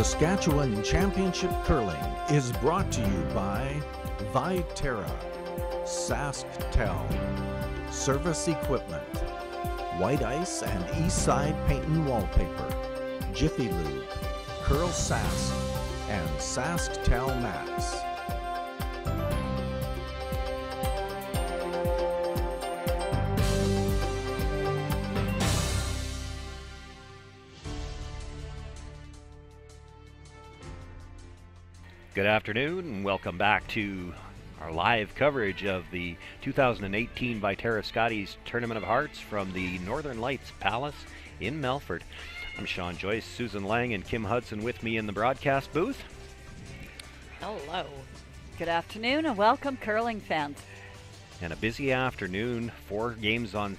Saskatchewan Championship Curling is brought to you by Viterra, SaskTel, Service Equipment, White Ice and Eastside Paint and Wallpaper, Jiffy Lube, CurlSask, and SaskTel Mats. Good afternoon and welcome back to our live coverage of the 2018 Viterra Scotties Tournament of Hearts from the Northern Lights Palace in Melfort. I'm Sean Joyce, Susan Lang and Kim Hudson with me in the broadcast booth. Hello. Good afternoon and welcome, curling fans. And a busy afternoon, 4 games on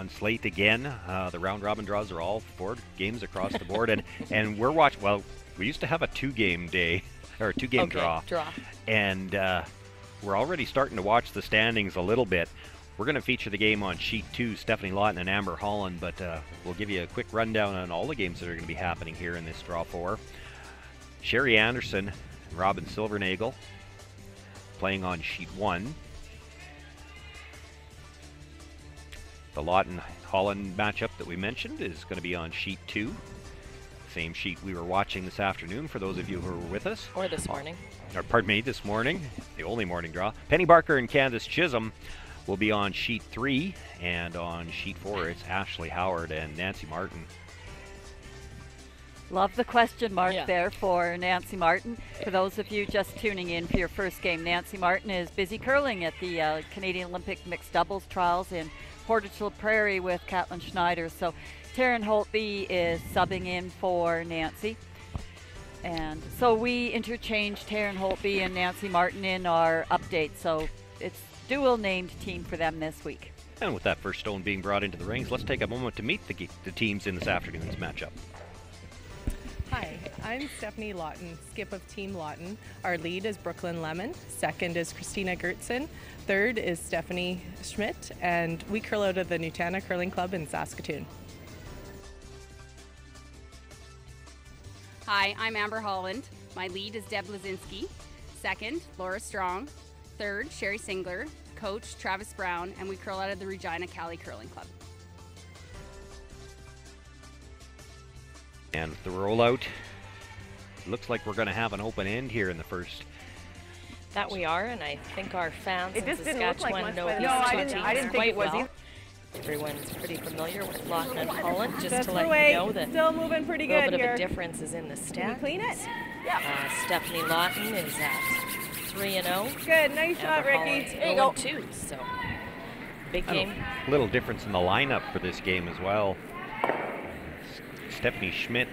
slate again. The round robin draws are all 4 games across the board, and we're watching. Well, we used to have a 2-game day. Or a 2-game draw. And we're already starting to watch the standings a little bit. We're going to feature the game on Sheet 2, Stephanie Lawton and Amber Holland, but we'll give you a quick rundown on all the games that are going to be happening here in this Draw 4. Sherry Anderson and Robin Silvernagel playing on Sheet 1. The Lawton-Holland matchup that we mentioned is going to be on Sheet 2. Same sheet we were watching this afternoon for those of you who were with us. Or this morning. Or pardon me, this morning, the only morning draw. Penny Barker and Candace Chisholm will be on Sheet 3, and on Sheet 4 it's Ashley Howard and Nancy Martin. Love the question mark there for Nancy Martin. For those of you just tuning in for your first game, Nancy Martin is busy curling at the Canadian Olympic Mixed Doubles Trials in Portage la Prairie with Caitlin Schneider. So Taryn Holtby is subbing in for Nancy. And so we interchanged Taryn Holtby and Nancy Martin in our update. So it's dual named team for them this week. And with that first stone being brought into the rings, let's take a moment to meet the teams in this afternoon's matchup. Hi, I'm Stephanie Lawton, skip of Team Lawton. Our lead is Brooklyn Lemon, second is Christina Gertson, third is Stephanie Schmidt, and we curl out of the Nutana Curling Club in Saskatoon. Hi, I'm Amber Holland. My lead is Deb Lazinski. Second, Laura Strong. Third, Sherry Singler. Coach, Travis Brown. And we curl out of the Regina Cali Curling Club. And with the rollout, looks like we're going to have an open end here in the first. That we are, and I think our fans in Saskatchewan know these two teams quite well. Everyone's pretty familiar with Lawton and Holland, just to let you know that still moving pretty good a little bit here. of a difference is in the stats. Can you clean it? Yeah. Stephanie Lawton is at 3-0. Good, nice shot, Ricky. There you go. 2, so big game. A little difference in the lineup for this game as well. Stephanie Schmidt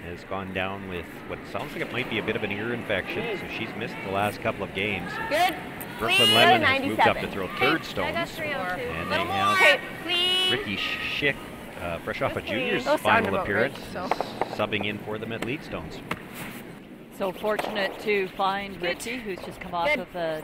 has gone down with what sounds like it might be a bit of an ear infection, so she's missed the last couple of games. Good. Brooklyn Lemon has moved up to throw third stones, and they have Ricky Schick, fresh off a junior's final appearance, subbing in for them at lead stones. So fortunate to find Ricky, who's just come off of an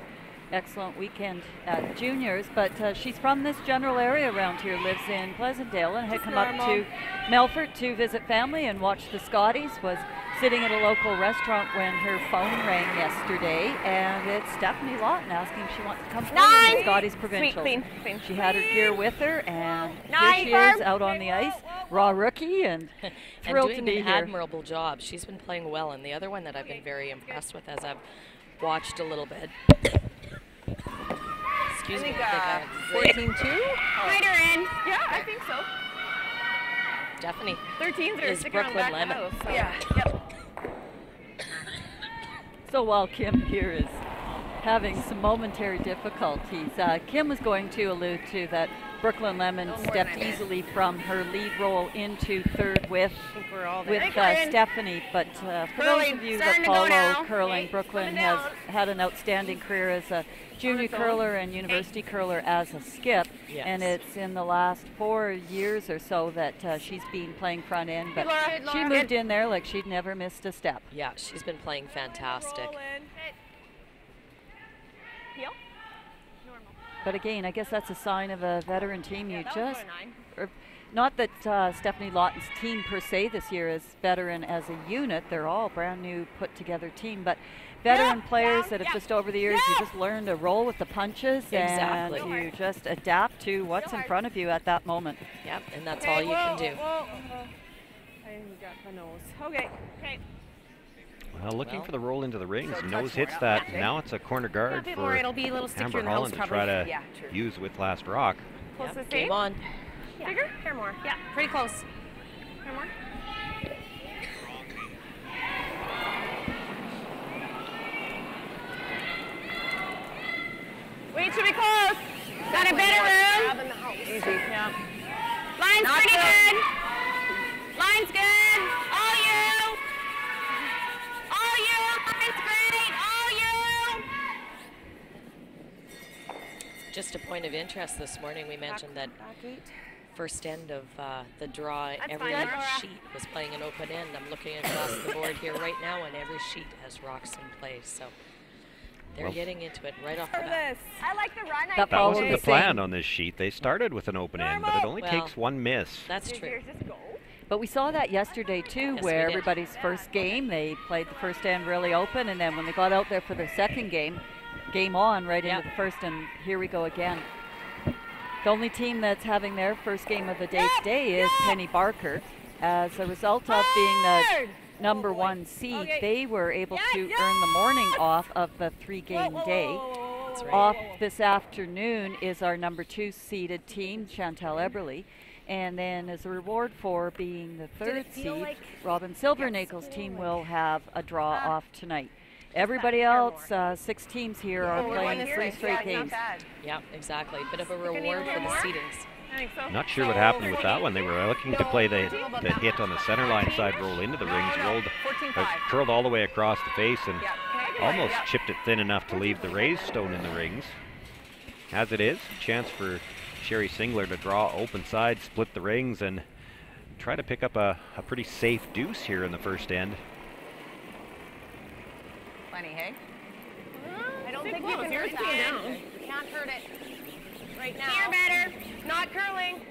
excellent weekend at juniors, but she's from this general area around here, lives in Pleasantdale, and had come up to Melfort to visit family and watch the Scotties. Was sitting at a local restaurant when her phone rang yesterday, and it's Stephanie Lawton asking if she wants to come play in the Scotties Provincial. Clean. She had her gear with her, and here she is out on the ice, raw rookie, and thrilled to be doing an here. admirable job. She's been playing well, and the other one that I've been very impressed with as I've watched a little bit. Excuse me. I think 14-2? Reader in. Yeah, I think so. Stephanie 13s are is sticking around Brooklyn the back of the Lemon. house, so. Yeah. Yep. So while Kim here is having some momentary difficulties, Kim was going to allude to that Brooklyn Lemon stepped easily from her lead role into third with Stephanie. But for those of you that follow curling, Brooklyn has had an outstanding career as a junior curler and university curler as a skip. Yes. And it's in the last 4 years or so that she's been playing front end. But she moved in there like she'd never missed a step. Yeah, she's been playing fantastic. But again, I guess that's a sign of a veteran team. You just Not that Stephanie Lawton's team per se this year is veteran as a unit. They're all brand new put together team, but veteran players that have just over the years, you just learn to roll with the punches and you just adapt to what's in front of you at that moment. Yep, and that's all you can do. I got the nose. Okay. Well, looking for the roll into the rings. Nose hits that. Now it's a corner guard for it'll be a little Amber Holland to try to use with last rock. Yep, game on. Yeah. Bigger? Here more. Yeah, pretty close. Here more. Wait, should be close. Got a better room. Easy. Yeah. Line's Not pretty good. good. Line's good. All you. All you. Line's great. All you. Just a point of interest this morning, we mentioned that first end of the draw, every fine, Laura. sheet was playing an open end. I'm looking across the board here right now, and every sheet has rocks in place. So they're getting into it right off the bat. I like the run. That That wasn't the the plan on this sheet. They started with an open end, but it only takes one miss. That's true. But we saw that yesterday too, Yes, where we did. everybody's first game, they played the first end really open, and then when they got out there for their second game, game on right into the first, and here we go again. The only team that's having their first game of the day today is Penny Barker. As a result of being the #1 seed, they were able to earn the morning off of the 3-game day. That's right. Off this afternoon is our #2 seeded team, Chantal Eberly. And then as a reward for being the 3rd seed, Robin Silvernagel's team will have a draw off tonight. Everybody else, 6 teams here are playing 3 straight games. Yeah, exactly. Bit of a reward for the seedings. Not sure what happened with that one. They were looking to play the hit on the center line side, roll into the rings, curled all the way across the face and almost chipped it thin enough to leave the raised stone in the rings. As it is, chance for Sherry Singler to draw open side, split the rings, and try to pick up a pretty safe deuce here in the first end. Funny, hey? I don't think you can hurt that. You can't hurt it right now. Here better. Not curling.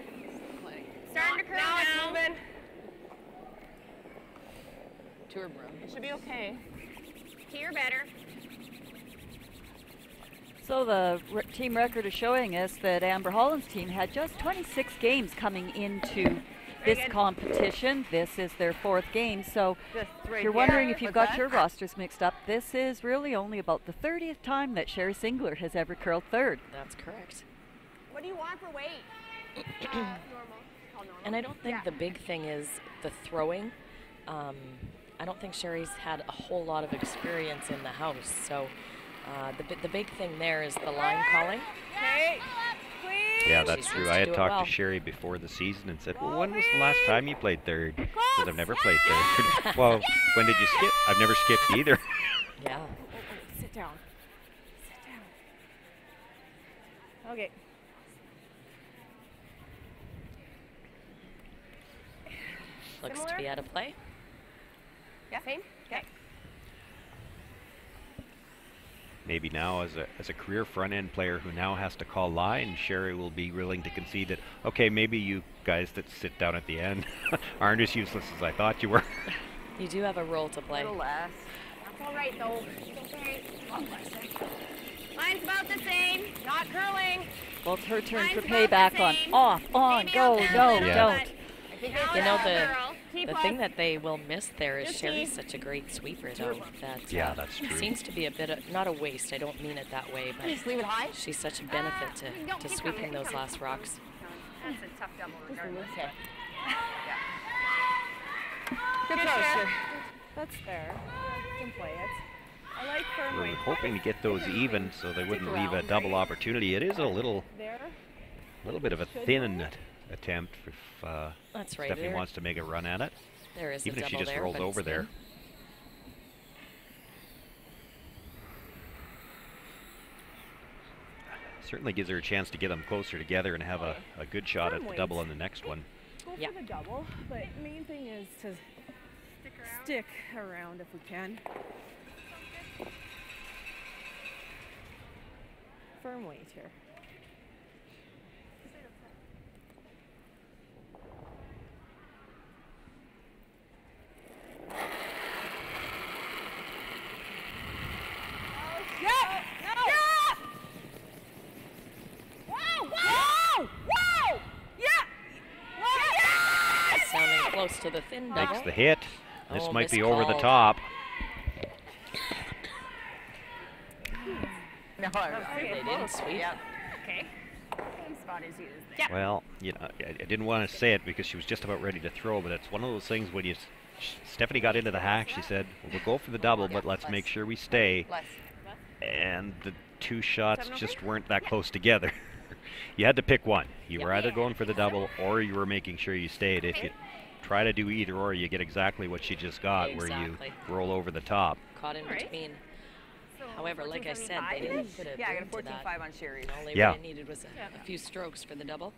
Starting to curl now. It's moving. Tour broom. It should be okay. Here better. So the team record is showing us that Amber Holland's team had just 26 games coming into this competition. This is their 4th game, so if you're wondering if you've got your rosters mixed up, this is really only about the 30th time that Sherry Singler has ever curled 3rd. That's correct. What do you want for weight? Normal. Called normal. And I don't think the big thing is the throwing. I don't think Sherry's had a whole lot of experience in the house, so the big thing there is the line calling. Okay. Yeah, that's She true. seems I to had do it talked well. to Sherry before the season and said, well, when was the last time you played 3rd? Because I've never played 3rd. Well, when did you skip? I've never skipped either. Yeah. Sit down. Okay. Looks to be out of play. Yeah, same? Okay. Maybe now as a career front-end player who now has to call line, Sherry will be willing to concede that, okay, maybe you guys that sit down at the end aren't as useless as I thought you were. You do have a role to play. A little less. That's all right, though. It's okay. Line's about the same. Not curling. Well, it's her turn for Line's about payback the on same. off, on, Maybe go, I'll no, add a little, don't. but I think You know, girl. the Keep thing up. that they will miss there is Just Sherry's me. such a great sweeper, though. That Yeah, that's true. seems to be a bit of, not a waste, I don't mean it that way, but Just leave it high. she's such a benefit Don't to keep sweeping coming, those keep last rocks. That's a tough double regardless. Okay. Good Good throw, throw, Sher. That's fair. You can play it. I like firm We're weight. hoping to get those even so they wouldn't leave a double opportunity. It is a little bit of a thin attempt if That's right. Stephanie wants to make a run at it. There is Even a if she double just there, rolls but over it's there. in. Certainly gives her a chance to get them closer together and have a good shot at Firm the double weight. on the next one. Go Yeah. for the double, but main thing is to stick around if we can. Firm weight here. to the thin Makes double. the hit. This Oh, might be over the miscalled. top. No, They didn't sweep. Yep. Okay. Same spot is used. Yep. Well, you know, I didn't want to say it because she was just about ready to throw, but it's one of those things when you... Stephanie got into the hack, she said, well, we'll go for the double, but let's make sure we stay. Less. And the two shots just weren't that close together. You had to pick one. You were either going for the double or you were making sure you stayed. If you try to do either or, you get exactly what she just got, where you roll over the top. Caught in between. However, like I said, they didn't put a Yeah, I got a boom to that. 14.5 on Sherry's. All they Yeah. really needed was a few strokes for the double.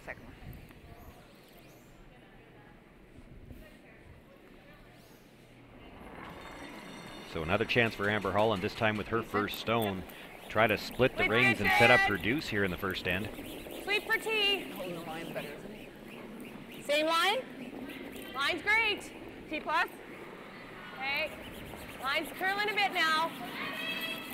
Second one. So another chance for Amber Holland, this time with her first stone. Try to split the rings and set up her deuce here in the first end. Sweep for T. Same line? Line's great. T plus. Okay. Line's curling a bit now.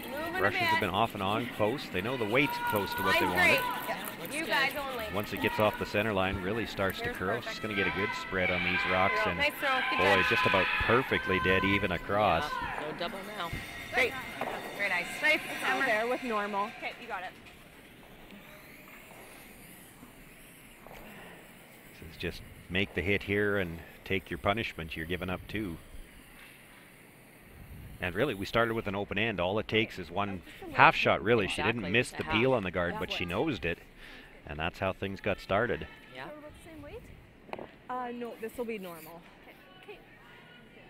Moving a Russians have bit. been off and on close. They know the weight's close to what they Line's wanted. great. You guys only. Once it gets off the center line, really starts to curl. She's going to get a good spread on these rocks. And Nice throw. Keep boy, going. just about perfectly dead even across. Yeah, no double now. Great. Very nice. Nice. Over there with normal. Okay, you got it. So it's just make the hit here and take your punishment. You're giving up two. And really, we started with an open end. All it takes is one half shot, really. She didn't Exactly, miss just the a peel half. on the guard, but she nosed it. And that's how things got started. Yeah. No, this will be normal.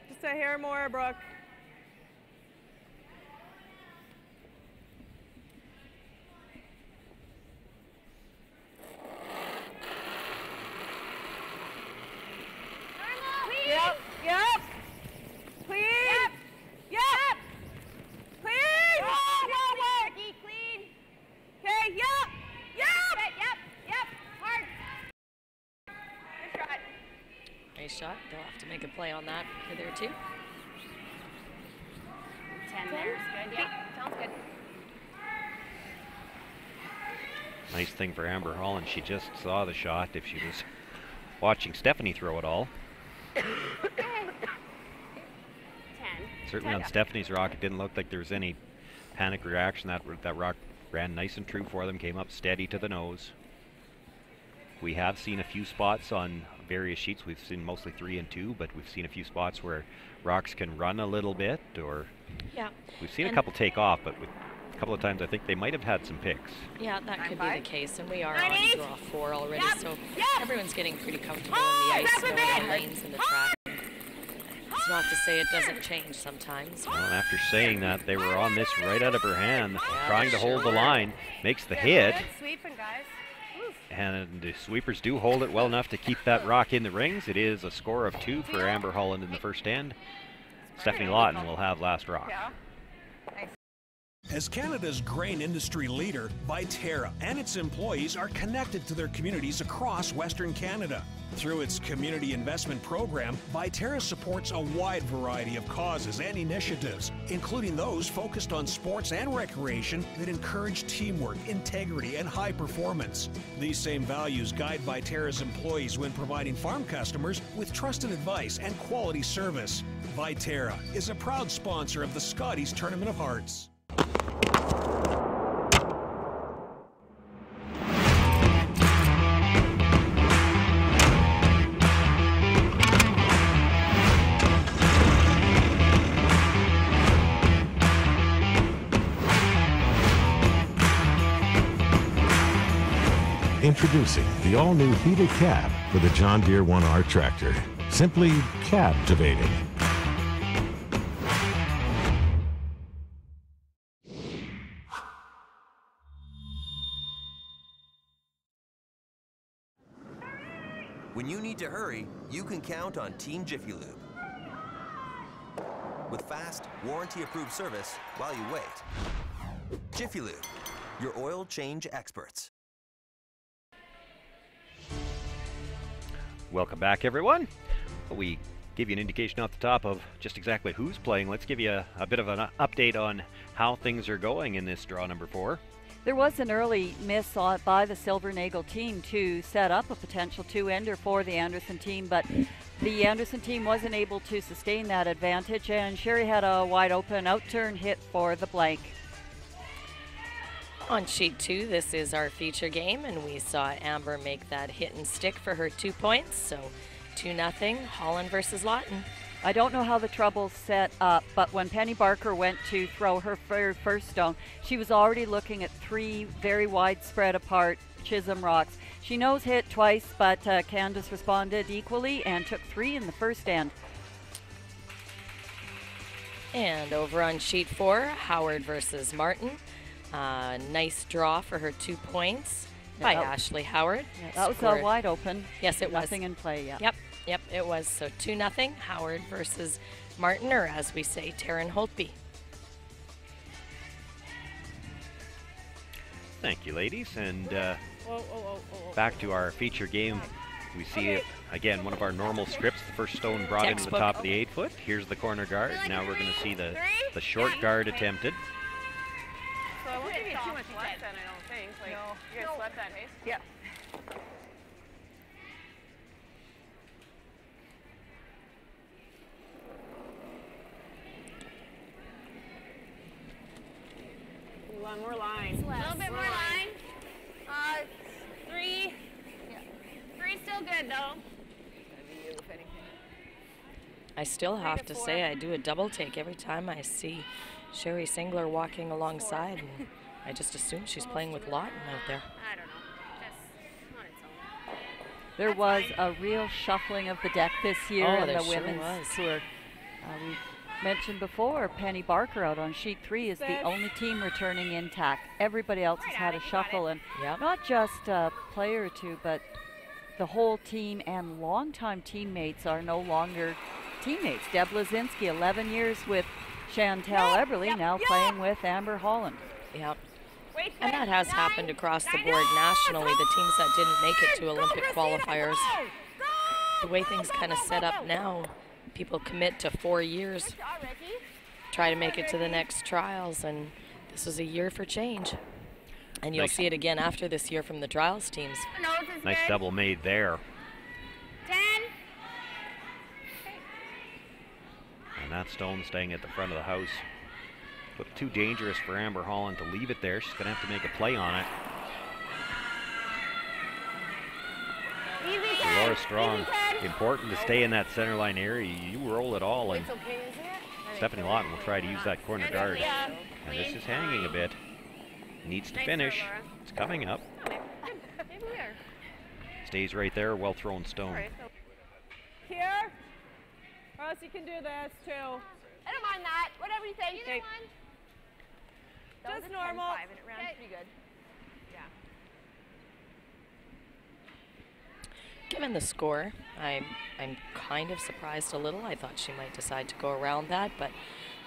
Just a hair more, Brooke. Yep, yep. Clean. Yep. Yep. Clean. Whoa, whoa, whoa. Clean. Okay, yep. Yep. Yep. Hard. Good shot. Nice shot. They'll have to make a play on that there too. 10 there's good. Yep. Sounds good. Nice thing for Amber Holland. She just saw the shot. If she was watching Stephanie throw it all. 10. Certainly on Stephanie's rock, it didn't look like there was any panic reaction. That rock ran nice and true for them, came up steady to the nose. We have seen a few spots on various sheets. We've seen mostly 3 and 2, but we've seen a few spots where rocks can run a little bit, or Yeah. we've seen a And- couple take off, but a couple of times I think they might have had some picks. Yeah, that could be 9-5. the case, and we are 9-8. on draw 4 already, Yep, so yep. everyone's getting pretty comfortable Oh, in the ice, that's a knowing the bit. lanes and the track. It's not to say it doesn't change sometimes. Well, and after saying that, they were on this right out of her hand, Yeah, trying to hold the sure. line, makes the hit, Good sweeping, guys. and the sweepers do hold it well enough to keep that rock in the rings. It is a score of 2 for Amber Holland in the first end. Stephanie Lawton will have last rock. Yeah. Nice. As Canada's grain industry leader, Viterra and its employees are connected to their communities across Western Canada. Through its community investment program, Viterra supports a wide variety of causes and initiatives, including those focused on sports and recreation that encourage teamwork, integrity, and high performance. These same values guide Viterra's employees when providing farm customers with trusted advice and quality service. Viterra is a proud sponsor of the Scotties Tournament of Hearts. Introducing the all-new heated cab for the John Deere 1R tractor. Simply captivating. When you need to hurry, you can count on Team Jiffy Lube. With fast, warranty-approved service while you wait. Jiffy Lube, your oil change experts. Welcome back, everyone. We gave you an indication off the top of just exactly who's playing. Let's give you a bit of an update on how things are going in this draw number 4. There was an early miss by the Silver Nagel team to set up a potential 2-ender for the Anderson team, but The Anderson team wasn't able to sustain that advantage, and Sherry had a wide open out-turn hit for the blank. On sheet 2, this is our feature game, and we saw Amber make that hit and stick for her 2 points, so 2-0, Holland versus Lawton. I don't know how the trouble set up, but when Penny Barker went to throw her first stone, she was already looking at 3 very wide spread apart Chisholm rocks. She nose hit twice, but Candace responded equally and took 3 in the first end. And over on sheet 4, Howard versus Martin. Nice draw for her 2 points by Ashley Howard. Yeah, that was a wide open. Yes, it was. Nothing in play, yeah. Yep, it was. So 2-0, Howard versus Martin, or as we say, Taryn Holtby. Thank you, ladies. And back to our feature game. We see, again, one of our normal scripts. The first stone brought into the top of the 8-foot. Here's the corner guard. Now we're going to see the short guard attempted. So I won't give you too much left then, I don't think. Like, no. You guys sweat that, hey? Yeah. One more line. A little bit more line. 3. Yeah. 3's still good, though. I still have to say I do a double take every time I see Sherry Singler walking alongside, and I just assume she's playing with Lawton out there. I don't know. Just on its own. There was a real shuffling of the deck this year in the women's tour. We mentioned before, Penny Barker out on sheet 3 is the only team returning intact. Everybody else has had a shuffle, and not just a player or two, but the whole team and longtime teammates are no longer teammates. Deb Lazinski, 11 years with Chantel Eberly, now playing with Amber Holland. Yep. And that has happened across the board nationally, the teams that didn't make it to Olympic qualifiers. The way things kind of set up now, people commit to 4 years, try to make it to the next trials, and this is a year for change. And you'll see it again after this year from the trials teams. Nice double made there. 10. And that stone staying at the front of the house. But too dangerous for Amber Holland to leave it there. She's going to have to make a play on it. Laura Strong, important to stay in that center line area. You roll it all, and Stephanie Lawton will try to use that corner guard. And this is hanging a bit. Needs to finish. It's coming up. Maybe we are. Stays right there, well thrown stone. Here. Or else you can do this too. I don't mind that. Whatever you think. Either one. Just normal. 10-5 and it ran pretty good. Yeah. Given the score, I'm kind of surprised a little. I thought she might decide to go around that, but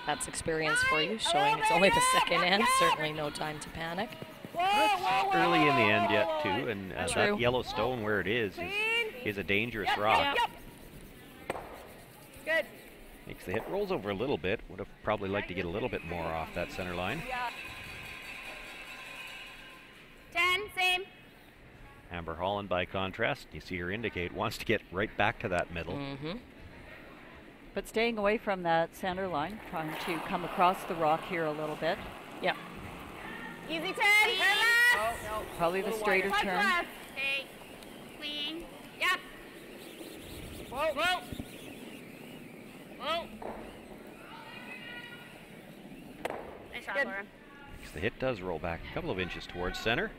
that's experience for you, showing it's only the second end. Certainly no time to panic. It's early in the end yet, too, and that yellow stone where it is a dangerous rock. Good. Makes the hit, rolls over a little bit. Would have probably liked to get a little bit more off that center line. 10, same. Amber Holland, by contrast, you see her indicate, wants to get right back to that middle. But staying away from that center line, trying to come across the rock here a little bit. Yeah. Easy 10. Turn left. No. Probably the straighter turn. Okay. Clean. Yep. Whoa. Whoa. Nice shot, Laura. The hit does roll back a couple of inches towards center.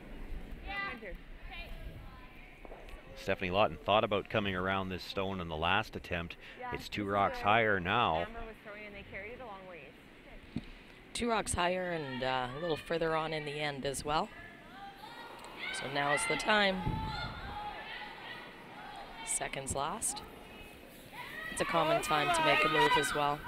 Stephanie Lawton thought about coming around this stone in the last attempt. It's 2 rocks higher now. Amber was throwing and they carried it a long ways. 2 rocks higher and a little further on in the end as well. So now is the time. Seconds last. It's a common time to make a move as well.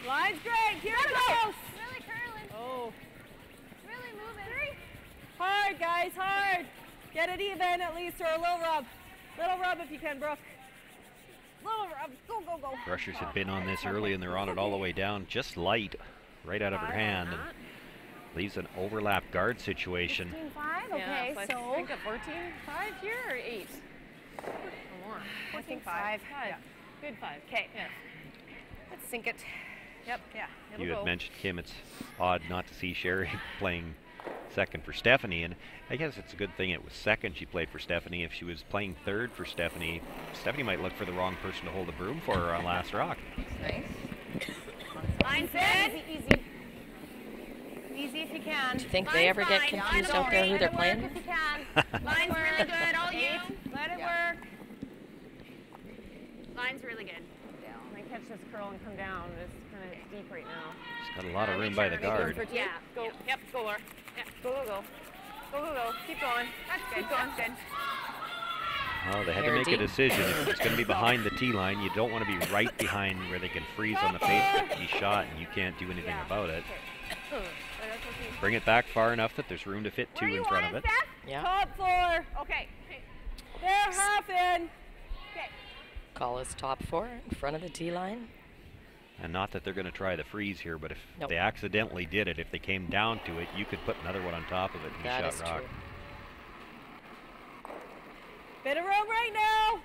Line's great. Here it goes. Really curling. Oh. Really moving. Hard, guys, hard. Get it even at least, or a little rub. Little rub if you can, Brooke. Little rub. Go, go, go. Rushers had been on this early, and they're on it all the way down, just light, right out of her hand. And Leaves an overlap guard situation. 15-5, okay, yeah, so. I think a 14-5 here or 8? Or more. 14-5. Yeah. Good 5. Okay. Yeah. Let's sink it. Yep. Yeah. You had mentioned, Kim, it's odd not to see Sherry playing second for Stephanie, and I guess it's a good thing it was second she played for Stephanie. If she was playing third for Stephanie, Stephanie might look for the wrong person to hold the broom for her on last rock. Nice. Line's good. Easy, easy. Easy if you can. Do you think they ever get confused out there who they're playing? If you can. Line's really good. All you. Let it work. Line's really good. Down. I catch this curl and come down. It's kind of deep right now. She's got a lot of room by the guard. Yeah. Go. Yep. Go, Laura. Yeah. Go, go, go. Go, go, go. Keep going. That's good. That's good. Oh, they had to make a decision. If it's going to be behind the tee line, you don't want to be right behind where they can freeze on the face of the shot, and you can't do anything about it. Bring it back far enough that there's room to fit two in front of it. Yeah. Top 4. Okay. There, half in. Okay. Call is top 4 in front of the tee line. And not that they're going to try the freeze here, but if they accidentally did it, if they came down to it, you could put another one on top of it and That shot is rock. true. Bit of room right now.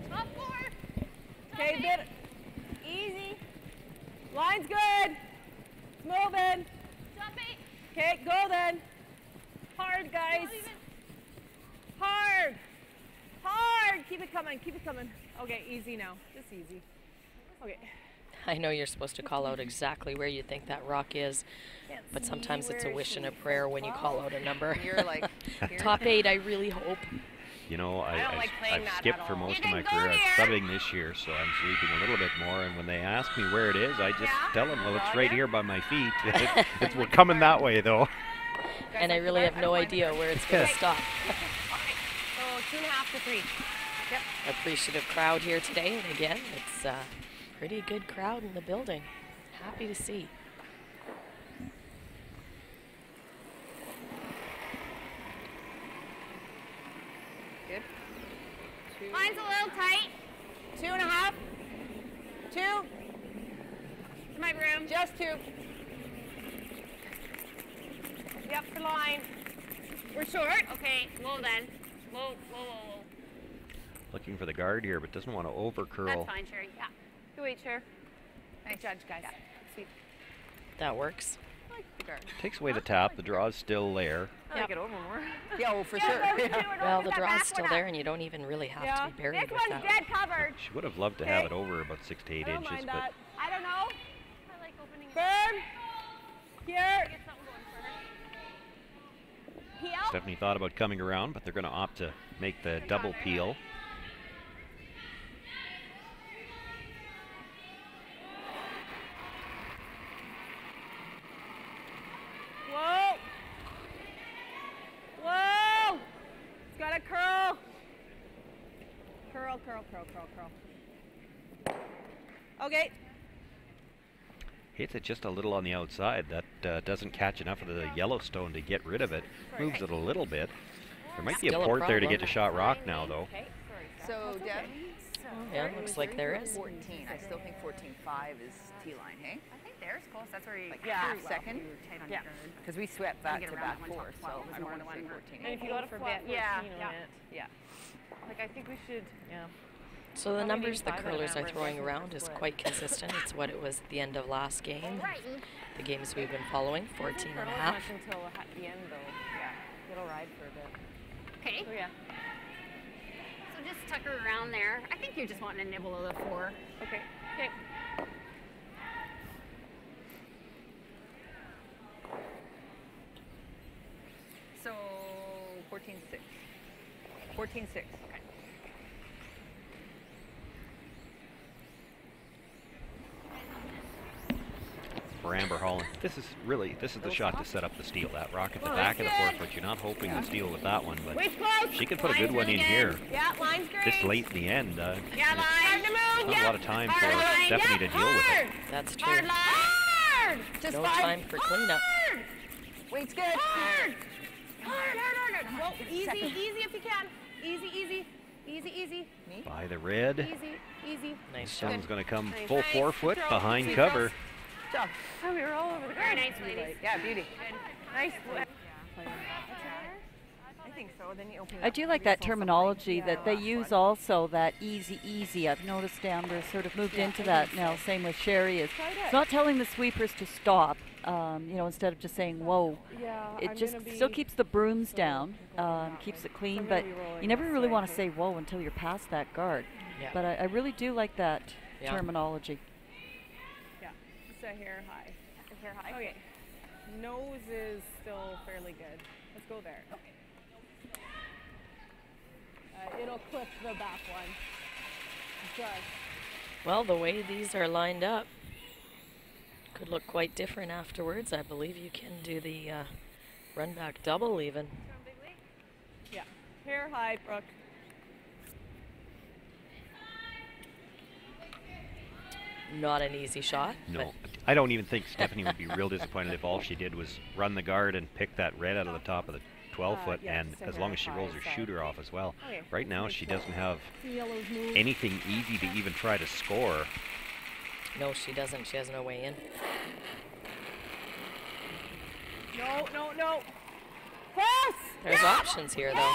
Top 4. Okay, bit. Easy. Line's good. It's moving. Okay, go then. Hard, guys. Hard. Hard. Keep it coming. Keep it coming. Okay, easy now. Just easy. Okay. I know you're supposed to call out exactly where you think that rock is, but sometimes it's a wish and a prayer when you call out a number. You're like top 8, I really hope. You know, I've that skipped at for all. most You of my can go career. I'm here. subbing this year, so I'm sleeping a little bit more. And when they ask me where it is, I just tell them, well, it's right here by my feet. We're coming that way, though. And I really have no idea where it's going to stop. So 2.5 to 3. Yep. Appreciative crowd here today, and again, it's a pretty good crowd in the building. Happy to see. good. 2. Line's a little tight. 2.5. 2. To my broom. Just 2. Yep, for line. We're short. Okay, low then. Low. Looking for the guard here, but doesn't want to over curl. That's fine, Sherry. Yeah. Good wait, Sher. Nice judge, guys. Sweet. That works. I like the guard. Takes away the tap. The draw's still there. I like it over more. Yeah, oh, for sure. Well, the draw's still there, and you don't even really have to be buried This with one's that. dead covered. She would have loved to have it over about 6 to 8 I don't inches, mind but that. I don't know. I like opening Burn. Here. Get something going for her. Heel. Stephanie thought about coming around, but they're going to opt to make the double peel. Whoa. Whoa. It's got a curl. Curl. Okay. Hits it just a little on the outside. That doesn't catch enough of the Yellowstone to get rid of it. Moves it a little bit. There might be a Still a port there to problem. get to shot rock now, though. So, Deb? Yeah, looks like there is. 14. I still think 14.5 is T-line, hey? I think there's close. That's where you Second? Yeah. Because we swept that get to around back that one 4, top so 12 I is don't more want the to say one. 14. And if you go to flat, Yeah. Like I think we should, So the numbers the 5 curlers are average throwing versus around the is split. quite consistent. It's what it was at the end of last game. The games we've been following, 14 and a half. until the end though. Yeah. It'll ride for a bit. Okay, So yeah. so just tuck her around there. I think you're just wanting to nibble of the 4. Okay. So, 14.6. 14.6. Okay. For Amber Holland, this is the shot to set up the steal. That rock at the back of the 4-foot. You're not hoping to steal with that one, but Waist close. she could put a good one in here. Yeah, line's great. This late in the end, Yeah, there's line. To move. not a lot of time for Stephanie to deal with it. That's true. Hard line. Just No 5. time for cleanup. Hard. Weight's good. Hard. Whoa, easy if you can. Easy. By the red. Easy. Nice Someone's shot. going to come Nice. full Nice. 4-foot Throw. behind Sweet cover. throws. job. Oh, we were all over the Very ground. nice, ladies. Yeah, beauty. Good. Nice. I think so. Then you open it I up do and like you that fill terminology something. that they use also, that easy. I've noticed Amber sort of moved into that now. Same with Sherry. It's not telling the sweepers to stop, you know, instead of just saying whoa. Yeah, It just still keeps the brooms down, keeps it clean, but you never really want to say whoa until you're past that guard. Yeah. But I really do like that terminology. Yeah, set here high. Here, high. Okay, nose is still fairly good. Let's go there. Okay. It'll clip the back one. Just. Well, the way these are lined up could look quite different afterwards. I believe you can do the run back double even. Yeah, hair high, Brooke. Not an easy shot. No, I don't even think Stephanie would be real disappointed if all she did was run the guard and pick that red out of the top of the 12-foot, and as long as she rolls her shooter off as well. Okay. Right now, she doesn't have anything easy to even try to score. No, she doesn't. She has no way in. No. Pass! There's options here, though.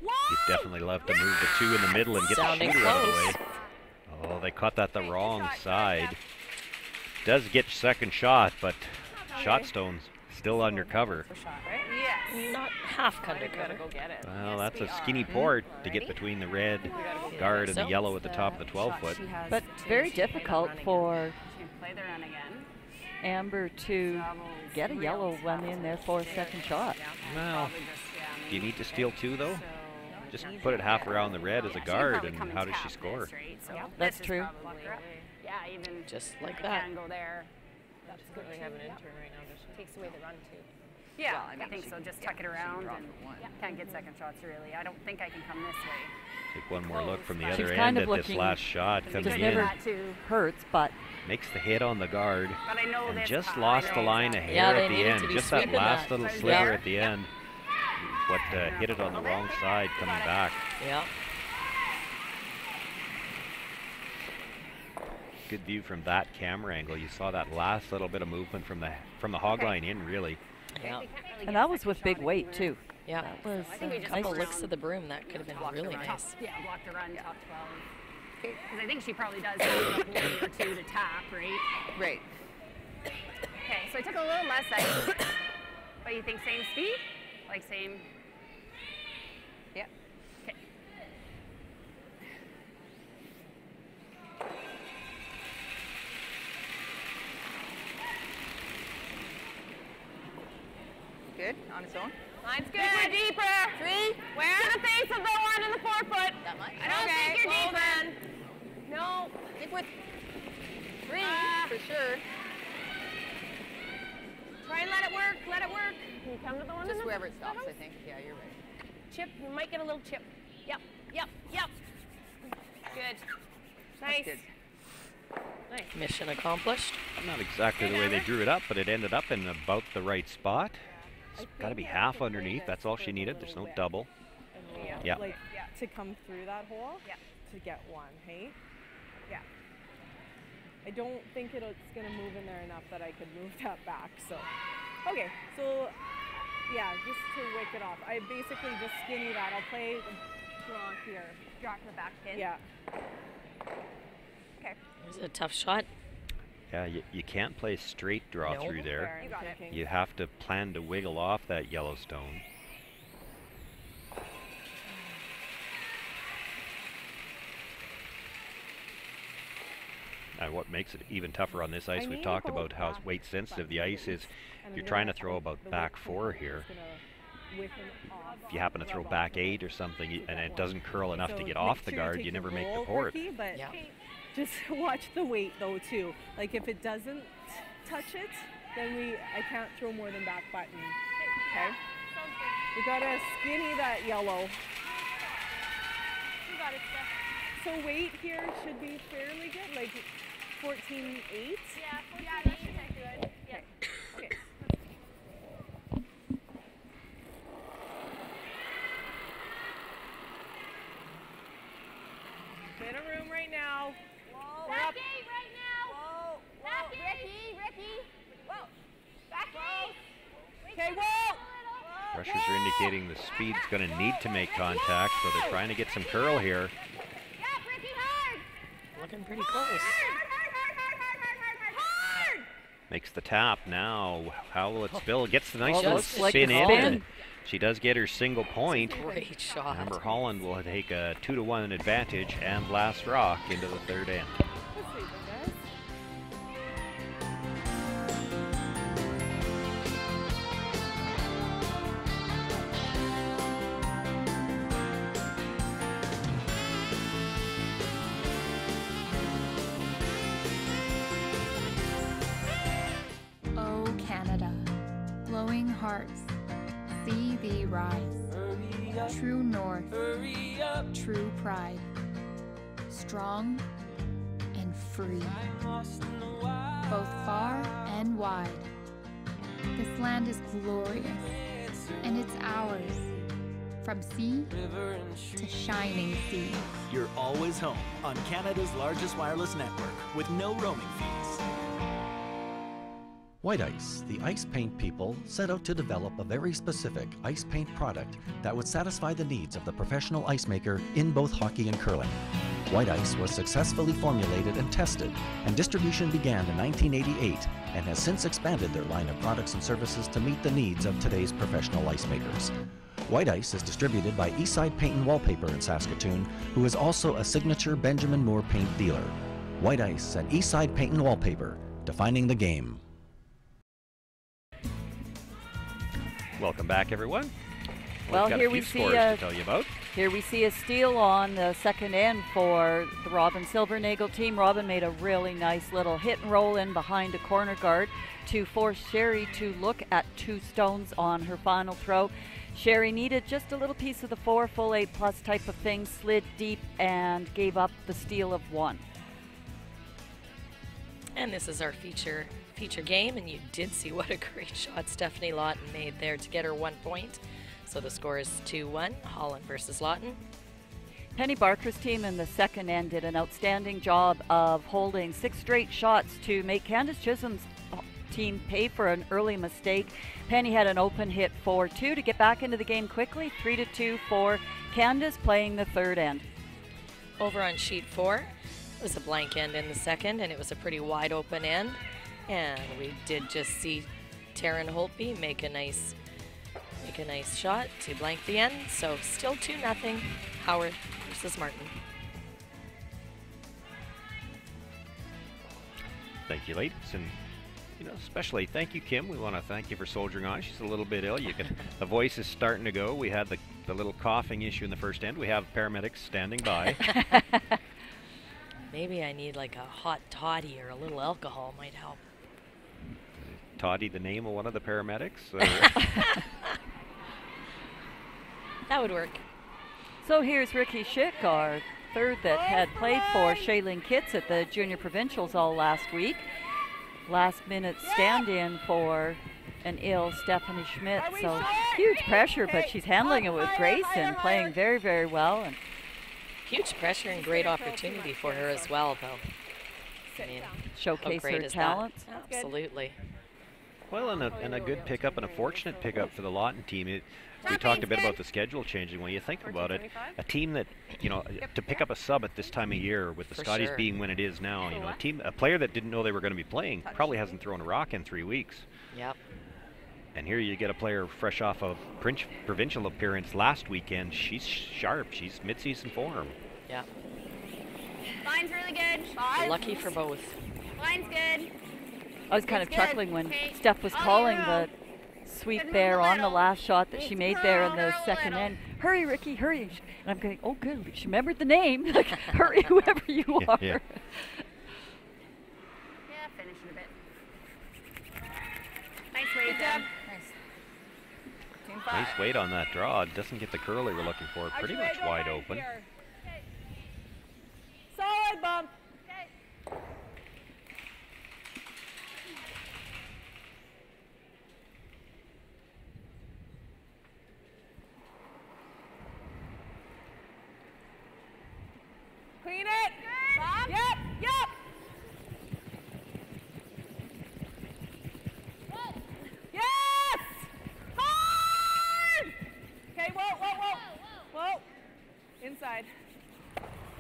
You'd definitely love to move the two in the middle and get Sounding the shooter out of the close. way. Oh, they caught that the wrong side. Does get second shot, but Shotstone's still undercover. Yes. Not half undercover. Go get it. Well, that's a skinny port to get between the red guard and the yellow at the top of the 12-foot. But very difficult for Play the run again. Amber to get a yellow one in there for a second shot. Well, do you need to steal two, though? Just put it half around the red as a guard, and how does she score? That's true. Yeah, even Just like you that. can go there. That's good. We have an intern right now, doesn't Takes away the run too. Yeah, Well, I I, mean, think she so. can- Just yeah, tuck it she can around drop and for one. can't get second shots really. I don't think I can come this way. Take one more look from the She's other kind end of at this looking- last shot Just coming Just in. never that too. hurts, but Makes the hit on the guard, But I know and this just high. lost I the know line a exactly. Yeah, hair they at the needed end. to be Just that sweeping last that. little Yeah. sliver at the end. What hit it on the wrong side coming back. Yeah. Good view from that camera angle. You saw that last little bit of movement from the hog line in, really. Yeah. and that was with big weight too. Yeah. That was I think we just nice. Couple go licks of the broom, that could have been really nice. Yeah, block the run, top 12. Because I think she probably does have a hole or two to tap, right? Right. Okay, so I took a little less ice. But you think same speed? Like same? Yep. Okay. Good. On its own. Line's good. Deeper. 3. Where? To the face of the one in the 4-foot. That much? I don't think you're deep then. No. Stick with 3 for sure. Try and let it work. Let it work. Can you come to the one in Just the wherever it stops, I think. Yeah, you're right. chip? You might get a little chip. Yep. Good. Nice. good. Nice. Mission accomplished. Not exactly the way they drew it up, but it ended up in about the right spot. It's got to be half underneath. That's all she needed. There's no double. Yeah. Like to come through that hole. Yeah. To get one, hey? Yeah. I don't think it's gonna move in there enough that I could move that back. So, okay. So, yeah, just to wick it off. I basically just skinny that. I'll play draw here. Drop the back pin. Yeah. Okay. It was a tough shot. Yeah, you can't play straight draw No. through there. You got it. You have to plan to wiggle off that Yellowstone. And what makes it even tougher on this ice, we've talked about how weight sensitive the ice is. You're trying to throw about back 4 here. If you happen to throw back 8 or something and it doesn't curl enough to get off the guard, you never make the port. But Yeah. just watch the weight though too. Like if it doesn't touch it, then I can't throw more than back button. Okay. We gotta skinny that yellow. You got it, Steph. So weight here should be fairly good, like 14.8. Yeah, that should be good. Yeah. Okay. Bit of room right now. Back 8 right now. Okay, whoa! Rushers are indicating the speed's going to need to make contact, so they're trying to get some curl here. Looking pretty close. Makes the tap now. How will it spill? Gets the nice little Just like spin a in. spin. And she does get her single point. Great shot. Remember, Holland will take a 2-1 advantage and last rock into the third end. Oh, Canada, glowing hearts, see thee rise. True north, true pride, strong and free, both far and wide. This land is glorious, and it's ours, from sea to shining sea. You're always home on Canada's largest wireless network with no roaming fees. White Ice, the ice paint people, set out to develop a very specific ice paint product that would satisfy the needs of the professional ice maker in both hockey and curling. White Ice was successfully formulated and tested, and distribution began in 1988 and has since expanded their line of products and services to meet the needs of today's professional ice makers. White Ice is distributed by Eastside Paint and Wallpaper in Saskatoon, who is also a signature Benjamin Moore paint dealer. White Ice and Eastside Paint and Wallpaper, defining the game. Welcome back, everyone. Well, We've got here a few we see scores to tell you about. Here we see a steal on the second end for the Robin Silvernagel team. Robin made a really nice little hit and roll in behind a corner guard to force Sherry to look at 2 stones on her final throw. Sherry needed just a little piece of the 4, full 8+ type of thing, slid deep and gave up the steal of 1. And this is our feature game, and you did see what a great shot Stephanie Lawton made there to get her 1 point. So the score is 2-1, Holland versus Lawton. Penny Barker's team in the second end did an outstanding job of holding 6 straight shots to make Candace Chisholm's team pay for an early mistake. Penny had an open hit 4-2 to get back into the game quickly, 3-2 for Candace playing the third end. Over on sheet 4, it was a blank end in the second, and it was a pretty wide open end. And we did just see Taryn Holtby make a nice shot to blank the end. So still 2-0, Howard versus Martin. Thank you, ladies, and especially thank you, Kim. We want to thank you for soldiering on. She's a little bit ill. The voice is starting to go. We had the little coughing issue in the first end. We have paramedics standing by. Maybe I need like a hot toddy or a little alcohol might help. Toddy, the name of one of the paramedics? That would work. So here's Ricky Schick, our third that had played for Shailene Kitts at the Junior Provincials all last week. Last minute stand-in for an ill Stephanie Schmidt. So huge pressure, but she's handling it with grace and playing very, very well. And huge pressure and great opportunity for her as well, though. I mean, showcase her talent. Absolutely. Well, and a good pickup and a fortunate pickup for the Lawton team. We talked a bit about the schedule changing. When you think about it, a team that, to pick up a sub at this time of year with the Scotties being when it is now, a player that didn't know they were going to be playing probably hasn't thrown a rock in 3 weeks. Yep. And here you get a player fresh off of provincial appearance last weekend. She's sharp. She's mid-season form. Yep. Line's really good. Lucky for both. Line's good. I was kind of chuckling when Steph was calling the sweep there on the last shot that she made there in the second end. Hurry, Ricky, hurry. And I'm going, oh, good. She remembered the name. Like, hurry, whoever you are. Yeah, finish it a bit. Nice weight, Deb. Nice weight on that draw. Doesn't get the curl we were looking for. Pretty much wide open. Solid bump. Clean it. Yep.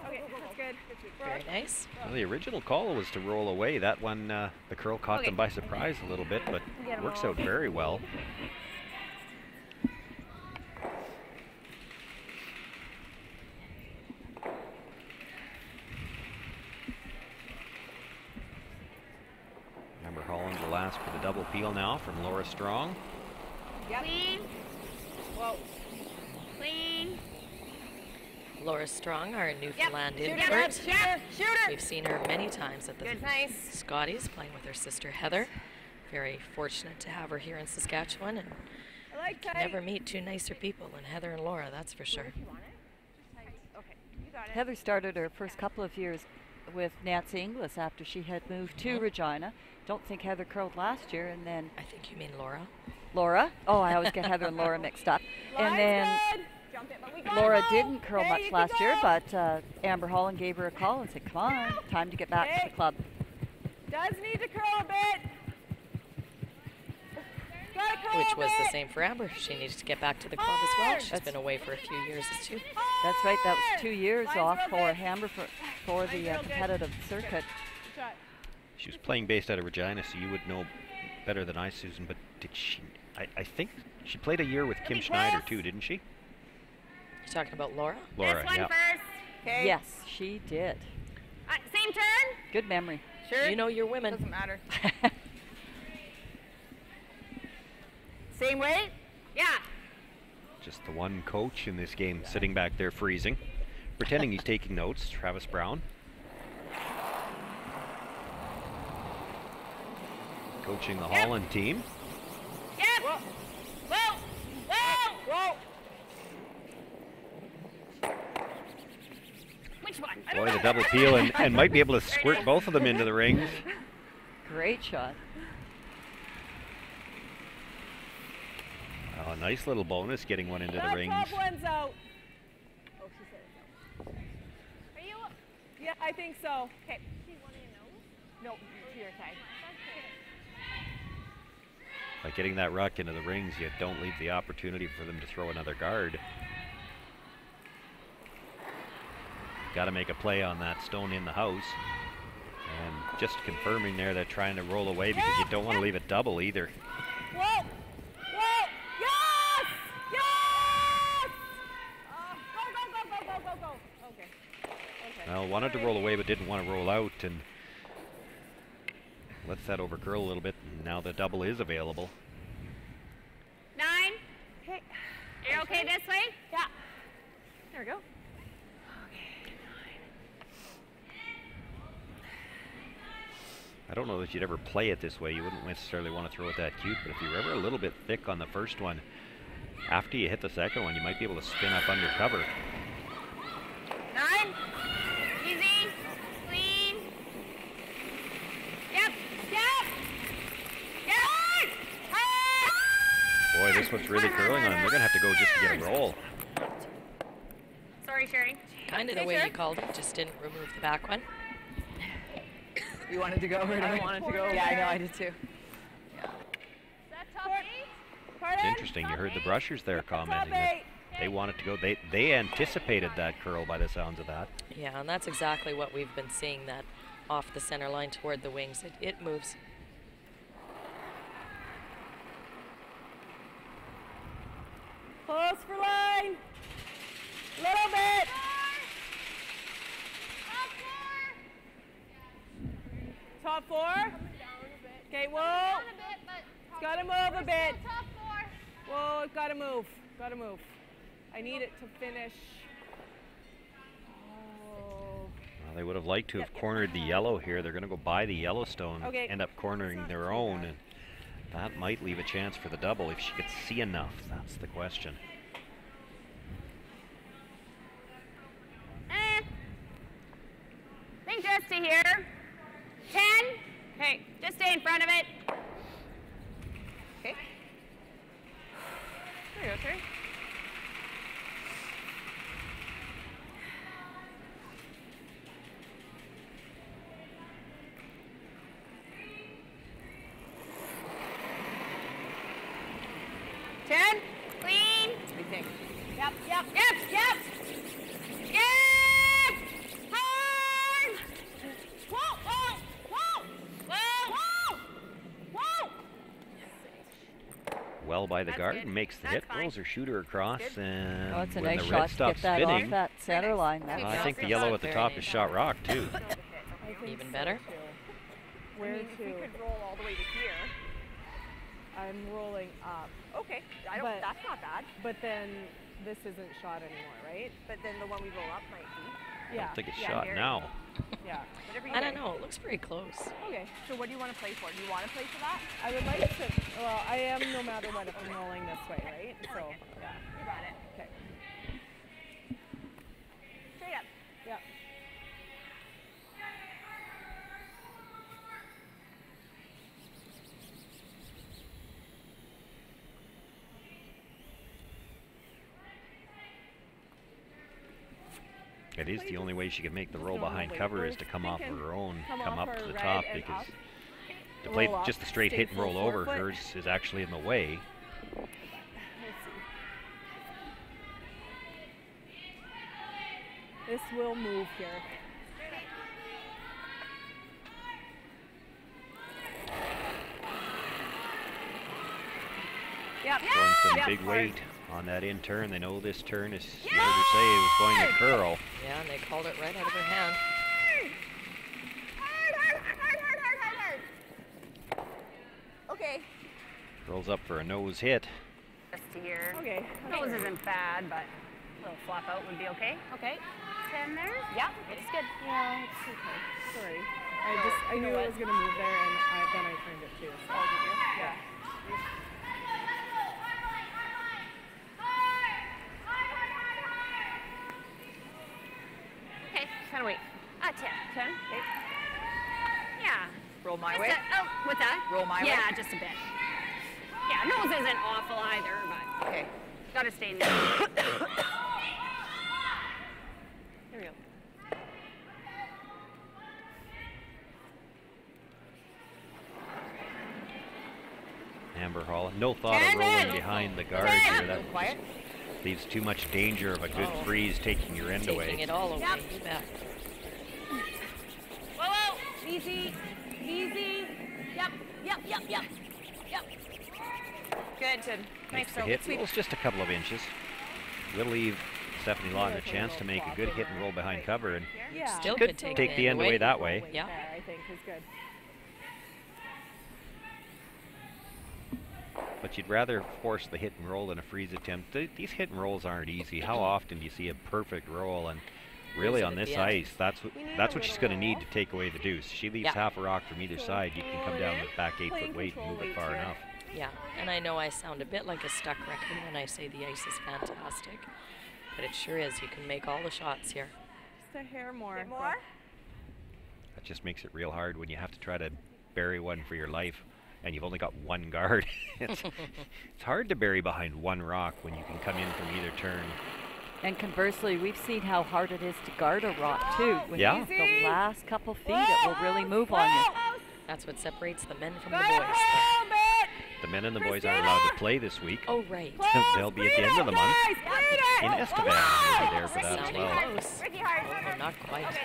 Okay, that's good. Very nice. Well, the original call was to roll away. That one, the curl caught them by surprise a little bit, but works out very well. Amber Holland will ask for the double peel now from Laura Strong. Clean. Whoa. Clean. Laura Strong, our Newfoundland Shoot import. her. We've seen her many times at the Scotties playing with her sister Heather. Very fortunate to have her here in Saskatchewan, and you can never meet two nicer people than Heather and Laura, that's for sure. Heather started her first couple of years with Nancy Inglis after she had moved to Regina. Don't think Heather curled last year, and then I think you mean Laura. Laura? Oh, I always get Heather and Laura mixed up. And then Laura didn't curl much last year, but Amber Holland gave her a call and said, come on, time to get back to the club. Does need to curl a bit. Which was the same for Amber. She needed to get back to the club as well. She's been away for a few years too. That's right, that was 2 years off for Amber for the competitive circuit. She was playing based out of Regina, so you would know better than I, Susan, but did she, I think she played a year with Kim Schneider too, didn't she? You're talking about Laura? Laura, this one yeah. first. Okay. Yes, she did. Same turn. Good memory. Sure. You know your women. Doesn't matter. Same weight? Yeah. Just the one coach in this game sitting back there freezing, pretending he's taking notes, Travis Brown. Coaching the Holland team. Yep. Whoa. Whoa. Whoa. Whoa. Which one? Boy, the double peel and might be able to squirt both of them into the rings. Great shot. Oh, nice little bonus getting one into the rings. Top one's out. Oh, she said it's out. Are you? Yeah, I think so. Okay. See one of your nose? No, here, okay. By getting that ruck into the rings, you don't leave the opportunity for them to throw another guard. Got to make a play on that stone in the house. And just confirming there that trying to roll away because you don't want to leave it double either. Whoa! Whoa! Yes! Yes! Go! Okay. Well, wanted to roll away but didn't want to roll out, and lets that over curl a little bit. And now the double is available. 9. Okay. You're okay this way? Yeah. There we go. I don't know that you'd ever play it this way. You wouldn't necessarily want to throw it that cute, but if you were ever a little bit thick on the first one, after you hit the second one, you might be able to spin up under cover. 9. Easy. Clean. Yep. Boy, this one's really curling on them. They're going to have to go just to get a roll. Sorry, Sherry. Kind of the way you called it, just didn't remove the back one. You wanted to go over there? I wanted to go over Yeah, I know, there. I did too. It's interesting. You heard the brushers there commenting that they wanted to go. They anticipated that curl by the sounds of that. Yeah, and that's exactly what we've been seeing, that off the center line toward the wings. It moves. Close for line. Little bit. Top 4. Okay, whoa. It's got to move a bit. Whoa, it's got to move. Got to move. I need it to finish. Oh. Well, they would have liked to have cornered the yellow here. They're going to go by the Yellowstone, Okay. end up cornering their own, and that might leave a chance for the double if she could see enough. That's the question. Think just to here. 10. Okay, just stay in front of it. Okay. There you go, Terry. Clean. What do you think? Yep. well by the guard and makes the hit. Rolls her shooter across, and it's a when nice the shot red to stops get that spinning, off that center line. I think the yellow at the top is shot rock too. Even better. Where if we could roll all the way to here. I'm rolling up. Okay, that's not bad. But then this isn't shot anymore, right? But then the one we roll up might be. Yeah. I don't think it's shot now. Yeah. I don't know. It looks pretty close. Okay. So what do you want to play for? Do you want to play for that? I would like to. Well, I am no matter what if I'm rolling this way, right? So yeah. You got it. Okay. Straight up. Yeah. It is the only way she can make the roll behind cover is to come off of her own, come up to the top, because to play just the straight hit and roll over, hers is actually in the way. This will move here. Yep. Throwing some big weight on that in turn. They know this turn is, you heard her say, it was going to curl. Yeah, and they called it right out of her hand. Hard. Okay. Rolls up for a nose hit. Just to here. Okay. Nose isn't bad, but a little flop out would be okay. Okay. 10 there? Yeah, it's good. Yeah, it's okay. Sorry. I knew it was going to move there, and then I turned it too. So. Oh, did you? Yeah. Okay, kind of wait. 10. 10? Okay. Yeah. Roll my Just way? oh, what's that? Roll my way? Yeah, just a bit. Yeah, nose isn't awful either, but Okay. gotta stay in there. Here we go. Amber Holland, no thought of rolling behind the guard here. That leaves too much danger of a good freeze taking your end away. Taking it all away. Yep. You bet. Whoa. Easy. Easy. Yep. Good. Nice Makes the throw. hit. Sweep. Rolls just a couple of inches. Will leave Stephanie Lawton a chance to make a good hit and roll behind cover, and Yeah. Still could could take take the end away that way. Yeah. There, I think is good. But you'd rather force the hit and roll than a freeze attempt. These hit and rolls aren't easy. How often do you see a perfect roll? And really on this ice, that's what she's going to need to take away the deuce. She leaves half a rock from either side. You can come down with back 8-foot weight and move it far enough. Yeah, and I know I sound a bit like a stuck record when I say the ice is fantastic, but it sure is. You can make all the shots here. Just a hair more. Bit more? That just makes it real hard when you have to try to bury one for your life and you've only got one guard. It's hard to bury behind one rock when you can come in from either turn. And conversely, we've seen how hard it is to guard a rock too. With Yeah. the last couple feet, it will really move on you. That's what separates the men from the boys. The men and the boys aren't allowed to play this week. Oh, right. They'll be at the end of the month in Estevan. We'll be there for that as Sounding well. close. Oh, not quite.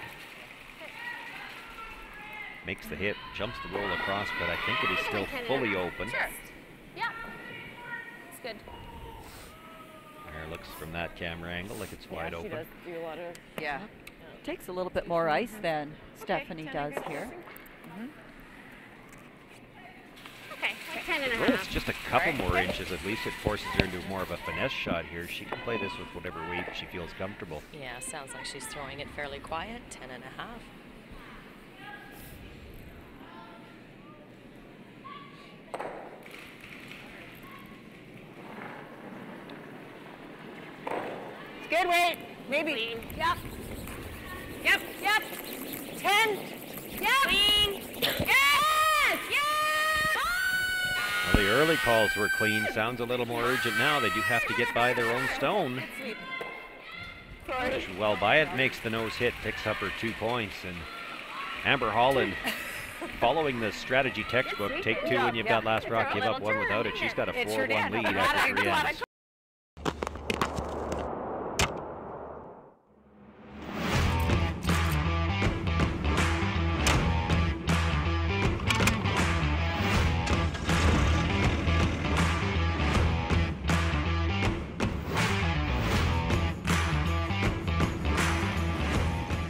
Makes the hit, jumps the roll across, but I think it is still fully open. Sure. Yeah. It's good. There looks from that camera angle like it's wide open. She does do a lot of. Yeah. Takes a little bit more ice than Stephanie does here. Okay, 10 and a Well, half. it's just a couple more inches. At least it forces her into more of a finesse shot here. She can play this with whatever weight she feels comfortable. Yeah, sounds like she's throwing it fairly quiet. 10 and a half. It's good weight. Maybe. Clean. Yep. 10. Yep. Clean. Yes! Well, the early calls were clean. Sounds a little more urgent now. They do have to get by their own stone. As well by it, makes the nose hit, picks up her 2 points. And Amber Holland, following the strategy textbook, take two when you've got last rock, give up one without it. She's got a 4-1 lead after 3 ends.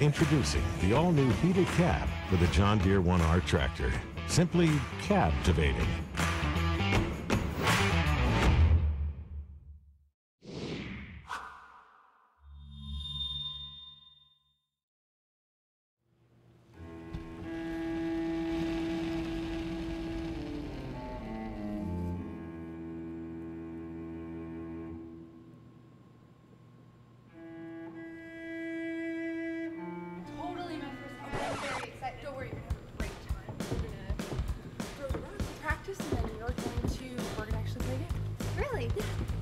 Introducing the all-new heated cab for the John Deere 1R tractor. Simply captivating.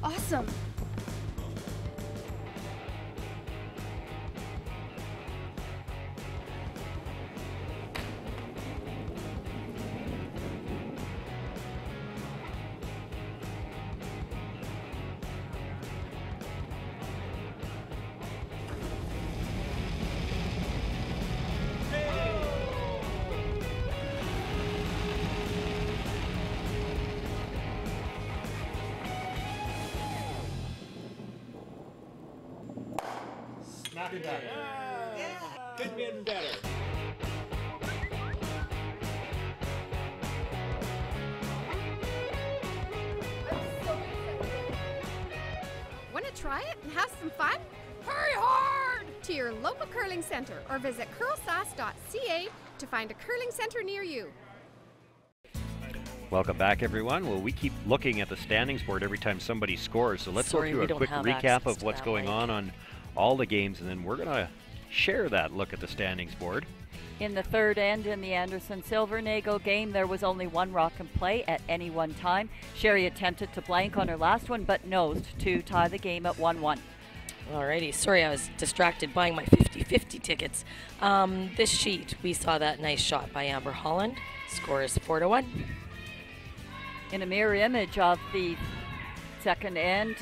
Awesome. Not better. Yeah. Could be better. Want to try it and have some fun? Hurry hard to your local curling center or visit CurlSask.ca to find a curling center near you. Welcome back, everyone. Well, we keep looking at the standings board every time somebody scores, so let's go through a quick recap of what's going on all the games, and then we're going to share that look at the standings board. In the third end in the Anderson-Silvernagle game, there was only one rock in play at any one time. Sherry attempted to blank on her last one, but nosed to tie the game at 1-1. Alrighty, sorry I was distracted buying my 50-50 tickets. This sheet, we saw that nice shot by Amber Holland. Score is 4-1. In a mirror image of the second end,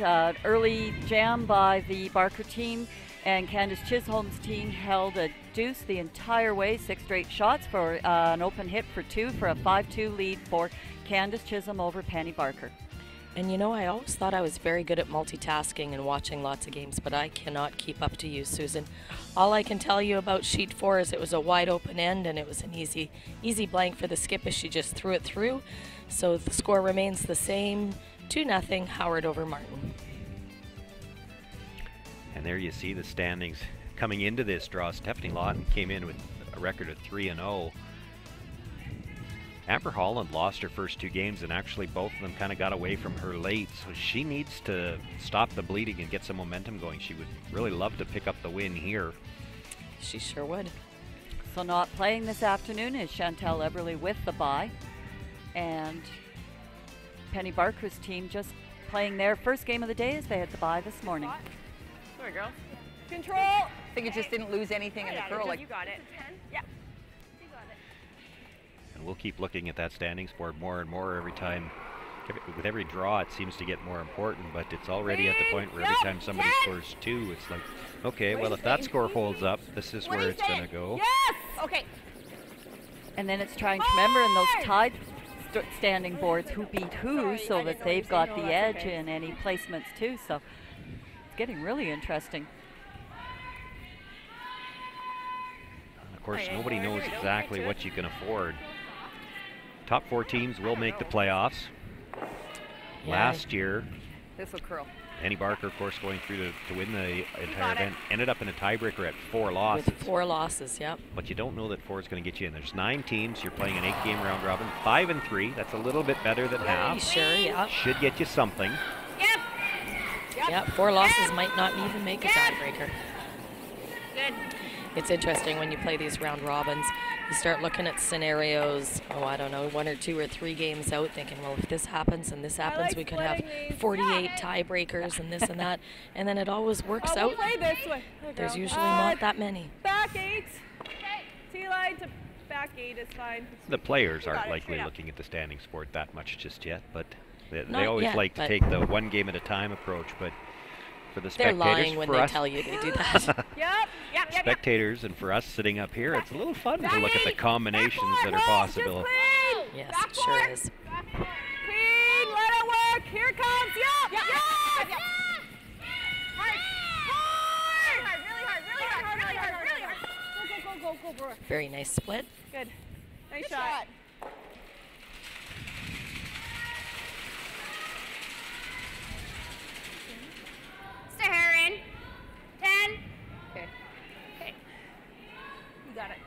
early jam by the Barker team, and Candace Chisholm's team held a deuce the entire way, 6 straight shots for an open hit for 2 for a 5-2 lead for Candace Chisholm over Penny Barker. And you know, I always thought I was very good at multitasking and watching lots of games, but I cannot keep up to you, Susan. All I can tell you about sheet 4 is it was a wide open end and it was an easy blank for the skip as she just threw it through. So the score remains the same, 2-0 Howard over Martin. And there you see the standings coming into this draw. Stephanie Lawton came in with a record of 3-0. Amber Holland lost her first 2 games, and actually both of them kind of got away from her late, so she needs to stop the bleeding and get some momentum going. She would really love to pick up the win here. She sure would. So not playing this afternoon is Chantel Eberly with the bye, and Penny Barker's team just playing their first game of the day as they had the bye this morning. Sorry, girls. Control. I think it just didn't lose anything in the curl. You got it. 10. Yeah. You got it. And we'll keep looking at that standings board more and more every time. With every draw, it seems to get more important, but it's already at the point where every time somebody scores 2, it's like, okay, well, if that score holds up, this is where it's going to go. Yes! Okay. And then it's trying to remember in those tied standing boards who beat who, so that they've got the edge in any placements too. So it's getting really interesting. And of course, nobody knows exactly what you can afford. Top 4 teams will make the playoffs. Last year, this will curl. Annie Barker, of course, going through to win the entire event, ended up in a tiebreaker at 4 losses. With 4 losses, yep. But you don't know that 4 is going to get you in. There's 9 teams. You're playing an 8-game round robin. 5 and 3. That's a little bit better than half. Sure, yeah. Should get you something. Yep, 4 losses might not even make a tiebreaker. Good. It's interesting when you play these round robins. You start looking at scenarios, I don't know, 1 or 2 or 3 games out, thinking, well, if this happens and this happens, we could have 48 tiebreakers and this and that. And then it always works out. We'll play this way. There's usually not that many. Back 8. T-line to back 8 is fine. The players aren't likely looking at the standings board that much just yet, but they always yet, like to take the 1 game at a time approach. But for the spectators, they're lying when they tell you they do that. Spectators and for us sitting up here, it's a little fun to look at the combinations that are possible. Yes, it sure is. Clean, let it work. Here it comes. Yep. Hard. Really hard. go, Brooke. Very nice split. Good. Nice shot. Stay her in. 10. Okay. Okay. You got it.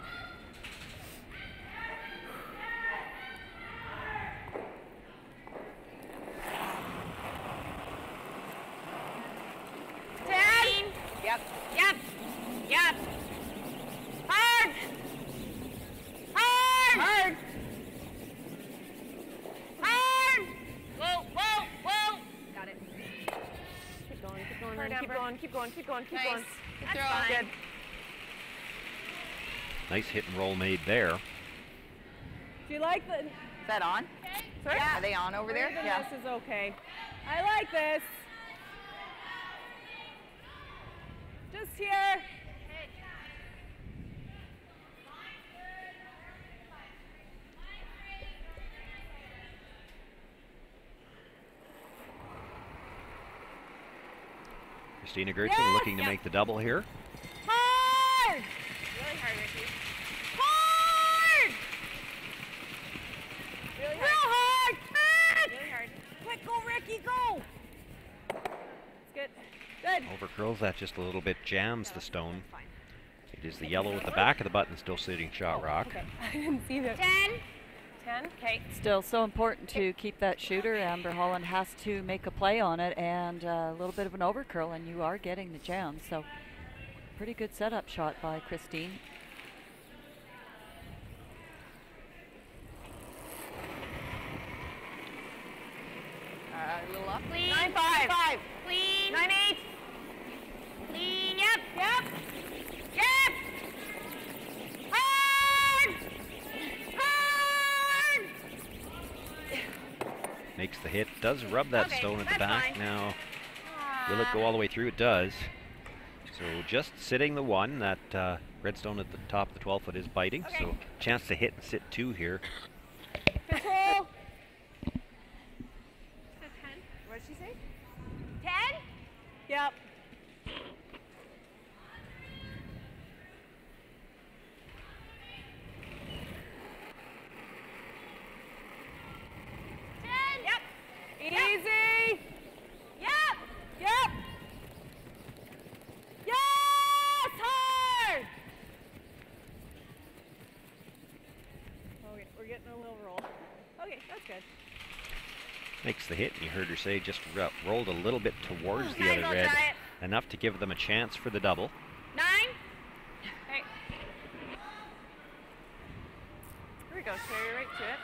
Yep. Yep. Yep. Hard. Hard. Hard. Hard. Whoa, whoa, whoa. Got it. Keep going, keep going, Hard, keep Amber. going, keep going, keep going, keep Nice. going. Good That's throw. fine. Good. Nice hit and roll made there. Do you like the... Is that on? Sorry? Yeah. Are they on over there? Even Yeah. This is okay. I like this. Just here. Christina Gertson looking to make the double here. Hard. Really hard, Ricky. Hard. Really Real hard. hard. Really hard. Quick, go, Ricky, go. It's good. Good. Over curls that just a little bit, jams the stone. It is the yellow at the back of the button still sitting shot rock. Okay. I didn't see that. 10. 10. Okay. Still so important to keep that shooter. Amber Holland has to make a play on it, and a little bit of an overcurl, and you are getting the jam. So pretty good setup shot by Christine. A little up. Clean. 9-5. 9-5. Clean. 9-8. Clean. Yep. Yep. Yep. Hard. Hard. Makes the hit, does rub that Okay, stone at the that's back. fine. Now, will it go all the way through? It does. So just sitting the one, that red stone at the top of the 12 foot is biting. Okay. So chance to hit and sit two here. Control. What did she say? 10? Yep. Yep. Easy. Yep. Yep. Yes! Hard! Okay, we're getting a little roll. Okay, that's good. Makes the hit, and you heard her say just rolled a little bit towards the Nice, other I'll red. try it. Enough to give them a chance for the double. 9. Okay. Here we go. Carry right to it.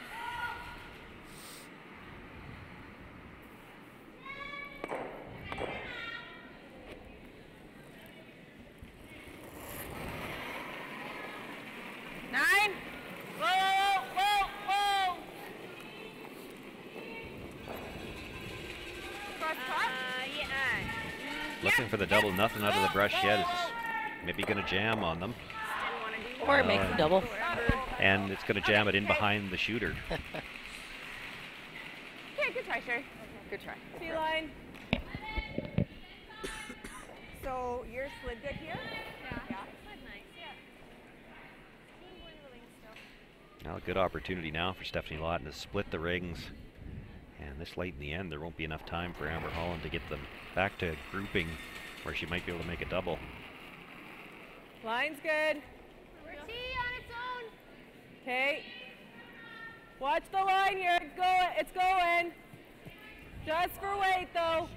Nine. Whoa, whoa, whoa. Cross top? Yeah. Looking for the double, nothing out of the brush yet. It's maybe going to jam on them. Or make the double. And it's going to jam it in behind the shooter. Okay, good try, Sherry. Good try. T-line. So you're slid good here? Yeah. Slid nice, yeah. Keep going to the wings still. Now a good opportunity now for Stephanie Lawton to split the rings. And this late in the end, there won't be enough time for Amber Holland to get them back to grouping where she might be able to make a double. Line's good. We're T on its own. Okay. Watch the line here. It's going. Just for weight, though.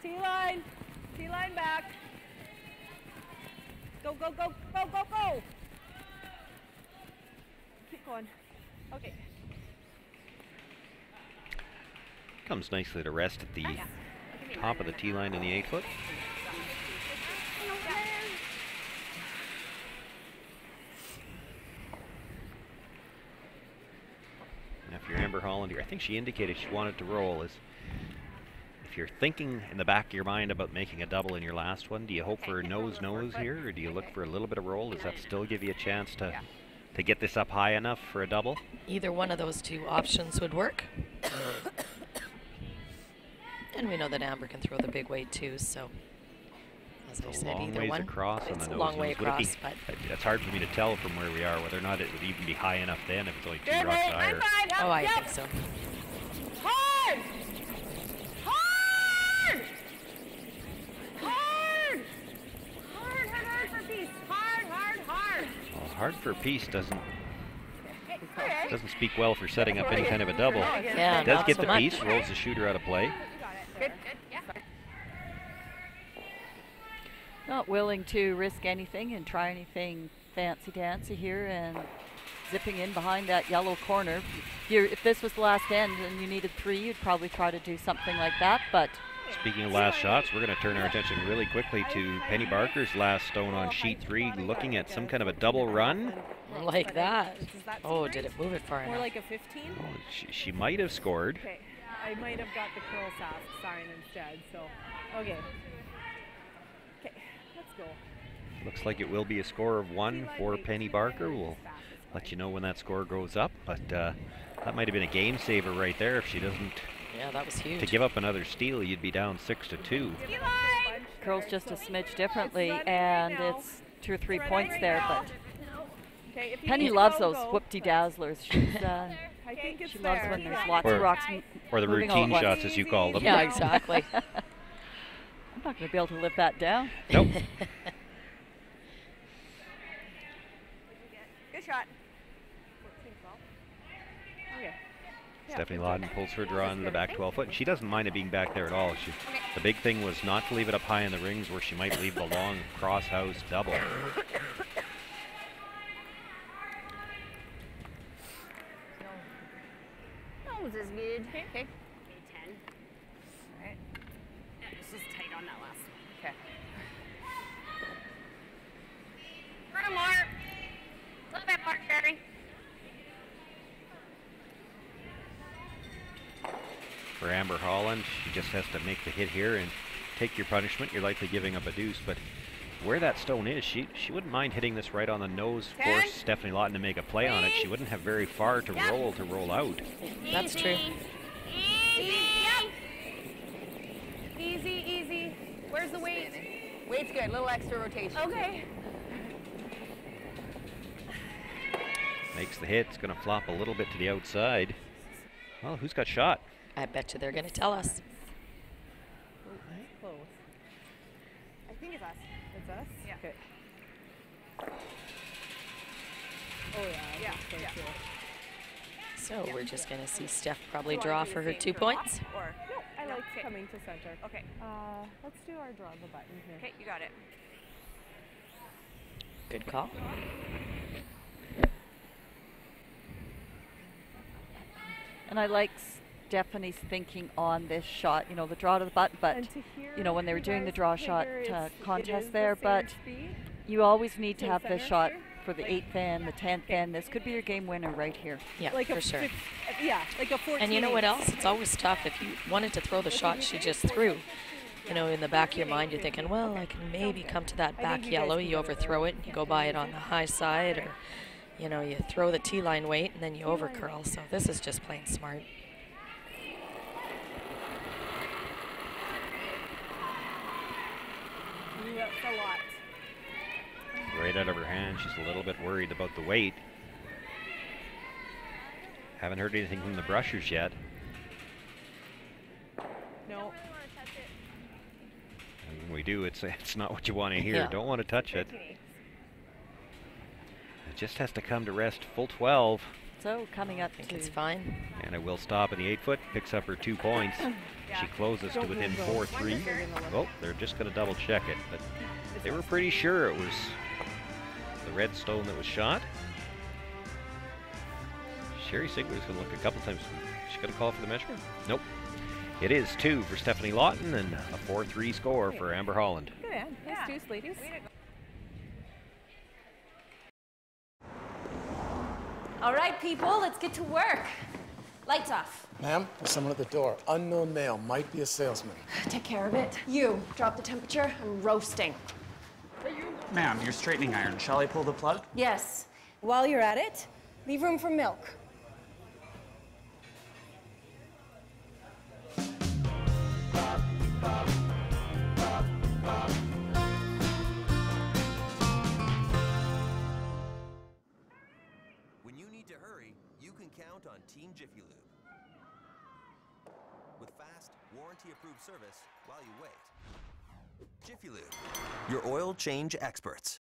T-line. T-line back. Go, go, go, go, go, go. Keep going. Okay. Comes nicely to rest at the top of the tee line in the 8 foot. And if you're Amber Holland here, I think she indicated she wanted to roll. Is if you're thinking in the back of your mind about making a double in your last one, do you hope for a nose-nose here, or do you look for a little bit of roll? Does that still give you a chance to get this up high enough for a double? Either one of those two options would work. And we know that Amber can throw the big weight too, so as I said, long either ways one. across on It's the a nose. long way Would it be- across, but it's hard for me to tell from where we are whether or not it would even be high enough then if it's only 2 rocks higher. oh, I think so. Hard! Hard! Hard! Hard, hard, hard for peace. Hard, hard, hard. Well, hard for peace doesn't Okay. speak well for setting up any kind of a double. Yeah, Does not get so the much. piece, rolls the shooter out of play. Good, good, yeah. Not willing to risk anything and try anything fancy-dancy here, and zipping in behind that yellow corner. If this was the last end and you needed 3, you'd probably try to do something like that, but Speaking of last shots, we're going to turn our attention really quickly to Penny Barker's last stone on sheet 3, looking at some kind of a double run. Like that. Oh, did it move it far More enough? like a 15? Oh, she might have scored. Okay. I might have got the CurlSask sign instead, so, okay. Okay, let's go. Looks like it will be a score of 1 for Penny Barker. We'll let you know when that score goes up, but that might have been a game saver right there if she doesn't. Yeah, that was huge. To give up another steal, you'd be down 6-2. curls just a smidge differently, and it's 2 or 3 points there, but Penny loves those whoop-de-dazzlers. She loves when there's lots of rocks or the moving all routine at once. shots, as you call them. Yeah, exactly. I'm not going to be able to live that down. Nope. Good shot. Okay. Stephanie Lawton pulls her draw into the back 12 foot, and she doesn't mind it being back there at all. The big thing was not to leave it up high in the rings where she might leave the long cross-house double. Nose is good. Okay. Okay. 10. All right. This is tight on that last one. Okay. Run more. A little bit more, Sherry. For Amber Holland, she just has to make the hit here and take your punishment. You're likely giving up a deuce, but where that stone is, she wouldn't mind hitting this right on the nose, force Stephanie Lawton to make a play on it. She wouldn't have very far to roll out. That's true. Easy. Yep. Easy, easy. Where's the weight? Weight's good. A little extra rotation. Okay. Makes the hit. It's going to flop a little bit to the outside. Well, who's got shot? I bet you they're going to tell us. Close. I think it's us. It's us? Yeah. Okay. Oh, yeah. Yeah. So we're just going to see Steph probably draw for her 2 points. Or No, I like coming to center. okay. Let's do our draw the button here. Okay, you got it. Good call. And I like Stephanie's thinking on this shot, you know, the draw to the button, but, And to hear you know, when they were you doing the guys draw figure shot it contest is there, the but same speed. you always need to In have this center shot here? for the 8th and the 10th and this could be your game winner right here. Yeah, Like for a sure. Yeah, like a 14. And you know what else? It's always tough. If you wanted to throw the shot she just threw, you know, in the back of your mind, you're thinking, well, I can maybe come to that back yellow. You overthrow it, and you go by it on the high side, or, you know, you throw the T-line weight, and then you overcurl. So this is just plain smart. That's a lot. Right out of her hand. She's a little bit worried about the weight. Haven't heard anything from the brushers yet. No. And when we do, it's not what you want to hear. Yeah. Don't want to touch it. It just has to come to rest full 12. So coming up I think to it's fine. And it will stop in the 8 foot, picks up her 2 points. She closes to within 4-3. Oh, they're just going to double check it, but they were pretty sure it was the red stone that was shot. Sherry Sigler's going to look a couple times. She's going to call for the measurement? Nope. It is 2 for Stephanie Lawton and a 4-3 score for Amber Holland. Good man. Nice deuce, ladies. All right, people, let's get to work. Lights off. Ma'am, there's someone at the door. Unknown male, might be a salesman. Take care of it. You, drop the temperature. I'm roasting. Ma'am, your straightening iron. Shall I pull the plug? Yes. While you're at it, leave room for milk. count on Team Jiffy Lube. With fast, warranty-approved service while you wait. Jiffy Lube, your oil change experts.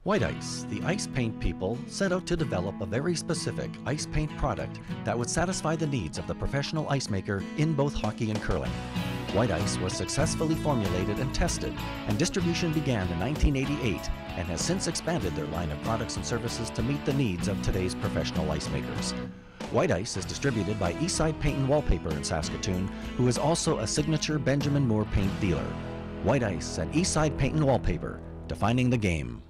White Ice, the ice paint people, set out to develop a very specific ice paint product that would satisfy the needs of the professional ice maker in both hockey and curling. White Ice was successfully formulated and tested, and distribution began in 1988 and has since expanded their line of products and services to meet the needs of today's professional ice makers. White Ice is distributed by Eastside Paint and Wallpaper in Saskatoon, who is also a signature Benjamin Moore paint dealer. White Ice and Eastside Paint and Wallpaper, defining the game.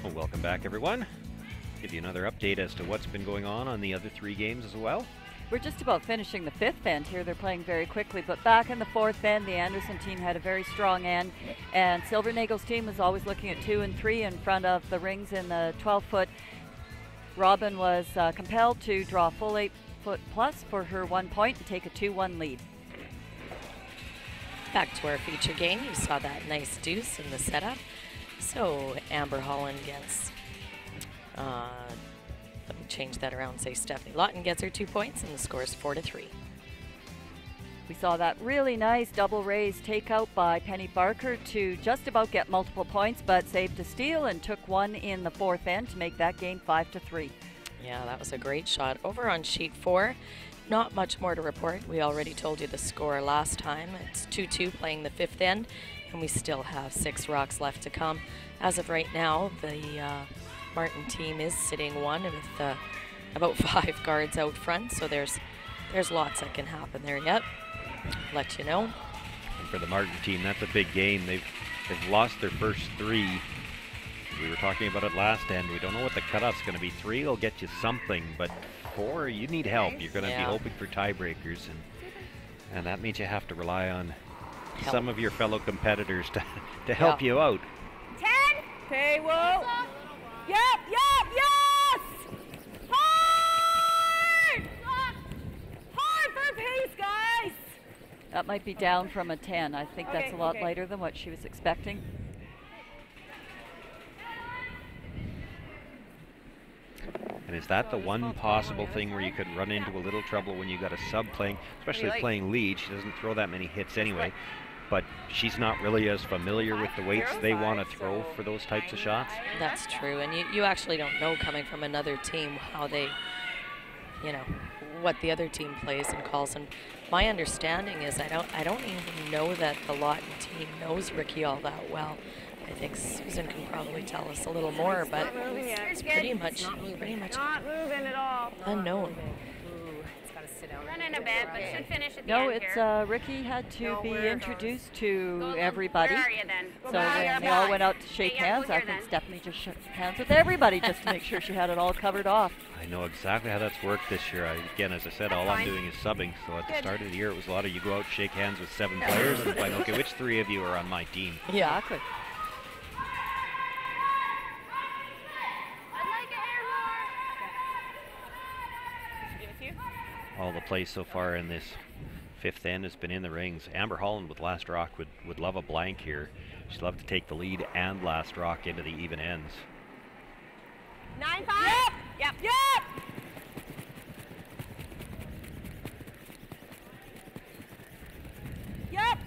Well, welcome back, everyone. Give you another update as to what's been going on the other 3 games as well. We're just about finishing the 5th end here. They're playing very quickly, but back in the 4th end, the Anderson team had a very strong end, and Silvernagel's team was always looking at 2 and 3 in front of the rings in the 12-foot. Robin was compelled to draw full 8-foot plus for her 1 point and take a 2-1 lead. Back to our feature game. You saw that nice deuce in the setup. So Amber Holland gets, let me change that around and say Stephanie Lawton gets her 2 points, and the score is 4-3. We saw that really nice double raise takeout by Penny Barker to just about get multiple points, but saved a steal and took one in the 4th end to make that game 5-3. Yeah, that was a great shot. Over on sheet 4, not much more to report. We already told you the score last time. It's 2-2 playing the 5th end, and we still have 6 rocks left to come. As of right now, the Martin team is sitting 1 with about 5 guards out front, so there's lots that can happen there yet. Let you know. And for the Martin team, that's a big game. They've lost their first 3. We were talking about it last end. We don't know what the cutoff's going to be. 3 will get you something, but 4, you need help. You're going to be hoping for tiebreakers, and that means you have to rely on some of your fellow competitors to help you out. 10. Okay, whoa. Yep, yes! Hard for pace, guys! That might be down from a 10. I think that's a lot lighter than what she was expecting. And is that the one possible thing where you could run into a little trouble when you got a sub playing, especially playing lead? She doesn't throw that many hits anyway, but she's not really as familiar with the weights they want to throw for those types of shots. That's true, and you actually don't know coming from another team how they, what the other team plays and calls. And my understanding is I don't even know that the Lawton team knows Ricky all that well. I think Susan can probably tell us a little more, but it's pretty much not moving at all. unknown. It's got to sit down. Running a bit, but should finish at the No, end it's here. Ricky had to be introduced to everybody. Where are you then? So when they all went out to shake hands, I think Stephanie just shook hands with everybody just to make sure she had it all covered off. I know exactly how that's worked this year. Again, as I said, all I'm doing is subbing. So at the start of the year, it was a lot of you go out, shake hands with 7 players, and find, okay, which 3 of you are on my team? Yeah. Exactly. All the play so far in this 5th end has been in the rings. Amber Holland with last rock would love a blank here. She'd love to take the lead and last rock into the even ends. 9-5. Yep. Yep.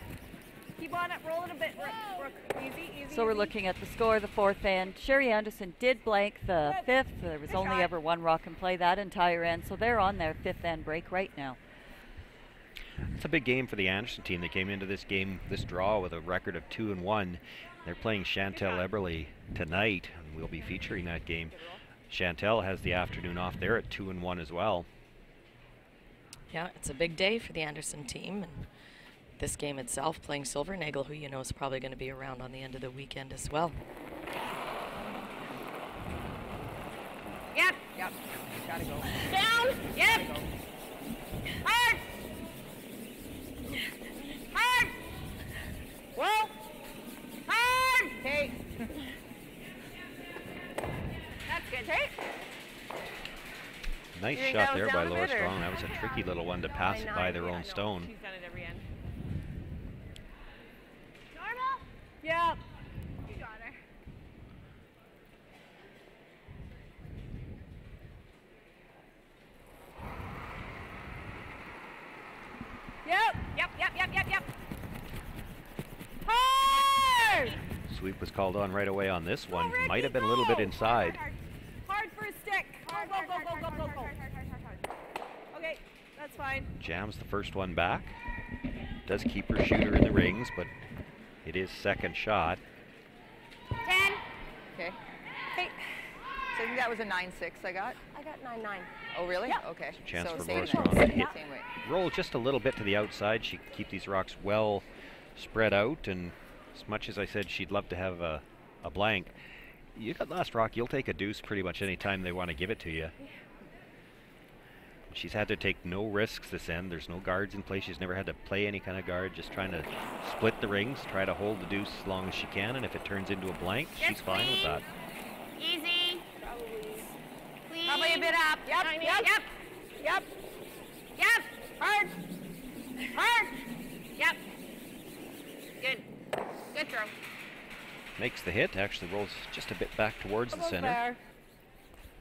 Keep on it, rolling a bit. Brooke. Easy. So we're looking at the score of the 4th end. Sherry Anderson did blank the 5th. There was only ever 1 rock in play that entire end, so they're on their 5th end break right now. It's a big game for the Anderson team. They came into this game, this draw, with a record of 2-1. They're playing Chantel Eberle tonight, and we'll be featuring that game. Chantel has the afternoon off there at 2-1 as well. Yeah, it's a big day for the Anderson team, and this game itself, playing Silvernagel, who you know is probably going to be around on the end of the weekend as well. Yep. Gotta go. Down. Yep. Hard. Whoa. Hard. Okay. That's good. Okay. Nice shot there by Laura Strong. That was a tricky little one to pass it by their own stone. She's done it every end. Normal? Yep. You got her. Sweep was called on right away on this one. Might have been a little bit inside. Hard for a stick. Go. Okay, that's fine. Jams the first one back. Does keep her shooter in the rings, but it is second shot. 10. Okay. So I think that was a 9-6 I got. I got 9-9. Oh, really? Yep. Okay. Chance so for same Morrison weight. to hit. Same weight. Roll just a little bit to the outside. She can keep these rocks well spread out, and as much as I said she'd love to have a blank, you got last rock, you'll take a deuce pretty much any time they want to give it to you. She's had to take no risks this end. There's no guards in place. She's never had to play any kind of guard, just trying to split the rings, try to hold the deuce as long as she can, and if it turns into a blank, she's fine with that. Easy. Probably a bit up. Yep. Hard. Yep. Good throw. Makes the hit, actually rolls just a bit back towards the center. There.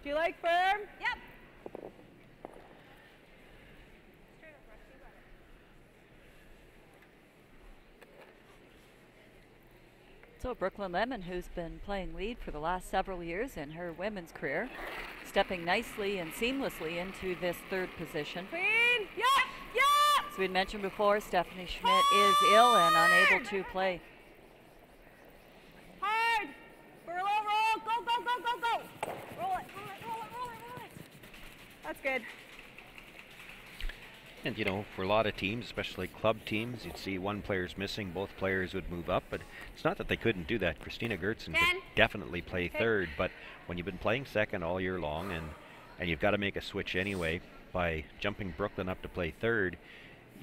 Do you like firm? Yep. So Brooklyn Lemon, who's been playing lead for the last several years in her women's career, stepping nicely and seamlessly into this third position. Clean. Yep. As we had mentioned before, Stephanie Schmidt is ill and unable to play. Hard. Furlough roll. Go. Roll it. That's good. And you know, for a lot of teams, especially club teams, you'd see one player's missing, both players would move up, but it's not that they couldn't do that. Christina Gertzen could definitely play third, but when you've been playing second all year long and you've got to make a switch anyway, by jumping Brooklyn up to play third,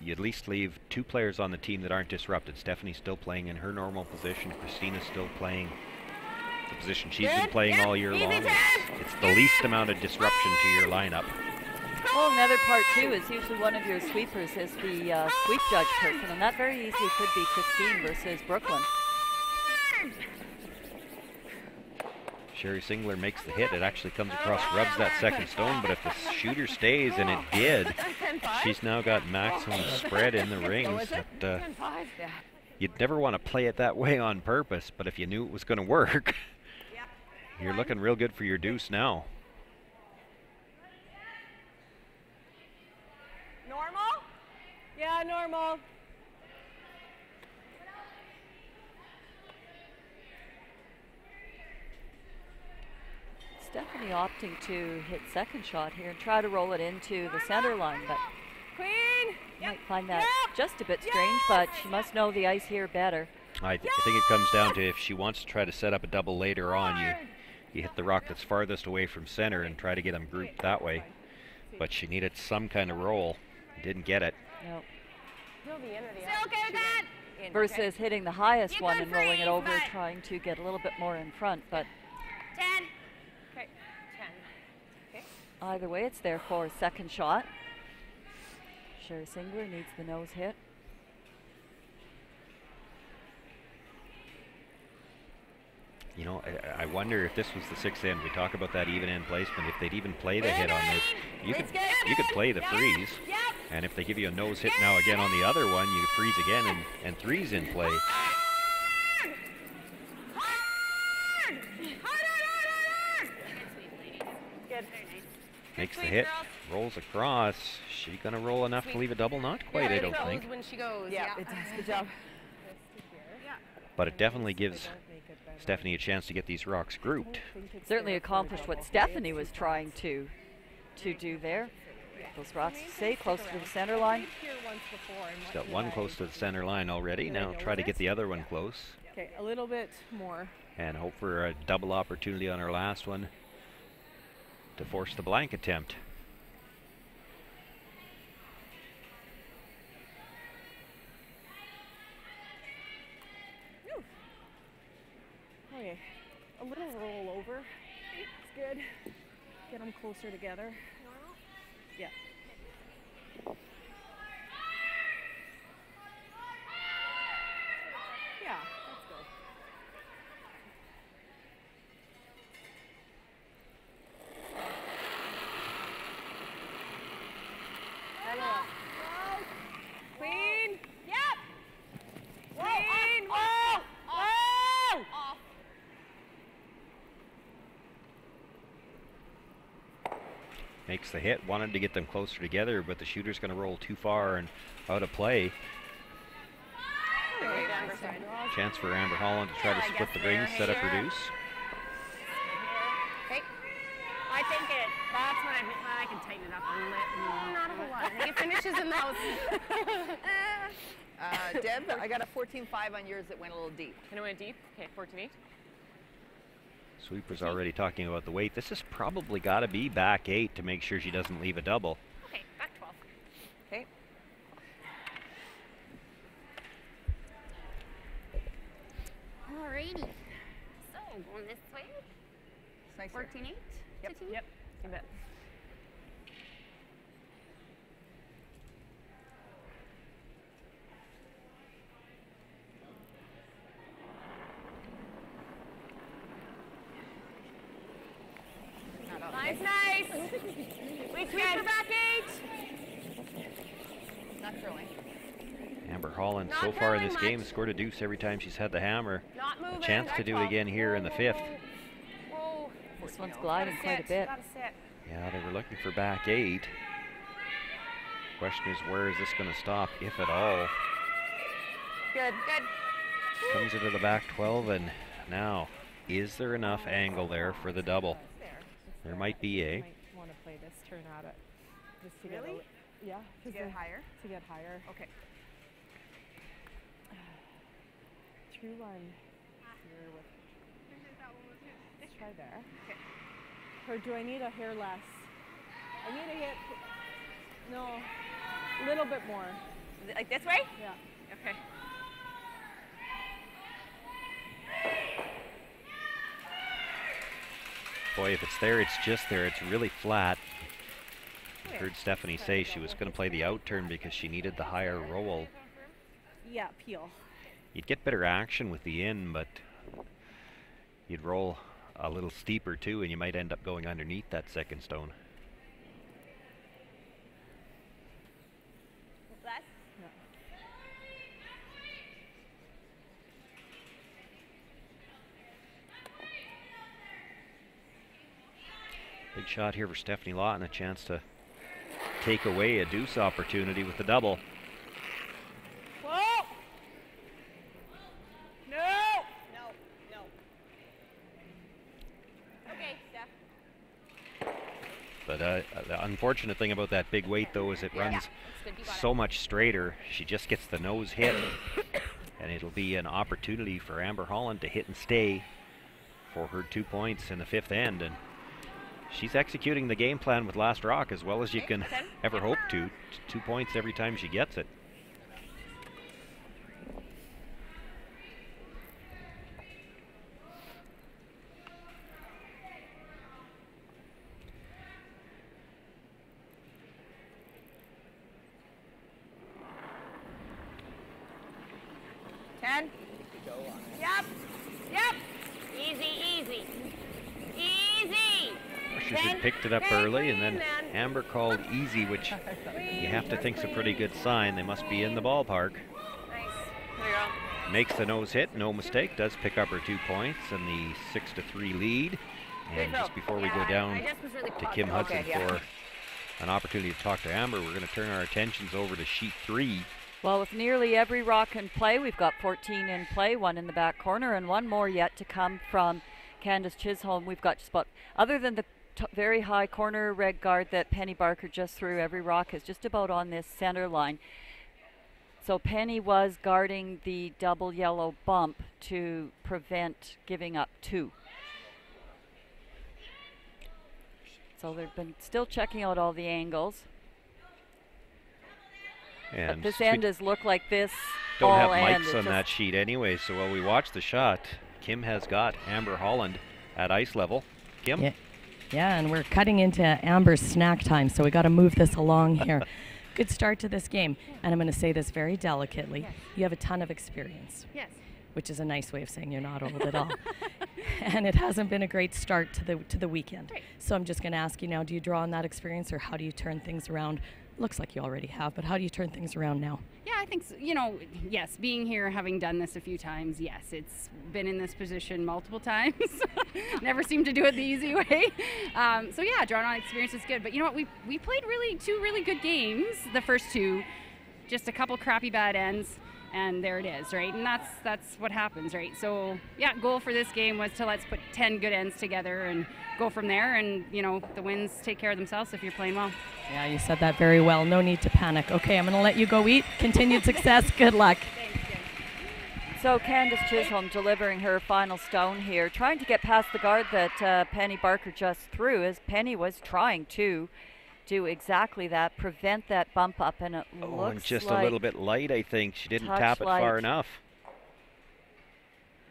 you at least leave two players on the team that aren't disrupted. Stephanie's still playing in her normal position. Christina's still playing the position she's been playing all year long. It's the least amount of disruption to your lineup. Well, another part too is usually one of your sweepers is the sweep judge person, and that very easily could be Christine versus Brooklyn. Sherry Singler makes the hit. It actually comes across, rubs that second stone, but if the shooter stays, and it did, she's now got maximum spread in the rings. You'd never want to play it that way on purpose, but if you knew it was going to work, you're looking real good for your deuce now. Normal? Yeah, normal. Stephanie opting to hit second shot here and try to roll it into the center line, but you might find that just a bit strange, but she must know the ice here better. I think it comes down to if she wants to try to set up a double later on, you hit the rock that's farthest away from center and try to get them grouped that way. But she needed some kind of roll. Didn't get it. Nope. Still okay with that? Versus hitting the highest one and rolling it over, trying to get a little bit more in front, but 10. Okay, 10. Okay. Either way, it's there for a second shot. Sherry Singler needs the nose hit. You know, I wonder if this was the sixth end. We talk about that even end placement. If they'd even play the hit on this, you could play the freeze. And if they give you a nose hit now again on the other one, you freeze again and three's in play. Makes the hit, rolls across. She gonna roll enough to leave a double? Not quite, I don't think. When she goes, it does. Good job. But it definitely gives Stephanie a chance to get these rocks grouped. Certainly accomplished what Stephanie was trying to do there. Those rocks stay close to the center line. She's got one close to the center line already. Now try to get the other one close. Okay, a little bit more. And hope for a double opportunity on her last one to force the blank attempt. Okay, a little roll over. It's good. Get them closer together. Yeah. Yeah, that's good. Clean. Yep. Clean. Whoa. Whoa. Off. makes the hit. Wanted to get them closer together, but the shooter's going to roll too far and out of play. Chance for Amber Holland to try to split the rings, set up reduce. Okay. I think that's when I can tighten it up a little. Not a whole lot. I think it finishes in those. Deb, I got a 14.5 on yours that went a little deep. And it went deep? Okay, 14.8. Sweeper's already talking about the weight. This has probably got to be back 8 to make sure she doesn't leave a double. Okay, back 12. Okay. Alrighty. So, going this way. Nice 14.8 Yep, to 2. yep, you bet. Nice, nice. We sweep for back 8. Not curling. Amber Holland Not so far in curling this game much. scored a deuce every time she's had the hammer. Not moving. A chance to do it again here in the 5th. Whoa. This one's gliding quite a bit. Gotta sit. Yeah, they were looking for back 8. Question is, where is this going to stop, if at all? Good, good. Comes into the back 12, and now, is there enough angle there for the double? There might be a. I might want to play this turn at it. Just to Really? Yeah. To get higher? To get higher. Okay. True one here with. Let's try there. Okay. Or do I need a hair less? I need a hit. No, a little bit more. Like this way? Yeah. Okay. Boy, if it's there, it's just there. It's really flat. I heard Stephanie say she was going to play the out turn because she needed the higher roll. Yeah, peel. You'd get better action with the in, but you'd roll a little steeper too, and you might end up going underneath that second stone. Less? Yeah. Big shot here for Stephanie Lawton, a chance to take away a deuce opportunity with the double. Whoa! No! No, no. Okay, Steph. But the unfortunate thing about that big weight, though, is it runs so much straighter. She just gets the nose hit, and it'll be an opportunity for Amber Holland to hit and stay for her 2 points in the 5th end. And she's executing the game plan with Last Rock as well as you can ever hope to. 2 points every time she gets it. Yep. Yep. Easy, easy. Easy. She picked it up early, and then Amber called easy, which you have to think's a pretty good sign. They must be in the ballpark. Nice. There you go. Makes the nose hit, no mistake. Does pick up her 2 points and the 6-3 lead. And just before we go down to Kim Hudson for an opportunity to talk to Amber, we're going to turn our attentions over to sheet 3. Well, with nearly every rock in play, we've got 14 in play, 1 in the back corner, and 1 more yet to come from Candace Chisholm. We've got just about, other than the very high corner red guard that Penny Barker just threw, every rock is just about on this center line. So Penny was guarding the double yellow bump to prevent giving up 2. So they've been still checking out all the angles. And but this end has looked like this. Don't have mics on that sheet anyway, so while we watch the shot, Kim has got Amber Holland at ice level. Kim? Yeah, and we're cutting into Amber's snack time, so we got to move this along here. Good start to this game, and I'm going to say this very delicately. Yes. You have a ton of experience. Yes. Which is a nice way of saying you're not old at all. And it hasn't been a great start to the weekend. Right. So I'm just going to ask you now, do you draw on that experience, or how do you turn things around Looks like you already have, but how do you turn things around now? Yeah, I think, you know, yes, being here, having done this a few times, yes, it's been in this position multiple times. Never seemed to do it the easy way. So yeah, drawn on experience is good. But you know what, we played two really good games, the first two, just a couple crappy bad ends, and there it is, right? And that's what happens, right? So yeah, goal for this game was to let's put 10 good ends together and go from there, and you know, the wins take care of themselves if you're playing well. Yeah, you said that very well. No need to panic. Okay, I'm going to let you go eat. Continued success. Good luck. So Candace Chisholm delivering her final stone here, trying to get past the guard that Penny Barker just threw, as Penny was trying to do exactly that, prevent that bump up, and it looks and just like a little bit light, I think. She didn't touch tap it light. far enough.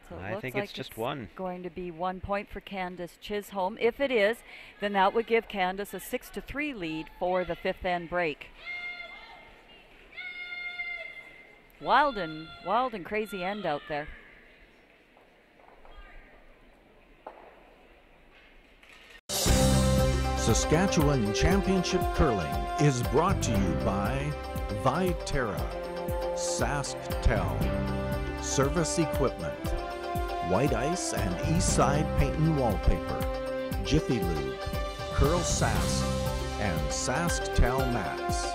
So I think like it's just one. Going to be 1 point for Candace Chisholm. If it is, then that would give Candace a 6-3 lead for the fifth end break. Wild and crazy end out there. Saskatchewan Championship Curling is brought to you by Viterra, SaskTel, Service Equipment, White Ice and Eastside Paint and Wallpaper, Jiffy Lube, CurlSask, and SaskTel Mats.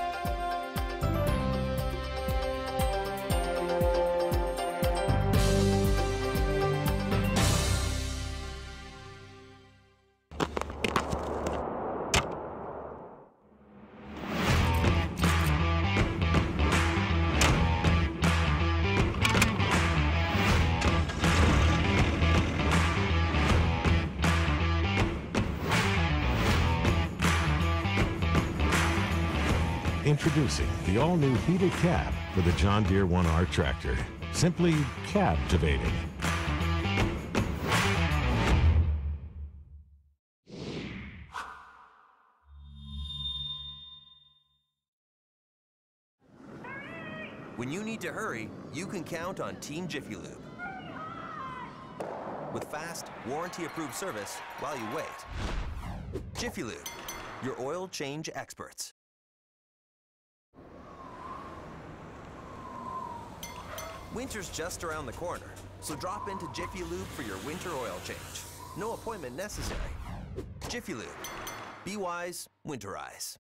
Introducing the all-new heated cab for the John Deere 1R tractor. Simply captivating. When you need to hurry, you can count on Team Jiffy Lube. With fast, warranty-approved service while you wait. Jiffy Lube, your oil change experts. Winter's just around the corner, so drop into Jiffy Lube for your winter oil change. No appointment necessary. Jiffy Lube. Be wise, winterize.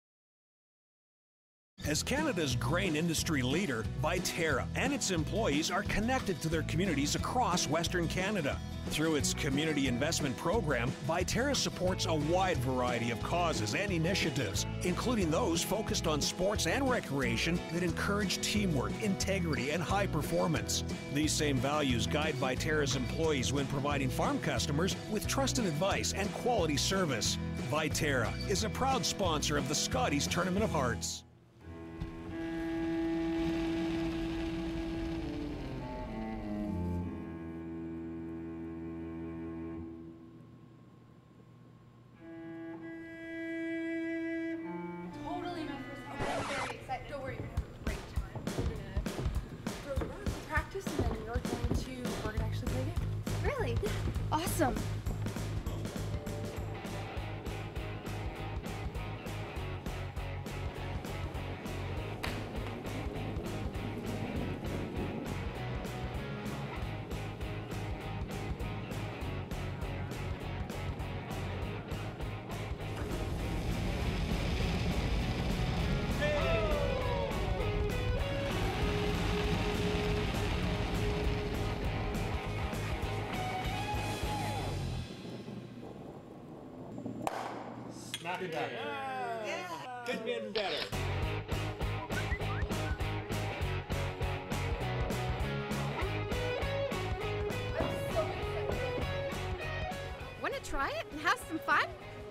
As Canada's grain industry leader, Viterra and its employees are connected to their communities across Western Canada. Through its community investment program, Viterra supports a wide variety of causes and initiatives, including those focused on sports and recreation that encourage teamwork, integrity, and high performance. These same values guide Viterra's employees when providing farm customers with trusted advice and quality service. Viterra is a proud sponsor of the Scotties Tournament of Hearts. Awesome. Not be better. Yeah. Could be better. Want to try it and have some fun?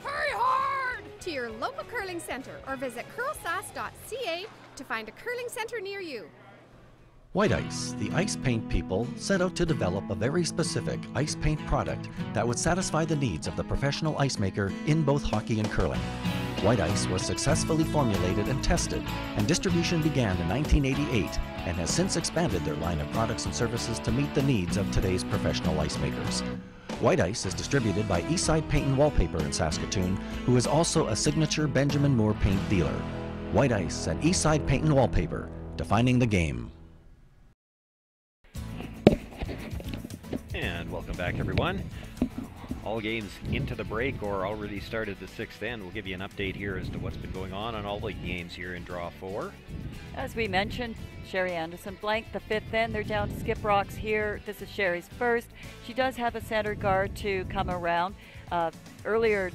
Hurry hard to your local curling center or visit CurlSask.ca to find a curling center near you. White Ice, the ice paint people, set out to develop a very specific ice paint product that would satisfy the needs of the professional ice maker in both hockey and curling. White Ice was successfully formulated and tested, and distribution began in 1988 and has since expanded their line of products and services to meet the needs of today's professional ice makers. White Ice is distributed by Eastside Paint and Wallpaper in Saskatoon, who is also a signature Benjamin Moore paint dealer. White Ice at Eastside Paint and Wallpaper, defining the game. And welcome back, everyone. All games into the break or already started the sixth end. We'll give you an update here as to what's been going on all the games here in Draw 4. As we mentioned, Sherry Anderson blanked the fifth end. They're down to skip rocks here. This is Sherry's first. She does have a center guard to come around. Earlier,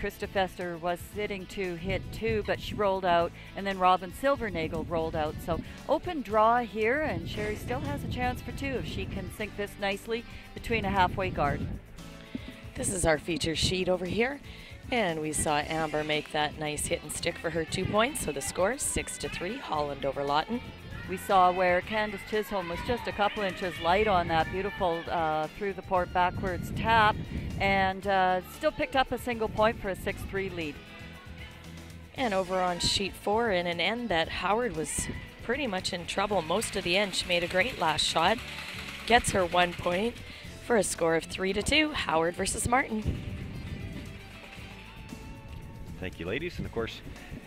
Krista Fester was sitting to hit 2, but she rolled out, and then Robin Silvernagel rolled out. So open draw here, and Sherry still has a chance for 2 if she can sink this nicely between a halfway guard. This is our feature sheet over here, and we saw Amber make that nice hit and stick for her 2 points, so the score is 6-3, Holland over Lawton. We saw where Candace Chisholm was just a couple inches light on that beautiful through the port backwards tap, and still picked up a single point for a 6-3 lead. And over on sheet 4, in an end that Howard was pretty much in trouble most of the end, she made a great last shot, gets her 1 point, for a score of 3-2, Howard versus Martin. Thank you, ladies. And of course,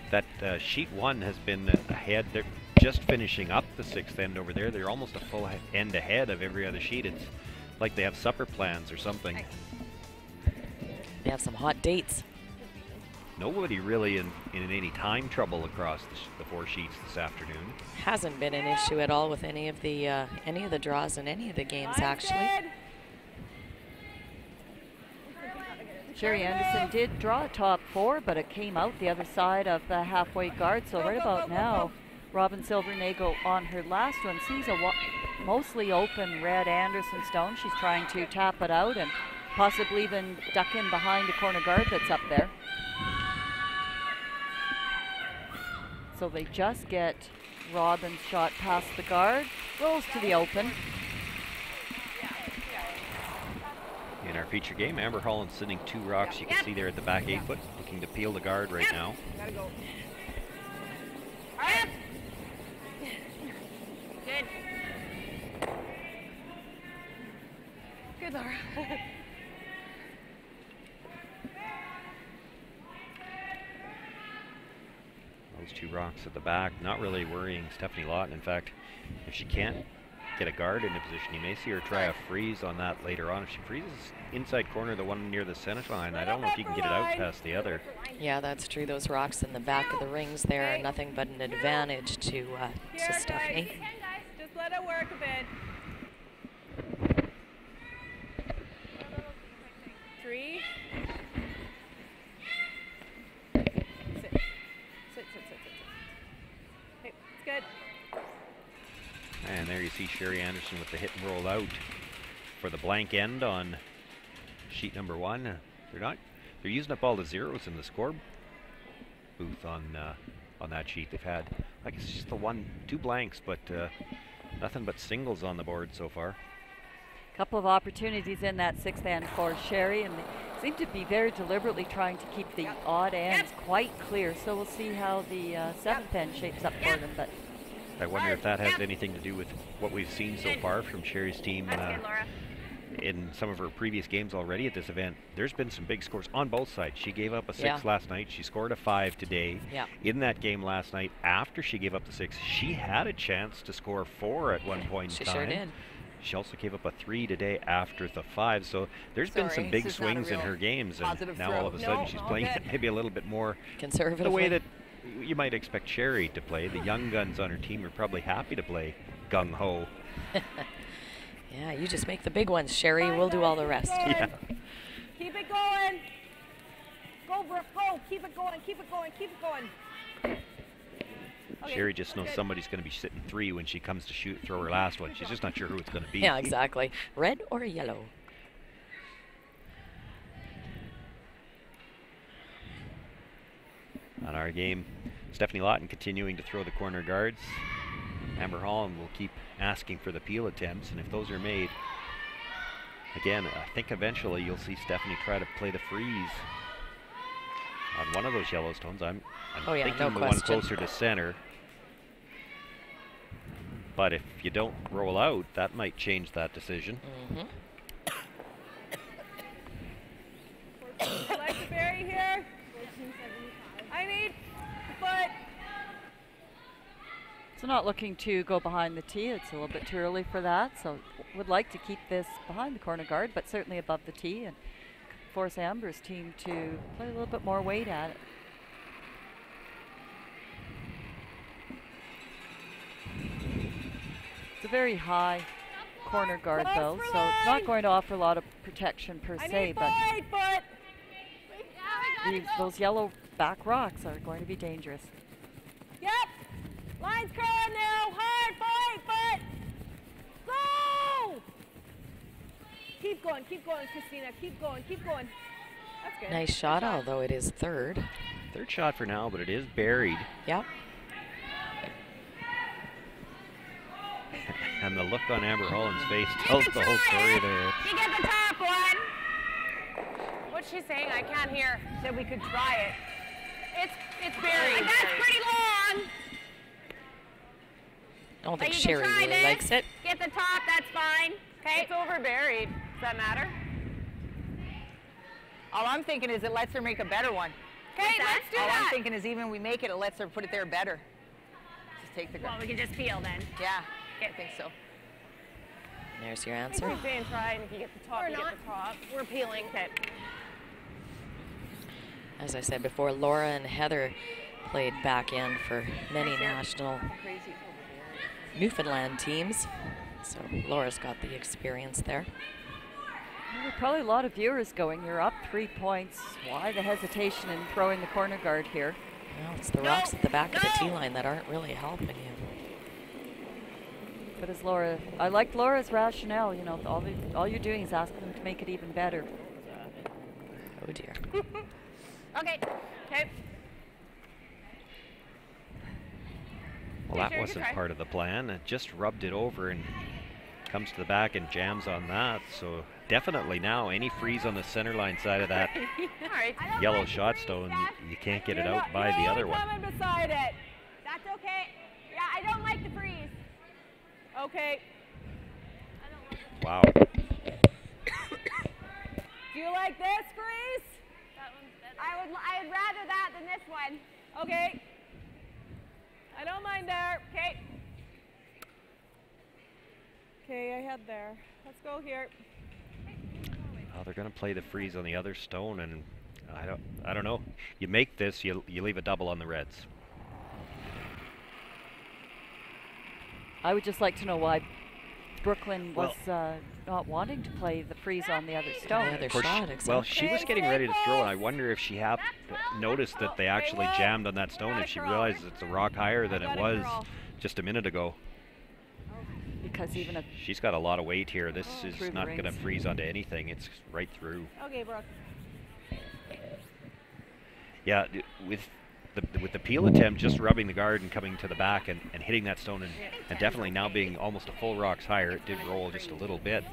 that sheet 1 has been ahead. They're just finishing up the sixth end over there. They're almost a full end ahead of every other sheet. It's like they have supper plans or something. They have some hot dates. Nobody really in any time trouble across the 4 sheets this afternoon. Hasn't been an issue at all with any of the draws in any of the games, actually. Sherry Anderson did draw a top 4, but it came out the other side of the halfway guard. So right about now, Robin Silvernagel on her last one sees a mostly open red Anderson stone. She's trying to tap it out and possibly even duck in behind a corner guard that's up there. So they just get Robin's shot past the guard, rolls to the open. In our feature game, Amber Holland sitting 2 rocks. You can see there at the back 8 foot, looking to peel the guard right now. Gotta go. Good. Good, Laura. Those 2 rocks at the back, not really worrying Stephanie Lawton. In fact, if she can't get a guard into position, you may see her try a freeze on that later on. If she freezes inside corner, the one near the center line, I don't know if you can get it out past the other. Yeah, that's true. Those rocks in the back of the rings there are nothing but an advantage to Stephanie. Just let it work a bit. 3. Sit. Hey, it's good. And there you see Sherry Anderson with the hit and roll out for the blank end on sheet number 1. They're using up all the zeros in the score booth on that sheet. They've had, I guess, just the 2 blanks, but nothing but singles on the board so far. Couple of opportunities in that sixth end for Sherry, and they seem to be very deliberately trying to keep the odd ends quite clear. So we'll see how the seventh end shapes up for them. But I wonder if that has anything to do with what we've seen so far from Sherry's team in some of her previous games already at this event. There's been some big scores on both sides. She gave up a 6 last night. She scored a 5 today. In that game last night, after she gave up the 6, she had a chance to score 4 at one point in time. She sure did. She also gave up a 3 today after the 5. So there's been some big swings in her games, and now all of a sudden she's playing maybe a little bit more conservative, the way that you might expect Sherry to play. The young guns on her team are probably happy to play gung-ho. Yeah, you just make the big ones, Sherry. We'll do all the rest. Yeah. Keep it going. Go, Brooke, go. Keep it going, keep it going, keep it going. Okay. Sherry just knows somebody's going to be sitting 3 when she comes to throw her last one. She's just not sure who it's going to be. Yeah, exactly. Red or yellow. On our game, Stephanie Lawton continuing to throw the corner guards. Amber Holland will keep asking for the peel attempts, and if those are made, again, I think eventually you'll see Stephanie try to play the freeze on one of those yellow stones. I'm thinking the one closer to center. But if you don't roll out, that might change that decision. Like to bury here. I need a foot. So not looking to go behind the tee. It's a little bit too early for that. So would like to keep this behind the corner guard, but certainly above the tee and force Amber's team to play a little bit more weight at it. It's a very high corner guard though, so it's not going to offer a lot of protection per se, but those yellow back rocks are going to be dangerous. Yep. Line's curling now. Hard, foot. Go! Keep going, Christina. Keep going. That's good. Nice shot, although it is third. Third shot for now, but it is buried. Yep. And the look on Amber Holland's face tells the whole story there. You get the top one. What's she saying? I can't hear. Said we could try it. It's buried. That's pretty long. I don't think Sherry really likes it. Get the top, that's fine. Okay. It's over buried. Does that matter? All I'm thinking is it lets her make a better one. Okay, let's do that. All I'm thinking is even we make it, it lets her put it there better. Just take the. Well, we can just peel then. Yeah, I think so. There's your answer. We're saying try, and if you get the top, you get the top. We're peeling. Okay. As I said before, Laura and Heather played back end for many national Newfoundland teams. So Laura's got the experience there. Well, probably a lot of viewers going, you're up 3 points. Why the hesitation in throwing the corner guard here? Well, it's the rocks at the back of the tee line that aren't really helping you. But as Laura, I like Laura's rationale, you know, all you're doing is asking them to make it even better. Oh dear. Okay. Well, that wasn't part of the plan. It just rubbed it over and comes to the back and jams on that. So definitely now any freeze on the center line side of that yellow shot stone, you can't get it out by the other one. Beside it. That's okay. Yeah, I don't like the freeze. Okay. Wow. Do you like this freeze? That one's better. I'd rather that than this one. Okay. I don't mind there. Okay. Okay, I head there. Let's go here. Oh, they're going to play the freeze on the other stone, and I don't know. You make this, you leave a double on the reds. I would just like to know why Brooklyn was not wanting to play the freeze on the other stone. The other shot, exactly. Well, she was getting ready to throw, and I wonder if she noticed that they actually jammed on that stone, if she realized it's a rock higher than it was just a minute ago. Because even she's got a lot of weight here. This is not going to freeze onto anything. It's right through. Okay, Brooke. Yeah, with the peel attempt, just rubbing the guard and coming to the back and hitting that stone, and definitely now being almost a full rocks higher, it did roll just a little bit.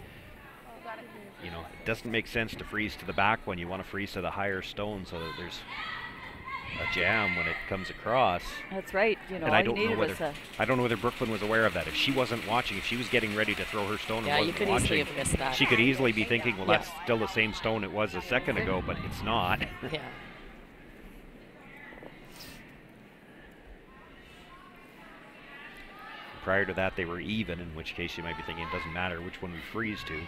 You know, it doesn't make sense to freeze to the back when you want to freeze to the higher stone so that there's a jam when it comes across. That's right. You know, and I don't know whether Brooklyn was aware of that. If she wasn't watching, if she was getting ready to throw her stone and wasn't watching, easily have missed that. She could easily be thinking, well, that's still the same stone it was a second ago, but it's not. Yeah. Prior to that, they were even, in which case you might be thinking it doesn't matter which one we freeze to.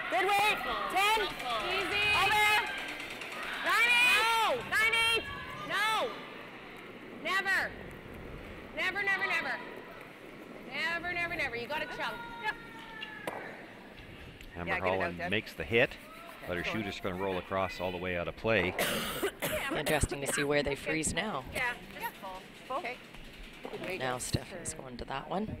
Good weight. 10. Easy. Over. 9-8. No. 9-8. No. Never. Never, never, never. Never, never, never. You got to chunk. Yep. Amber Holland makes the hit, but her shooter's going to roll across all the way out of play. Interesting to see where they freeze now. Yeah. Full. Okay. Now Stephanie's going to that one.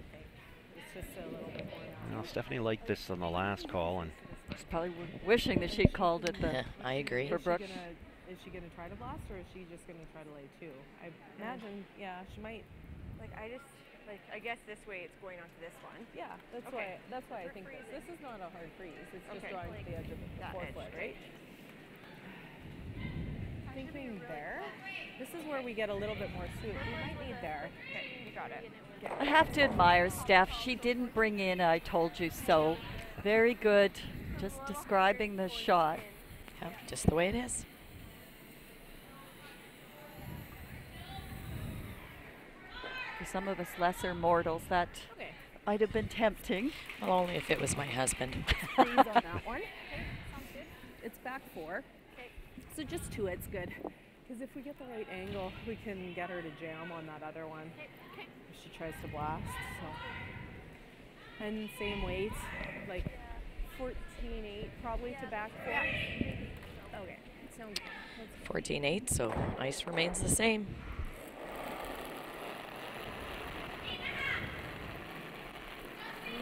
Well, Stephanie liked this on the last call, and she's probably wishing that she'd called it. I agree. For Brooke. Is she going to try to blast, or is she just going to try to lay two? I imagine, she might. I guess this way it's going onto this one. Yeah, that's why I think this is not a hard freeze. It's just drawing to the edge of the forefoot, right? Thinking there. This is where we get a little bit more swoop. We might need there. Okay, you got it. I have to admire Steph. She didn't bring in I told you so. Very good. Just describing the shot. Yeah, just the way it is. For some of us lesser mortals, that might have been tempting. Well, only if it was my husband. Freeze on that one. Okay, sounds good. It's back 4. Okay. So just 2, it's good. Because if we get the right angle, we can get her to jam on that other one. If she tries to blast. So. And same weight, like 14.8 probably to back 4. Okay, sounds good. 14.8, so ice remains the same.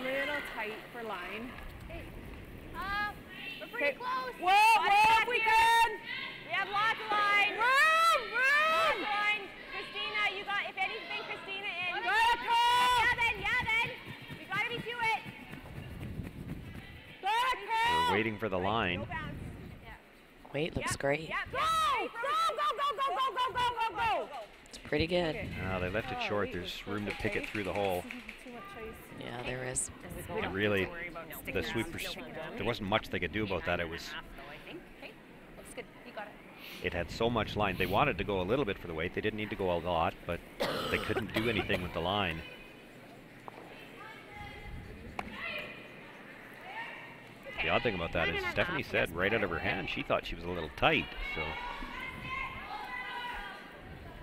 Little tight for line. Hey, we're pretty close. Whoa, if we can. We have lots of line. Room. Lots of line. Christina, you got, if anything, Christina in. You got it, Cole. Yeah, then. We gotta be to it. We're waiting for the line. Weight looks great. Yeah, go! It's pretty good. They left it short. There's room to pick it through the hole. Yeah, there is. It really, the sweepers, there wasn't much they could do about that. It was, Looks good. You got it. it had so much line. They wanted to go a little bit for the weight. They didn't need to go a lot, but they couldn't do anything with the line. The odd thing about that is Stephanie said right out of her hand she thought she was a little tight. So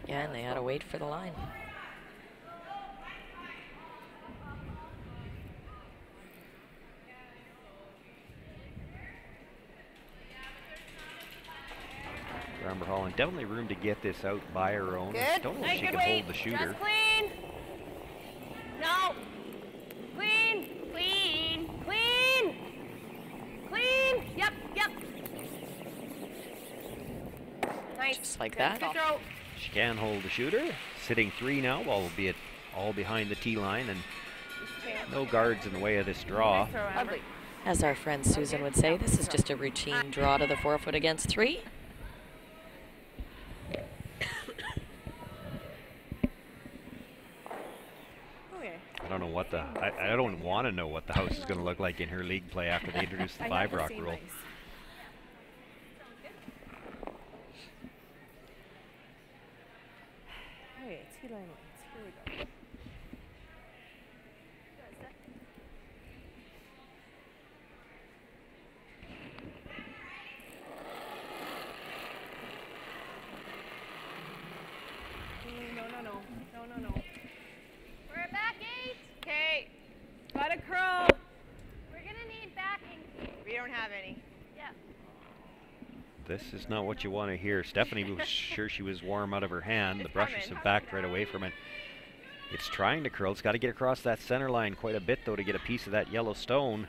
yeah, and they had to wait for the line. Amber Holland definitely room to get this out by her own. Good. Don't know Nice, if she good can weight. hold the shooter. Just clean. No. Clean. Clean. Clean. Clean. Yep. Nice. Just like Good. that. Good throw. She can hold the shooter. Sitting 3 now, albeit all behind the tee line, and no guards in the way of this draw. As our friend Susan would say, this is just a routine draw to the 4-foot against 3. I don't know what the, I don't want to know what the house is going to look like in her league play after they introduce the 5-rock rule. Okay, T-line lines. Here we go. No. We're at back 8. Okay. Got a curl. We're gonna need backing. We don't have any. Yeah. This is not what you want to hear. Stephanie was sure she was warm out of her hand. The brushes have backed right away from it. It's trying to curl. It's got to get across that center line quite a bit, though, to get a piece of that yellow stone.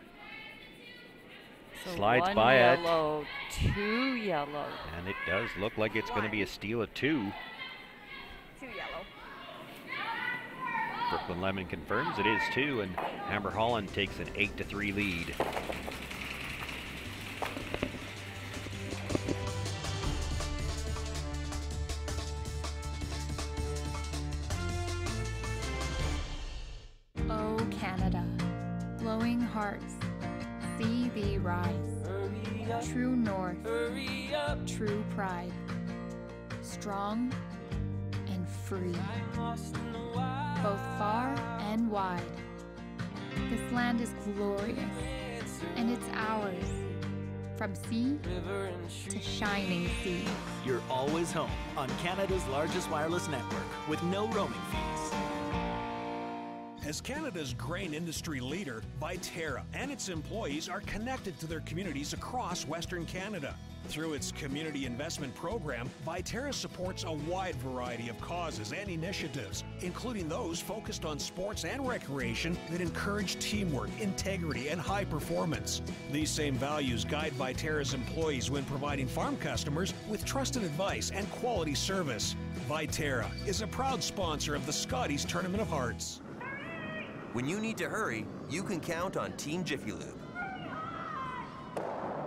So Slides 1 by yellow, it. 2 yellow. And it does look like it's going to be a steal of 2. 2 yellow. Brooklyn Lemon confirms it is 2, and Amber Holland takes an 8-3 lead. Oh, Canada, glowing hearts, see thee rise. True north, true pride, strong and free, both far and wide. This land is glorious, and it's ours, from sea to shining sea. You're always home on Canada's largest wireless network with no roaming fees. As Canada's grain industry leader, Viterra and its employees are connected to their communities across Western Canada. Through its community investment program, Viterra supports a wide variety of causes and initiatives, including those focused on sports and recreation that encourage teamwork, integrity, and high performance. These same values guide Viterra's employees when providing farm customers with trusted advice and quality service. Viterra is a proud sponsor of the Scotties Tournament of Hearts. When you need to hurry, you can count on Team Jiffy Lube.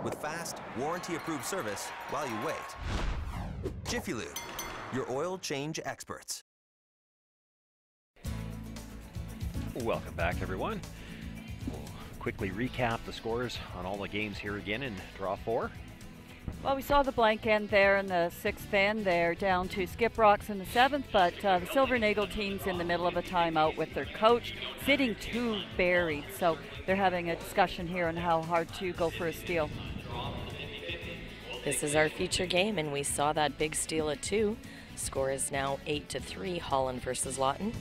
With fast, warranty-approved service while you wait. Jiffy Lube, your oil change experts. Welcome back, everyone. We'll quickly recap the scores on all the games here again in Draw 4. Well, we saw the blank end there in the 6th end there, down to Skip Rocks in the 7th, but the Silver Nagel team's in the middle of a timeout with their coach sitting 2 buried. So they're having a discussion here on how hard to go for a steal. This is our feature game, and we saw that big steal at 2. Score is now 8-3, Holland versus Lawton.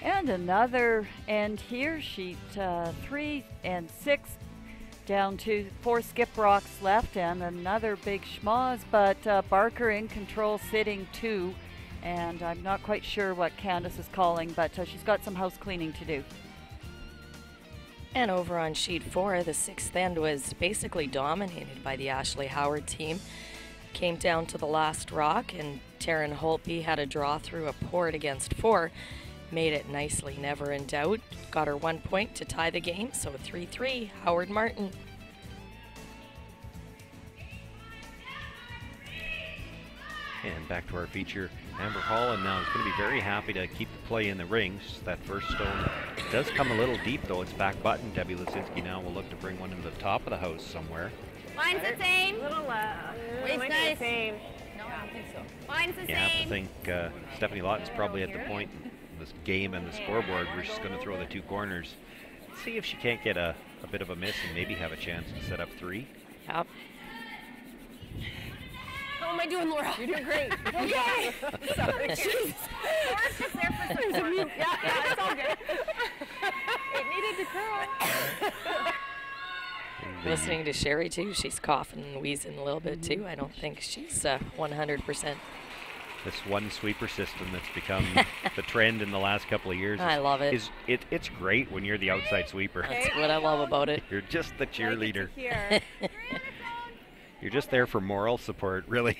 And another end here, sheet 3 and 6. Down to 4 Skip Rocks left, and another big schmoz, but Barker in control sitting 2, and I'm not quite sure what Candace is calling, but she's got some house cleaning to do. And over on sheet 4, the 6th end was basically dominated by the Ashley Howard team. Came down to the last rock, and Taryn Holtby had a draw through a port against 4. Made it nicely, never in doubt. Got her 1 point to tie the game, so 3-3, Howard Martin. And back to our feature, Amber Holland now is going to be very happy to keep the play in the rings. That first stone does come a little deep, though. It's back button. Debbie Lisinski now will look to bring one into the top of the house somewhere. Mine's the same. Little, Waist nice. Same. No, I don't think so. Mine's the You have to same. think Stephanie Lawton's probably at the point in this game and the scoreboard where she's going to throw the 2 corners. See if she can't get a bit of a miss and maybe have a chance to set up 3. Yep. How am I doing, Laura? You're doing great. Okay. Sorry. Jeez. Laura's just there for support. Yeah, it's all good. It needed to curl. Listening to Sherry, too, she's coughing and wheezing a little bit, too. I don't think she's 100%. This one sweeper system that's become the trend in the last couple of years. I love it. It's great when you're the outside sweeper. That's what I love about it. You're just the cheerleader. You're just there for moral support, really.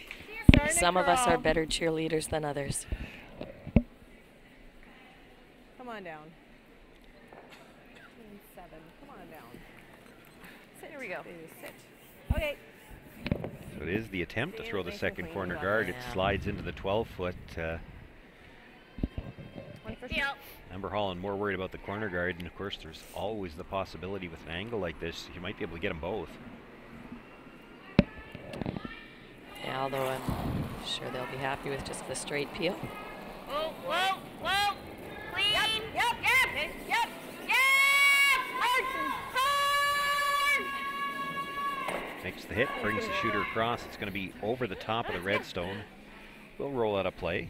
Some of us are better cheerleaders than others. Come on down. 7. Come on down. So here we go. Sit. Okay. So it is the attempt to throw the second corner guard. It slides into the 12-foot. Amber Holland more worried about the corner guard, and of course there's always the possibility with an angle like this, you might be able to get them both. Yeah, although I'm sure they'll be happy with just the straight peel. Whoa, whoa, whoa. Clean. Yep. Makes the hit, brings the shooter across. It's going to be over the top of the redstone. We'll roll out a play.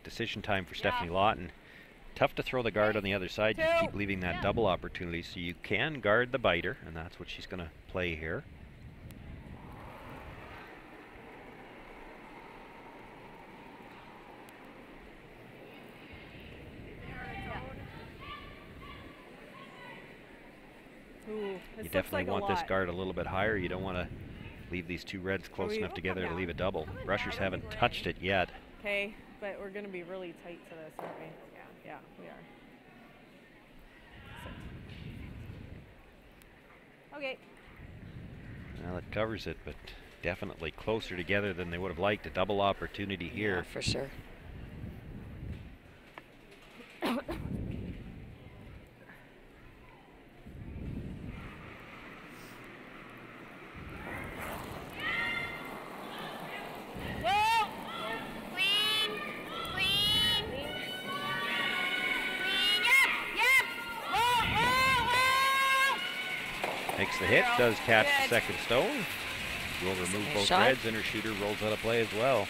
Decision time for Stephanie Lawton. Tough to throw the guard on the other side. You keep leaving that double opportunity, so you can guard the biter, and that's what she's going to play here. Ooh, You definitely want this guard a little bit higher. You don't want to leave these 2 reds close enough together to leave a double. Rushers haven't touched it yet. Okay, but we're going to be really tight to this, aren't we? Yeah, we are. Sit. Okay. Well, it covers it, but definitely closer together than they would have liked. A double opportunity here. Yeah, for sure. Makes the hit, does catch the second stone. Will remove both shot. reds, and her shooter rolls out of play as well.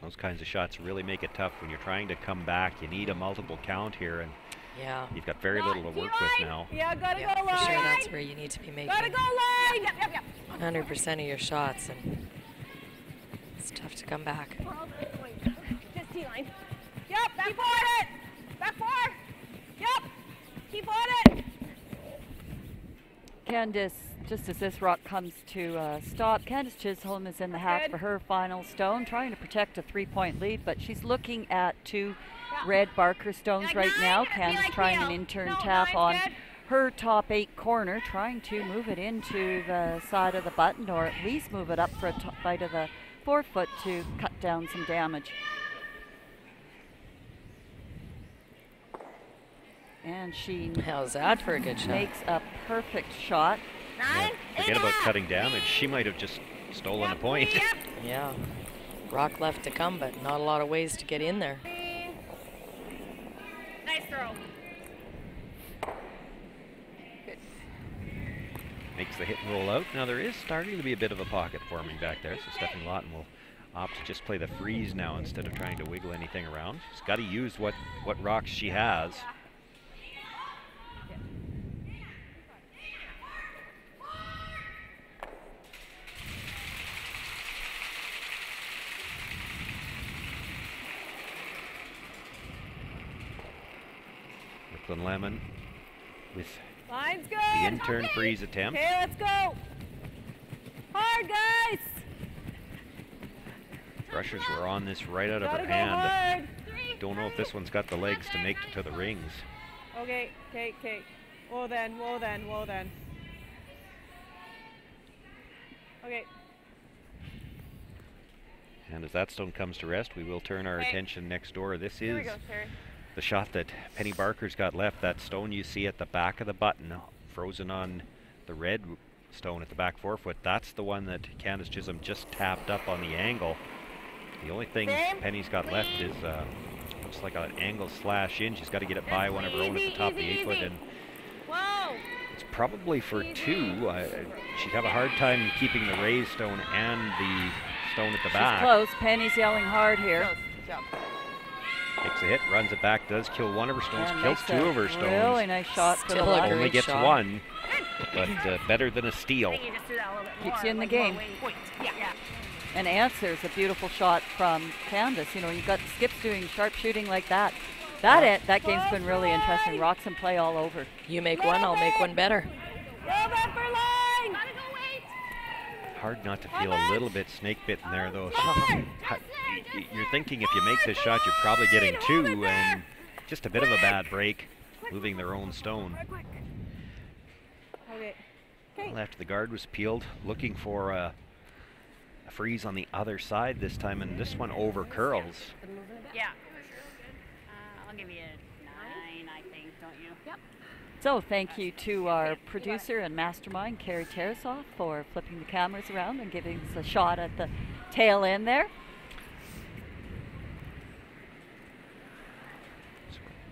Those kinds of shots really make it tough when you're trying to come back. You need a multiple count here, and yeah, you've got very little to work with now. Yeah, gotta go line. For sure, that's where you need to be making Gotta go line. Yep. 100% of your shots, and it's tough to come back. Just T-line. Yep, keep on it. Back 4. Yep, keep on it. Candace, just as this rock comes to a stop, Candace Chisholm is in the half for her final stone, trying to protect a 3-point lead, but she's looking at 2 red Barker stones right now. Candace trying an in-turn tap on her top 8 corner, trying to move it into the side of the button, or at least move it up for a bite of the forefoot to cut down some damage. And she how's that for a good shot? Makes a perfect shot. Yeah, forget about cutting damage. She might have just stolen a point. Yeah. Rock left to come, but not a lot of ways to get in there. Nice throw. Good. Makes the hit and roll out. Now there is starting to be a bit of a pocket forming back there, so Stephanie Lawton will opt to just play the freeze now instead of trying to wiggle anything around. She's got to use what rocks she has. Brooklyn Lemon with Line's good. the in-turn freeze attempt. Okay, let's go. Hard, guys. Brushers were on this right out of her Gotta go hand. hard. Don't know if this one's got the legs to make it to the rings. Okay, okay, okay. Whoa then, whoa then, whoa then. Okay. And as that stone comes to rest, we will turn our attention next door. This Here we is go, Terry. the shot that Penny Barker's got left. That stone you see at the back of the button, frozen on the red stone at the back forefoot, that's the one that Candace Chisholm just tapped up on the angle. The only thing Penny's got left is looks like an angle slash in. She's got to get it by one of her own at the top of the 8-foot, and it's probably for 2. She'd have a hard time keeping the raised stone and the stone at the back. She's close. Penny's yelling hard here. Takes a hit, runs it back, does kill one of her stones, Yeah, kills makes 2 a of her stones. really nice shot for the Still a line. Only great gets shot. 1, but better than a steal. Keeps you in the game. And answers a beautiful shot from Candace. You know, you've got Skips doing sharpshooting like that. That game's been really interesting. Rocks and play all over. You make one, I'll make one better. Hard not to feel a little bit snake bitten there, though. You're thinking if you make this shot, you're probably getting 2, and just a bit of a bad break, moving their own stone. Well, after the guard was peeled, looking for a freeze on the other side this time, and this one over curls. Yeah. I'll give you a 9, I think, don't you? Yep. So thank you to our producer and mastermind, Carrie Tarasoff, for flipping the cameras around and giving us a shot at the tail end there.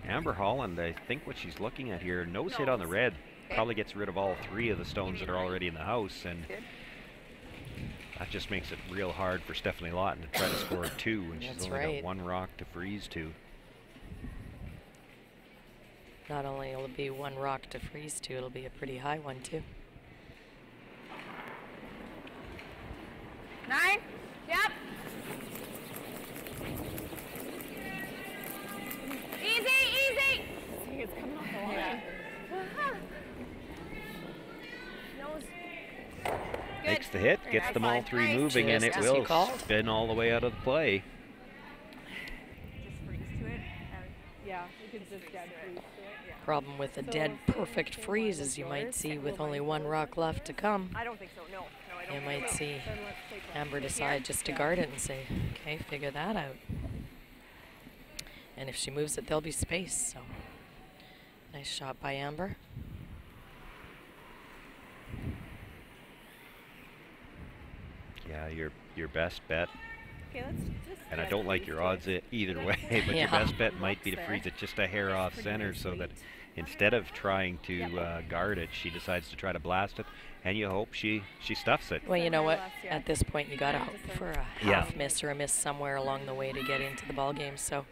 Amber Holland, I think what she's looking at here, nose hit on the red, probably gets rid of all 3 of the stones that are already in the house, and that just makes it real hard for Stephanie Lawton to try to score 2, and she's only got 1 rock to freeze to. Not only will it be 1 rock to freeze to, it'll be a pretty high one too. 9. Yep. Easy, easy. It's coming off the line. Nose. Makes the hit, gets them all 3 moving, and it will spin all the way out of the play. Just freeze to it. Yeah, we could just dead freeze to it. Yeah. Problem with a dead perfect freeze is you might see with only 1 rock left to come. I don't think so. No, I don't. You might see Amber decide just to guard it and say, okay, figure that out. And if she moves it, there'll be space. So nice shot by Amber. Yeah, your best bet. Okay, let's just And I don't like your odds either way, but your best bet might be to freeze it just a hair off center, so that instead of trying to guard it, she decides to try to blast it, and you hope she stuffs it. Well, you know what? At this point, you gotta hope for a half miss or a miss somewhere along the way to get into the ball game. So,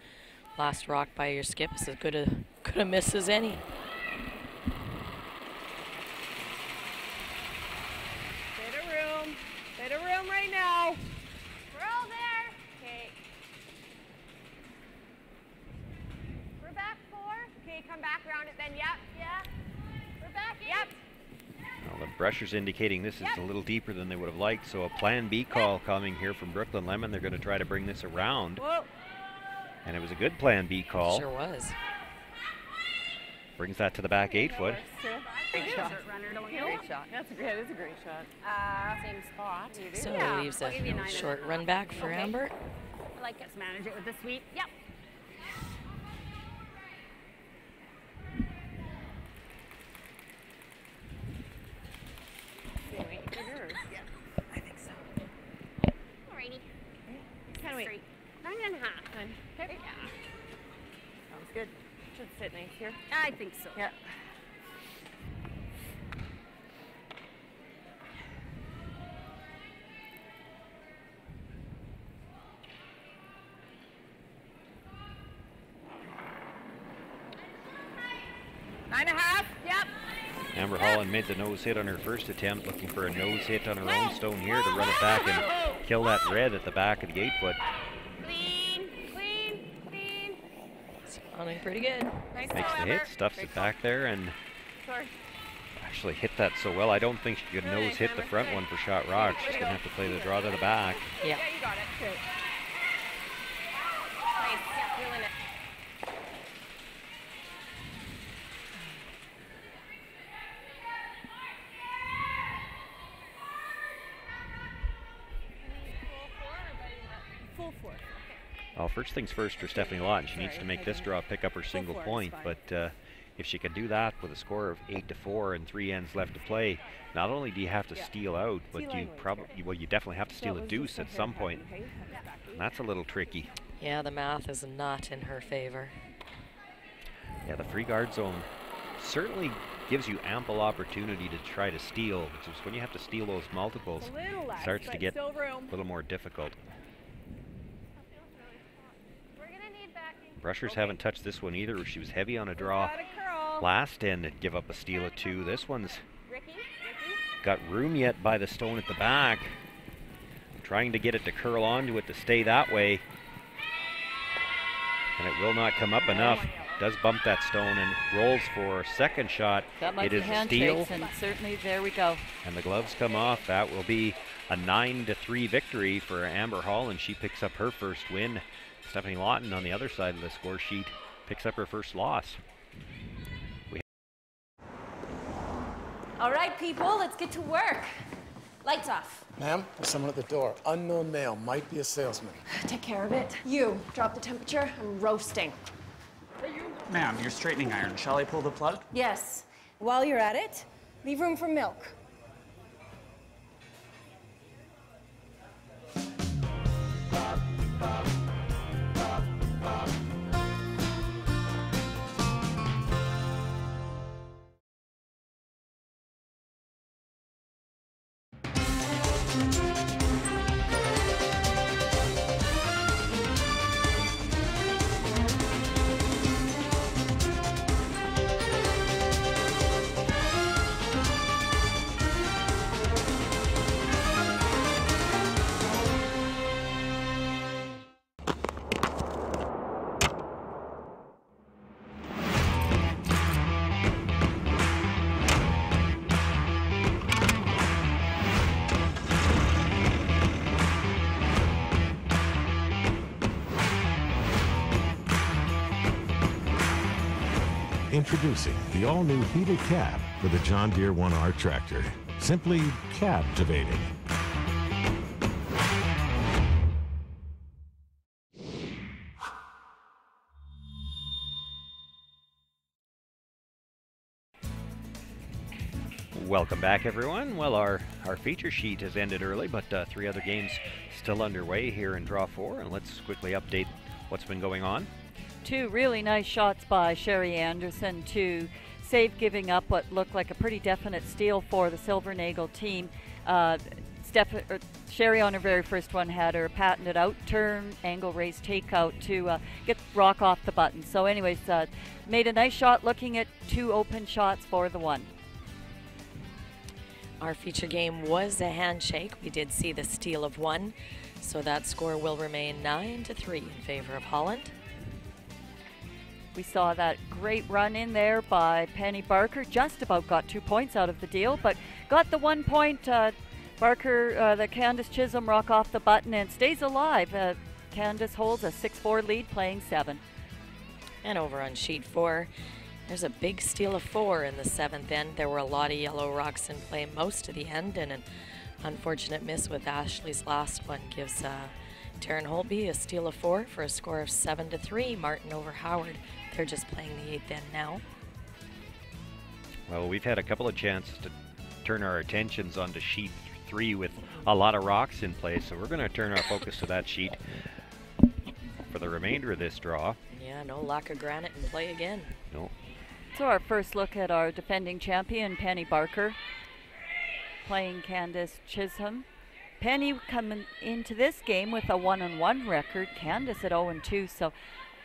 last rock by your skip is as good a miss as any. Bit of room right now. We're all there. Okay. We're back 4. Okay, come back around it then. Yep. Yeah. We're back. Yep. Well, the Brushers indicating this is a little deeper than they would have liked, so a plan B call coming here from Brooklyn Lemon. They're going to try to bring this around. Whoa. And it was a good plan B call. Sure was. Brings that to the back 8 foot. Great shot. Great shot. That's a great shot. Same spot. So leaves a short run back for Amber. I like us manage it with the sweep. Yep. I think so. Alrighty. Kind of wait. 9.5. Okay. Yeah. Sounds good. Should sit nice here. I think so. Yeah. Nine and a half. Yep. Amber Holland made the nose hit on her first attempt, looking for a nose hit on her own stone here to run it back and kill that red at the back of the 8 foot. Clean, clean, clean. Sounding pretty good. Nice Makes the hit, stuffs it back there, and Sorry. actually hit that so well. I don't think she could nose hit the front one for Shot Rock. She's going to have to play the draw to the back. Yeah. Yeah, you got it. Good. Nice. Yeah, feeling it. Full force. Well, first things first for Stephanie Lawton. She needs to make this draw, pick up her single point, but if she can do that with a score of 8-4 and 3 ends left to play, not only do you have to steal out, but you definitely have to steal a deuce at some point. And that's a little tricky. Yeah, the math is not in her favor. Yeah, the free guard zone certainly gives you ample opportunity to try to steal, which is when you have to steal those multiples, it starts to get a little more difficult. Brushers haven't touched this one either. She was heavy on a draw last and give up a steal of 2. This one's got room yet by the stone at the back. Trying to get it to curl onto it to stay that way. And it will not come up enough. Does bump that stone and rolls for a second shot. That might it be is a steal. handshakes, and certainly there we go. And the gloves come off. That will be a 9-3 victory for Amber Hall, and she picks up her first win. Stephanie Lawton on the other side of the score sheet picks up her first loss. All right, people, let's get to work. Lights off. Ma'am, there's someone at the door. Unknown male, might be a salesman. Take care of it. You, drop the temperature. I'm roasting. Ma'am, your straightening iron. Shall I pull the plug? Yes. While you're at it, leave room for milk. Introducing the all-new heated cab for the John Deere 1R tractor. Simply captivating. Welcome back, everyone. Well, our feature sheet has ended early, but 3 other games still underway here in Draw 4, and let's quickly update what's been going on. 2 really nice shots by Sherry Anderson to save giving up what looked like a pretty definite steal for the Silvernagel team. Sherry on her very first one had her patented out turn, angle raise takeout to get rock off the button. So anyways, made a nice shot looking at 2 open shots for the one. Our feature game was a handshake. We did see the steal of 1, so that score will remain 9-3 in favor of Holland. We saw that great run in there by Penny Barker. Just about got 2 points out of the deal, but got the 1 point. Barker, the Candace Chisholm rock off the button and stays alive. Candace holds a 6-4 lead, playing 7. And over on sheet 4, There's a big steal of 4 in the 7th end. There were a lot of yellow rocks in play most of the end, and an unfortunate miss with Ashley's last one gives Taryn Holtby a steal of 4 for a score of 7-3. Martin over Howard. They're just playing the 8th end now. Well, we've had a couple of chances to turn our attentions onto sheet 3 with a lot of rocks in play, so we're going to turn our focus to that sheet for the remainder of this draw. Yeah, no lack of granite in play again. No. So our first look at our defending champion, Penny Barker, playing Candace Chisholm. Penny coming into this game with a 1-1 record, Candace at 0-2, so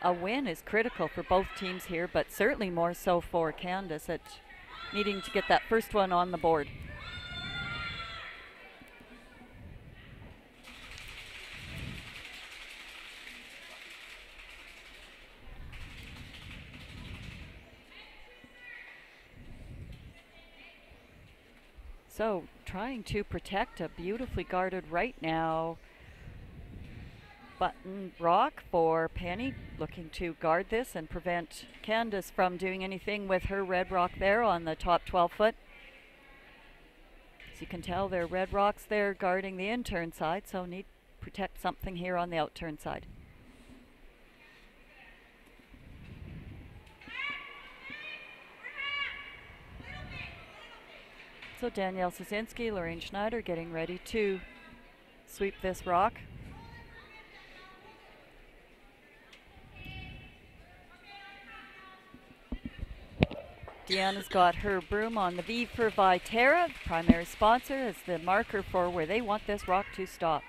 a win is critical for both teams here, but certainly more so for Candace at needing to get that first one on the board. So trying to protect a beautifully guarded right now button rock for Penny, looking to guard this and prevent Candace from doing anything with her red rock there on the top 12 foot. As you can tell, there are red rocks there guarding the in-turn side, so need to protect something here on the out-turn side. So Danielle Sosinski, Lorraine Schneider getting ready to sweep this rock. Deanna's got her broom on the V for Viterra, the primary sponsor, as the marker for where they want this rock to stop.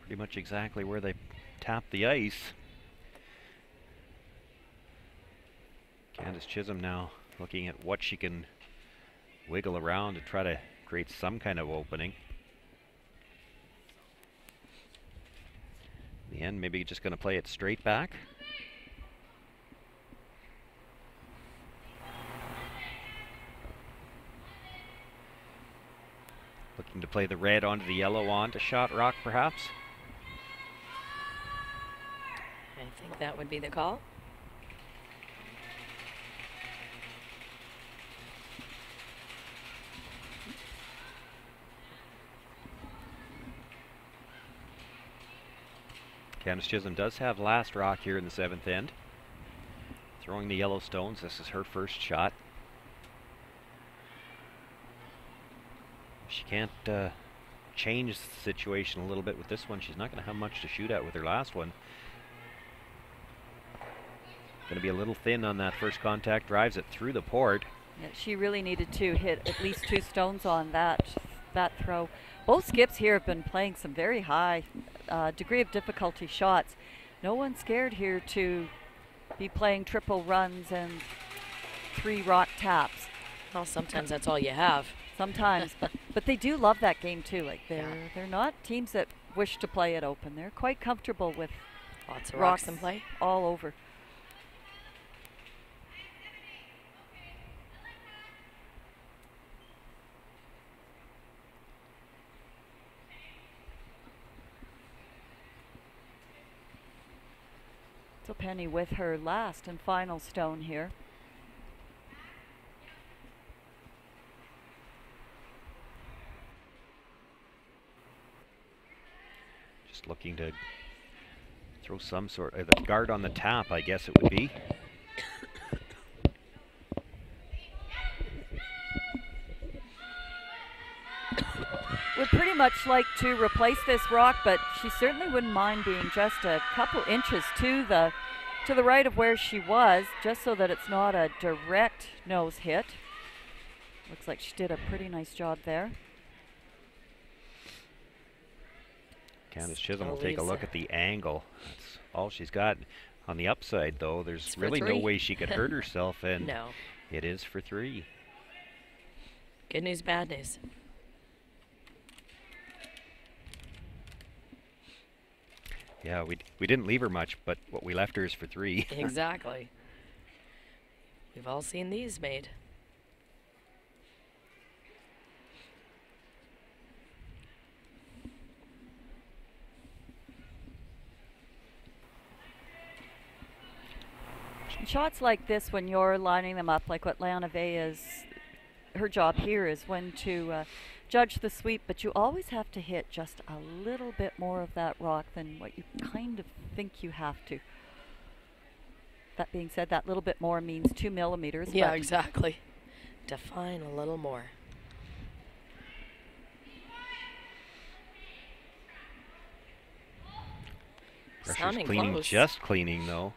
Pretty much exactly where they tap the ice. Candace Chisholm now looking at what she can wiggle around to try to create some kind of opening. In the end, maybe just going to play it straight back. Looking to play the red onto the yellow onto shot rock, perhaps. I think that would be the call. Candace Chisholm does have last rock here in the 7th end. Throwing the yellow stones. This is her first shot. She can't change the situation a little bit with this one. She's not going to have much to shoot at with her last one. Going to be a little thin on that first contact. Drives it through the port. Yeah, she really needed to hit at least 2 stones on that throw. Both skips here have been playing some very high degree of difficulty shots. No one's scared here to be playing triple runs and 3 rock taps. Well, sometimes that's all you have. Sometimes, but they do love that game too. Like they're not teams that wish to play it open. They're quite comfortable with lots of rocks in play all over. So Penny with her last and final stone here. Just looking to throw some sort of a guard on the tap, I guess it would be. Would pretty much like to replace this rock, but she certainly wouldn't mind being just a couple inches to the right of where she was, just so that it's not a direct nose hit. Looks like she did a pretty nice job there. Candace Chisholm will take a look at the angle. That's all she's got. On the upside, though, there's really no way she could hurt herself, and no. It is for 3. Good news, bad news. Yeah, we didn't leave her much, but what we left her is for 3. Exactly. We've all seen these made. Shots like this, when you're lining them up, like what Lana Vea's, her job here is when to judge the sweep, but you always have to hit just a little bit more of that rock than what you kind of think you have to. That being said, that little bit more means 2 millimeters. Yeah, exactly. Define a little more. Pressure's cleaning, close. Just cleaning though.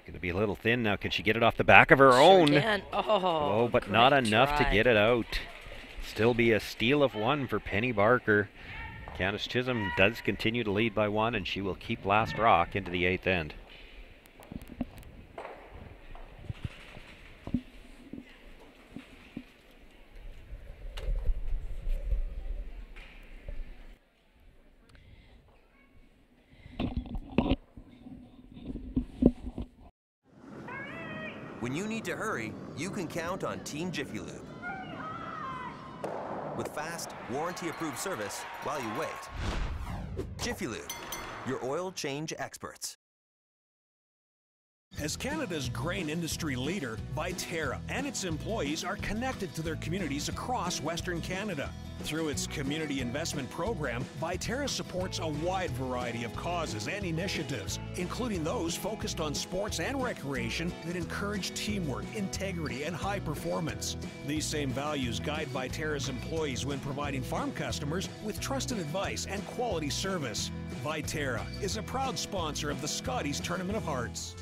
Going to be a little thin now. Can she get it off the back of her own? Can. Oh, but not enough to get it out. Still be a steal of 1 for Penny Barker. Candace Chisholm does continue to lead by 1, and she will keep last rock into the 8th end. When you need to hurry, you can count on Team Jiffy Lube. With fast, warranty-approved service while you wait. Jiffy Lube, your oil change experts. As Canada's grain industry leader, Viterra and its employees are connected to their communities across Western Canada. Through its community investment program, Viterra supports a wide variety of causes and initiatives, including those focused on sports and recreation that encourage teamwork, integrity, and high performance. These same values guide Viterra's employees when providing farm customers with trusted advice and quality service. Viterra is a proud sponsor of the Scotties Tournament of Hearts.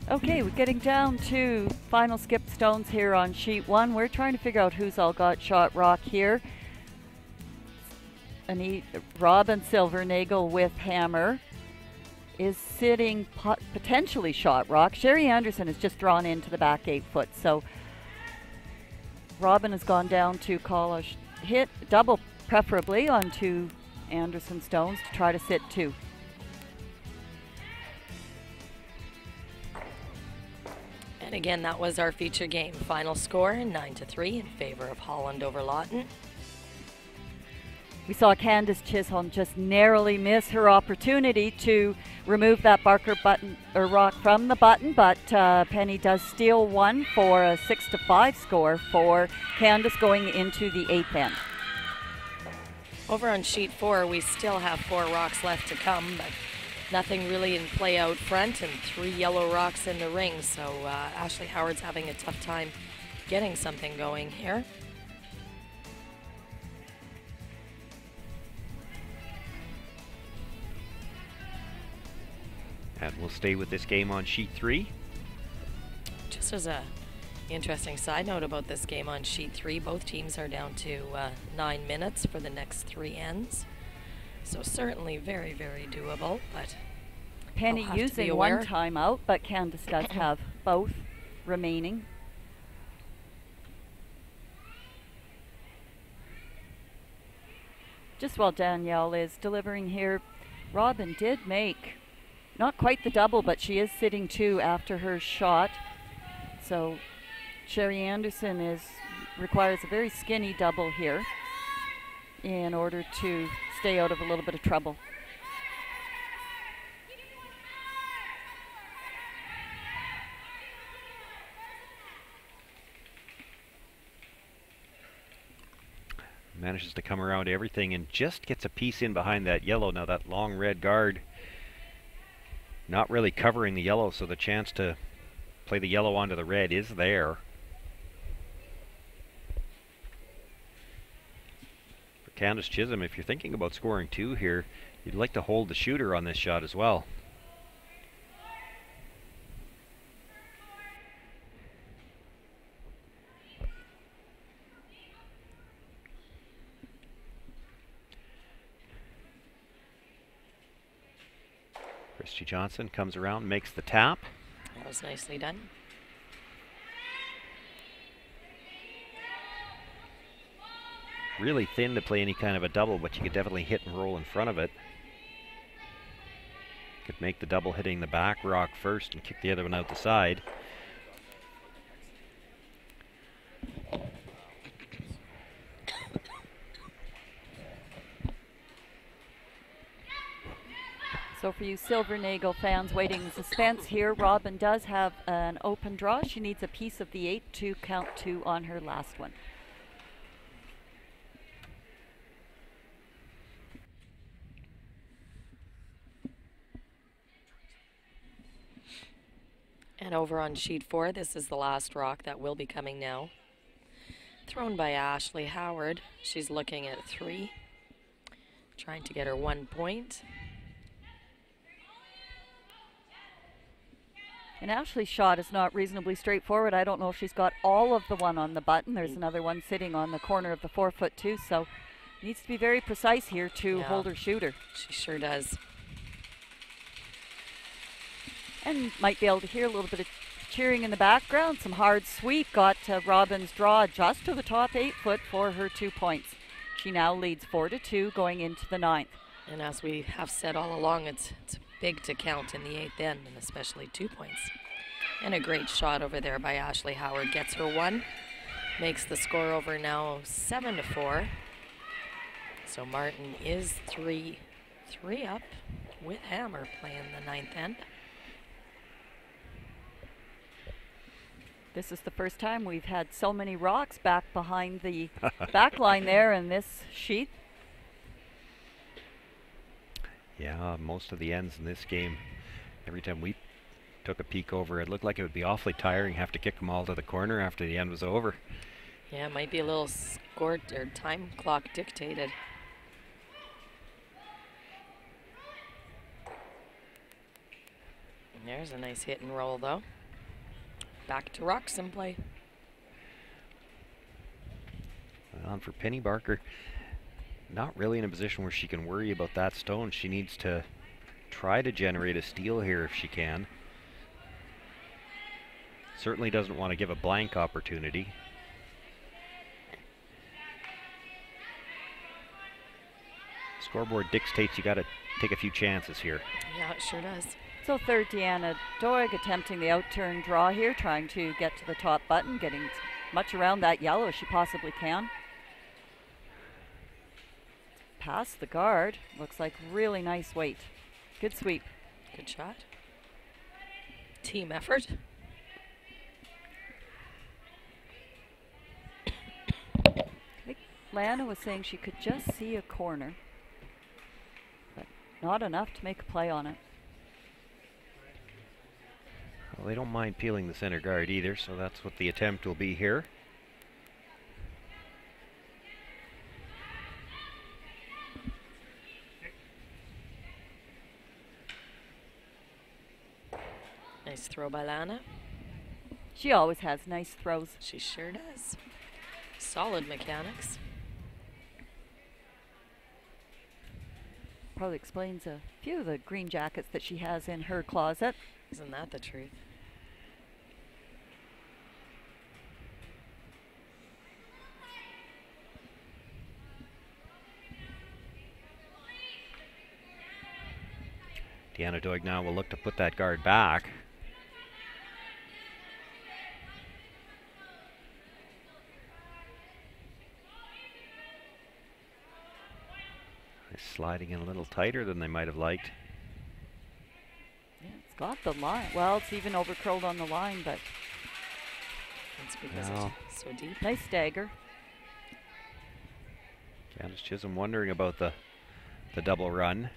Okay, we're getting down to final skip stones here on sheet 1. We're trying to figure out who's all got shot rock here. Robin Silvernagel with hammer is sitting potentially shot rock. Sherry Anderson has just drawn into the back 8 foot, so Robin has gone down to call a hit, double preferably, onto Anderson stones to try to sit 2. And again, that was our feature game. Final score 9-3 in favor of Holland over Lawton. We saw Candace Chisholm just narrowly miss her opportunity to remove that Barker button or rock from the button, but Penny does steal 1 for a 6-5 score for Candace going into the 8th end. Over on sheet 4, we still have 4 rocks left to come, but nothing really in play out front and 3 yellow rocks in the ring, so Ashley Howard's having a tough time getting something going here. And we'll stay with this game on sheet 3. Just as a interesting side note about this game on sheet 3, both teams are down to 9 minutes for the next 3 ends. So certainly very, very doable, but Penny using 1 timeout, but Candace does have both remaining. Just while Danielle is delivering here, Robin did make not quite the double, but she is sitting 2 after her shot. So Sherry Anderson requires a very skinny double here in order to stay out of a little bit of trouble. Manages to come around everything and just gets a piece in behind that yellow. Now that long red guard not really covering the yellow, so the chance to play the yellow onto the red is there. For Candace Chisholm, if you're thinking about scoring 2 here, you'd like to hold the shooter on this shot as well. Christy Johnson comes around, makes the tap. That was nicely done. Really thin to play any kind of a double, but you could definitely hit and roll in front of it. Could make the double hitting the back rock first and kick the other one out the side. So for you Silver Nagel fans waiting in suspense here, Robin does have an open draw. She needs a piece of the 8 to count 2 on her last one. And over on sheet 4, this is the last rock that will be coming now. Thrown by Ashley Howard. She's looking at 3, trying to get her 1 point. And Ashley's shot is not reasonably straightforward. I don't know if she's got all of the one on the button. There's another one sitting on the corner of the 4-foot too, so needs to be very precise here to hold her shooter. She sure does. And might be able to hear a little bit of cheering in the background. Some hard sweep got Robin's draw just to the top 8-foot for her 2 points. She now leads 4-2 going into the 9th. And as we have said all along, it's big to count in the 8th end, and especially 2 points. And a great shot over there by Ashley Howard. Gets her 1, makes the score over now 7-4. So Martin is 3 up with Hammer playing the 9th end. This is the first time we've had so many rocks back behind the back line there in this sheet. Yeah, most of the ends in this game, every time we took a peek over, it looked like it would be awfully tiring, have to kick them all to the corner after the end was over. Yeah, it might be a little score or time clock dictated. And there's a nice hit and roll though. Back to rocks in play. On for Penny Barker. Not really in a position where she can worry about that stone. She needs to try to generate a steal here if she can. Certainly doesn't want to give a blank opportunity. Scoreboard dictates you got to take a few chances here. Yeah, it sure does. So third, Deanna Doig attempting the out-turn draw here, trying to get to the top button, getting as much around that yellow as she possibly can. Past the guard. Looks like really nice weight. Good sweep. Good shot. Team effort. I think Lana was saying she could just see a corner, but not enough to make a play on it. Well, they don't mind peeling the center guard either, so that's what the attempt will be here. Nice throw by Lana. She always has nice throws. She sure does. Solid mechanics. Probably explains a few of the green jackets that she has in her closet. Isn't that the truth? Deanna Doig now will look to put that guard back. They're sliding in a little tighter than they might have liked. Yeah, it's got the line. Well, it's even over curled on the line, but that's because it's so deep. Nice stagger. Candace Chisholm wondering about the double run.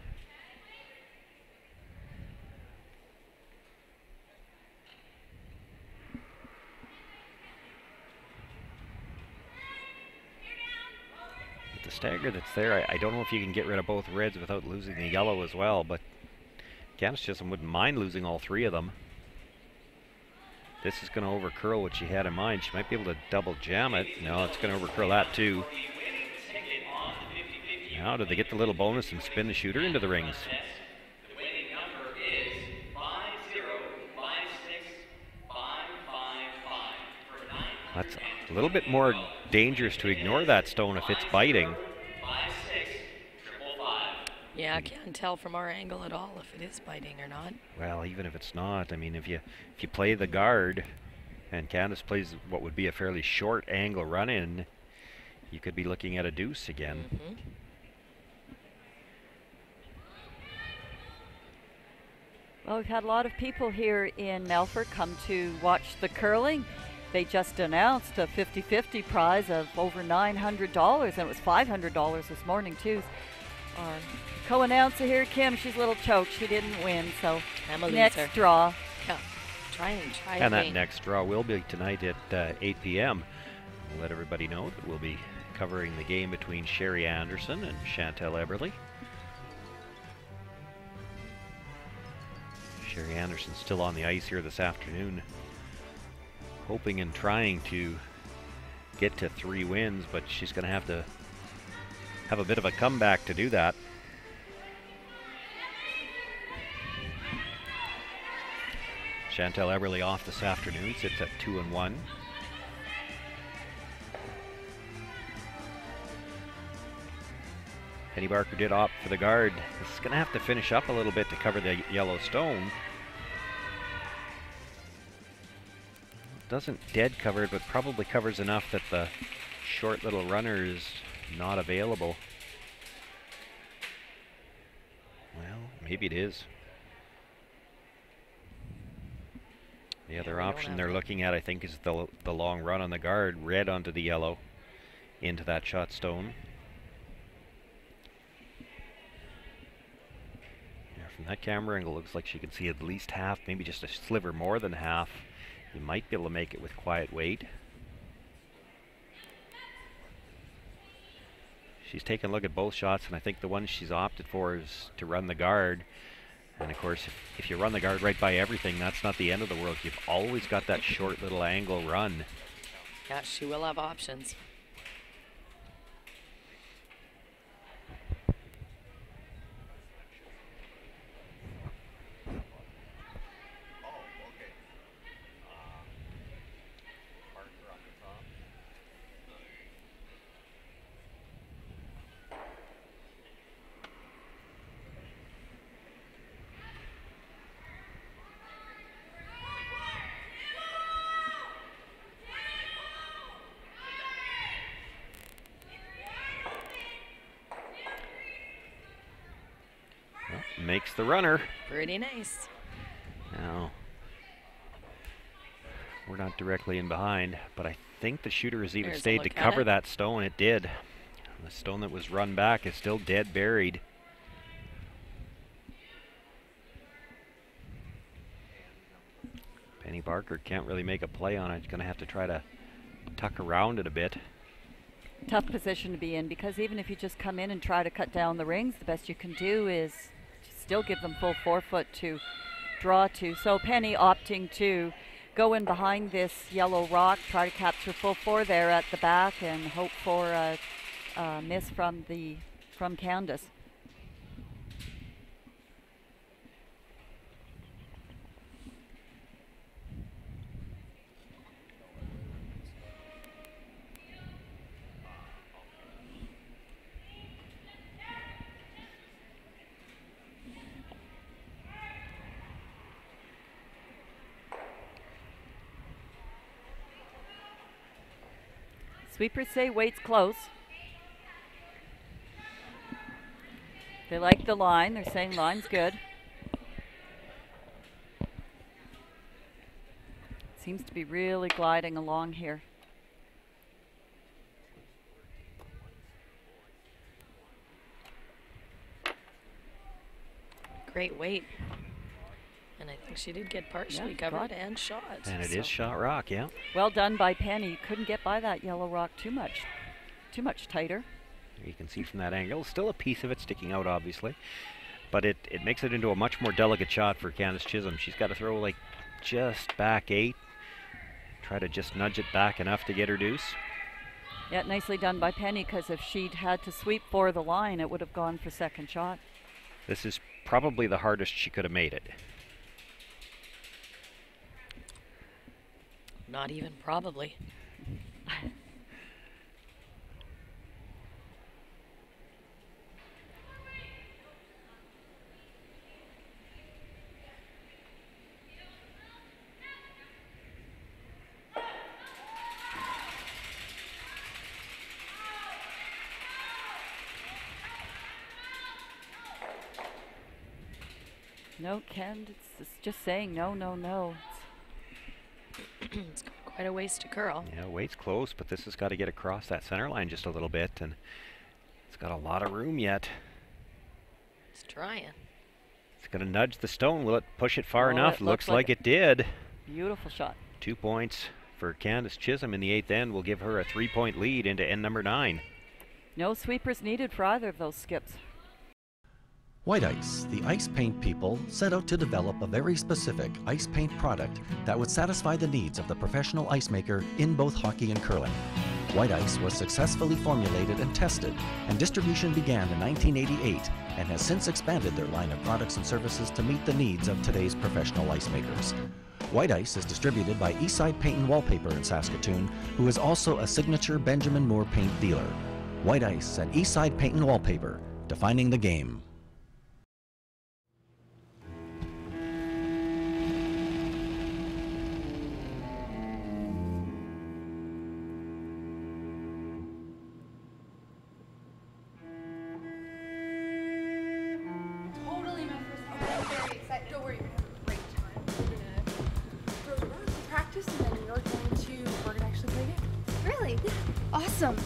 The stagger that's there, I don't know if you can get rid of both reds without losing the yellow as well, but Candace Chisholm wouldn't mind losing all 3 of them. This is going to overcurl what she had in mind. She might be able to double jam it. No, it's going to overcurl that too. Now, do they get the little bonus and spin the shooter into the rings? That's a little bit more dangerous to ignore that stone if it's biting. Yeah, I can't tell from our angle at all if it is biting or not. Well, even if it's not, I mean, if you play the guard and Candace plays what would be a fairly short angle run-in, you could be looking at a deuce again. Mm-hmm. Well, we've had a lot of people here in Melfort come to watch the curling. They just announced a 50-50 prize of over $900, and it was $500 this morning too. Our co-announcer here, Kim, she's a little choked. She didn't win, so next draw. Yeah, try And that again. next draw will be tonight at 8 p.m. We'll let everybody know that we'll be covering the game between Sherry Anderson and Chantel Eberly. Sherry Anderson still on the ice here this afternoon, hoping and trying to get to 3 wins, but she's going to have a bit of a comeback to do that. Chantel Eberly off this afternoon, sits at 2-1. Penny Barker did opt for the guard. This is going to have to finish up a little bit to cover the yellow stone. Doesn't dead cover it, but probably covers enough that the short little runner is not available. Well, maybe it is. The other option they're looking at, I think, is the long run on the guard, red onto the yellow, into that shot stone. Yeah, from that camera angle, looks like she can see at least half, maybe just a sliver more than half. You might be able to make it with quiet weight. She's taken a look at both shots, and I think the one she's opted for is to run the guard. And of course, if you run the guard right by everything, that's not the end of the world. You've always got that short little angle run. Yeah, she will have options. Makes the runner. Pretty nice. Now, we're not directly in behind, but I think the shooter has even stayed to cover that stone. It did. The stone that was run back is still dead buried. Penny Barker can't really make a play on it. She's going to have to try to tuck around it a bit. Tough position to be in, because even if you just come in and try to cut down the rings, the best you can do is still give them full 4 foot to draw to. So Penny opting to go in behind this yellow rock, try to capture full 4 there at the back, and hope for a miss from Candace. Sweepers say weight's close. They like the line. They're saying line's good. Seems to be really gliding along here. Great weight. And I think she did get partially covered and shot. And it is shot rock, yeah. Well done by Penny. Couldn't get by that yellow rock too much tighter. You can see from that angle, still a piece of it sticking out, obviously. But it makes it into a much more delicate shot for Candace Chisholm. She's got to throw like just back 8. Try to just nudge it back enough to get her deuce. Yeah, nicely done by Penny, because if she'd had to sweep for the line, it would have gone for second shot. This is probably the hardest she could have made it. Not even probably. No, Ken, it's just saying no, no, no. It's quite a ways to curl. Yeah, weight's close, but this has got to get across that center line just a little bit, and it's got a lot of room yet. It's trying. It's going to nudge the stone. Will it push it far Oh, enough? it Looks like it did. Beautiful shot. 2 points for Candace Chisholm in the 8th end will give her a 3-point lead into end number 9. No sweepers needed for either of those skips. White Ice, the ice paint people, set out to develop a very specific ice paint product that would satisfy the needs of the professional ice maker in both hockey and curling. White Ice was successfully formulated and tested, and distribution began in 1988 and has since expanded their line of products and services to meet the needs of today's professional ice makers. White Ice is distributed by Eastside Paint and Wallpaper in Saskatoon, who is also a signature Benjamin Moore paint dealer. White Ice and Eastside Paint and Wallpaper, defining the game. Totally my first time. I'm very excited. Don't worry, we're gonna have a great time. We're gonna throw the practice and then we're gonna actually play a game. Really? Yeah. Awesome.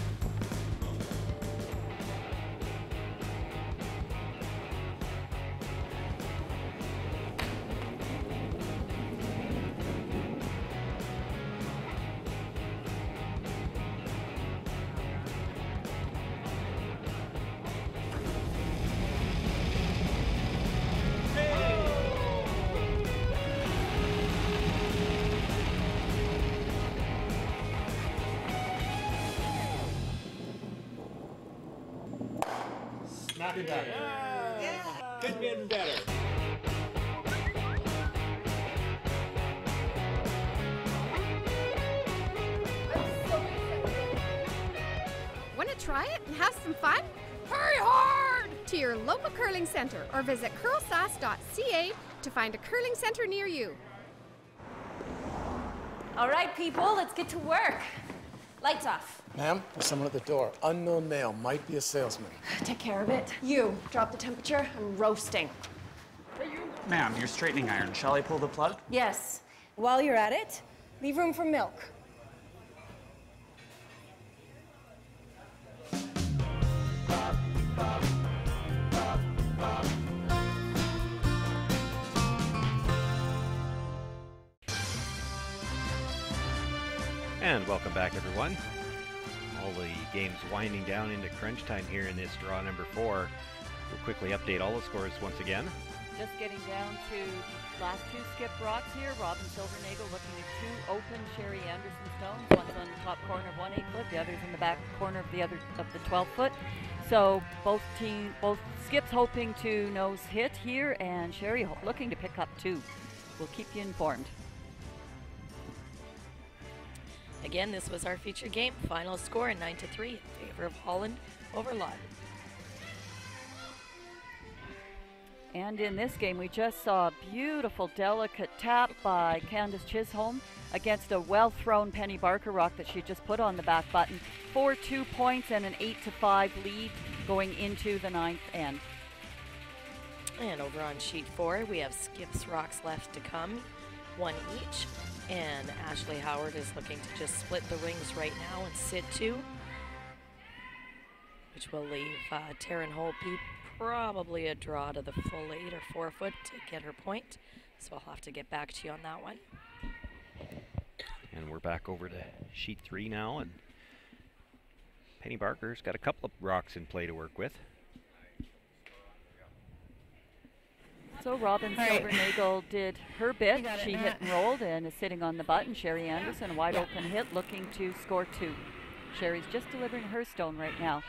Not better. Yeah. Could be better. Want to try it and have some fun? Hurry hard to your local curling center or visit CurlSask.ca to find a curling center near you. All right, people, let's get to work. Lights off. Ma'am, there's someone at the door. Unknown male, might be a salesman. Take care of it. You, drop the temperature. I'm roasting. Ma'am, your straightening iron. Shall I pull the plug? Yes. While you're at it, leave room for milk. And welcome back, everyone. All the games winding down into crunch time here in this draw number 4. We'll quickly update all the scores once again. Just getting down to last 2 skip rocks here. Robin Silvernagel looking at 2 open Sherry Anderson stones. One's on the top corner of one 8-foot, the other's in the back corner of the other of the 12-foot. So both skips hoping to nose hit here, and Sherry looking to pick up 2. We'll keep you informed. Again, this was our feature game. Final score 9-3 in favor of Holland over Lotte. And in this game, we just saw a beautiful, delicate tap by Candace Chisholm against a well-thrown Penny Barker rock that she just put on the back button for 2 points and an 8-5 lead going into the 9th end. And over on sheet 4, we have skips rocks left to come, 1 each. And Ashley Howard is looking to just split the rings right now and sit 2, which will leave Taryn Holtby probably a draw to the full 8 or 4 foot to get her point. So I'll have to get back to you on that one. And we're back over to sheet 3 now, and Penny Barker's got a couple of rocks in play to work with. So Robin Silvernagel did her bit. She hit and rolled and is sitting on the button. Sherry Anderson, a wide open hit, looking to score 2. Sherry's just delivering her stone right now.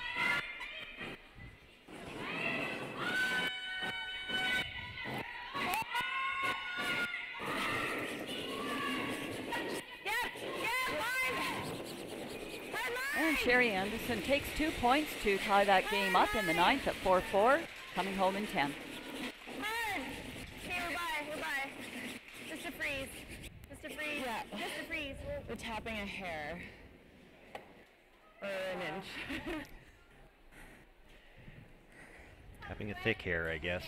And Sherry Anderson takes 2 points to tie that game up in the 9th at 4-4, coming home in 10. Just a freeze. Just a freeze. Yeah. Just a freeze. We're tapping a hair. Or an inch. Tapping a thick hair, I guess.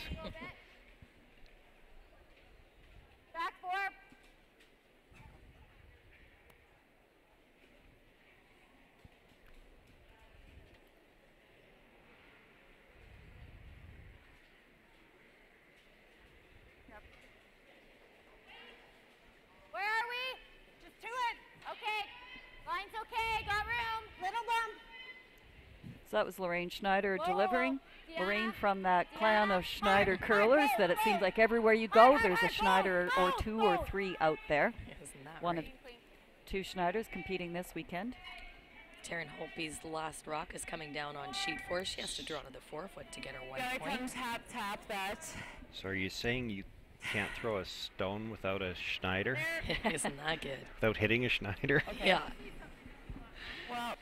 that was Lorraine Schneider delivering. Lorraine from that clan of Schneider curlers that it seems like everywhere you go there's a Schneider or 2 or 3 out there. One of 2 Schneiders competing this weekend. Taryn Holpe's last rock is coming down on sheet 4. She has to draw to the 4-foot to get her 1 point. Tap that. So are you saying you can't throw a stone without a Schneider? Isn't that good? Without hitting a Schneider? Okay. Yeah. Well,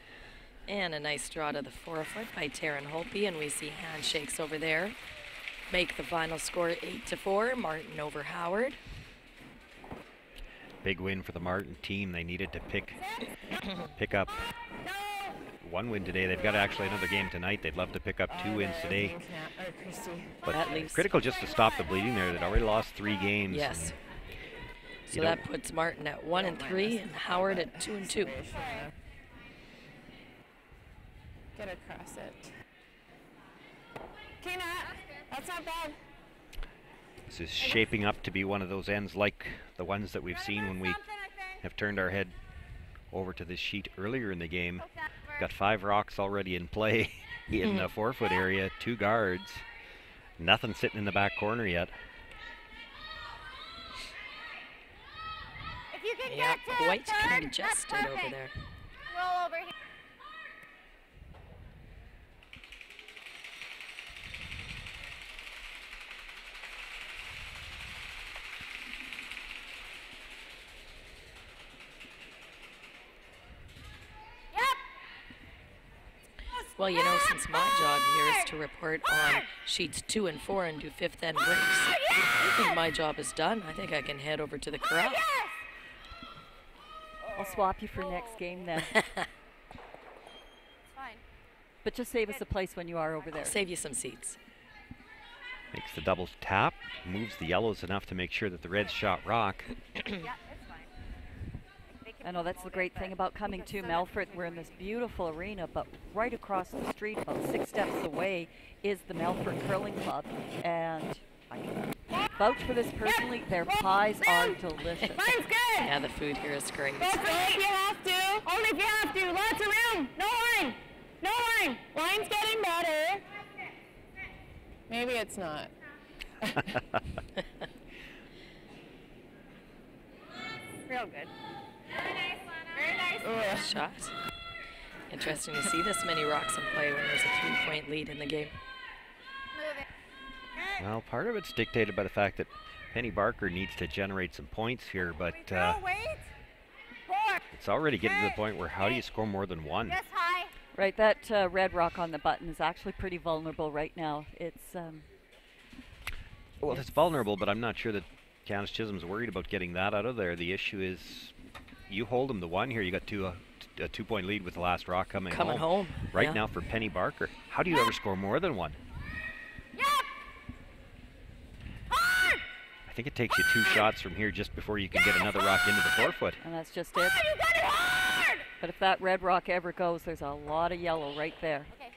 and a nice draw to the 4-foot by Taryn Holpe, and we see handshakes over there. Make the final score 8-4. Martin over Howard. Big win for the Martin team. They needed to pick up 1 win today. They've got actually another game tonight. They'd love to pick up 2 wins today. But critical just to stop the bleeding there. They'd already lost 3 games. Yes. So that puts Martin at 1-3 and Howard at 2-2. Get across it. Okay, that's not bad. This is shaping up to be one of those ends like the ones that we've seen when we have turned our head over to this sheet earlier in the game. We've got 5 rocks already in play in the 4-foot area, 2 guards. Nothing sitting in the back corner yet. If you can get quite congested over there. Roll over here. Well, you know, since my job here is to report on sheets 2 and 4 and do 5th end breaks, I think my job is done. I think I can head over to the corral. I'll swap you for next game then. It's fine. But just save us a place when you are over there. I'll save you some seats. Makes the double tap, moves the yellows enough to make sure that the reds shot rock. I know that's the great thing about coming to Melfort. We're in this beautiful arena, but right across the street, about 6 steps away, is the Melfort Curling Club. And I can vouch for this personally. Their pies are delicious. Mine's good. Yeah, the food here is great. Go for it if you have to. Only if you have to. Lots of room. No line. No line. Line's getting better. Maybe it's not. Real good. Very nice, Lana. Very nice. Shot. Interesting to see this many rocks in play when there's a 3-point lead in the game. Move it. Well, part of it's dictated by the fact that Penny Barker needs to generate some points here, but it's already getting to the point where how do you score more than 1? Just high. Right, that red rock on the button is actually pretty vulnerable right now. It's well, it's vulnerable, but I'm not sure that Candace Chisholm's worried about getting that out of there. The issue is you hold them to 1 here. You got a 2-point lead with the last rock coming home. Right now for Penny Barker. How do you ever score more than 1? I think it takes you 2 shots from here just before you can get another rock into the 4-foot. And that's just it. But if that red rock ever goes, there's a lot of yellow right there. Okay.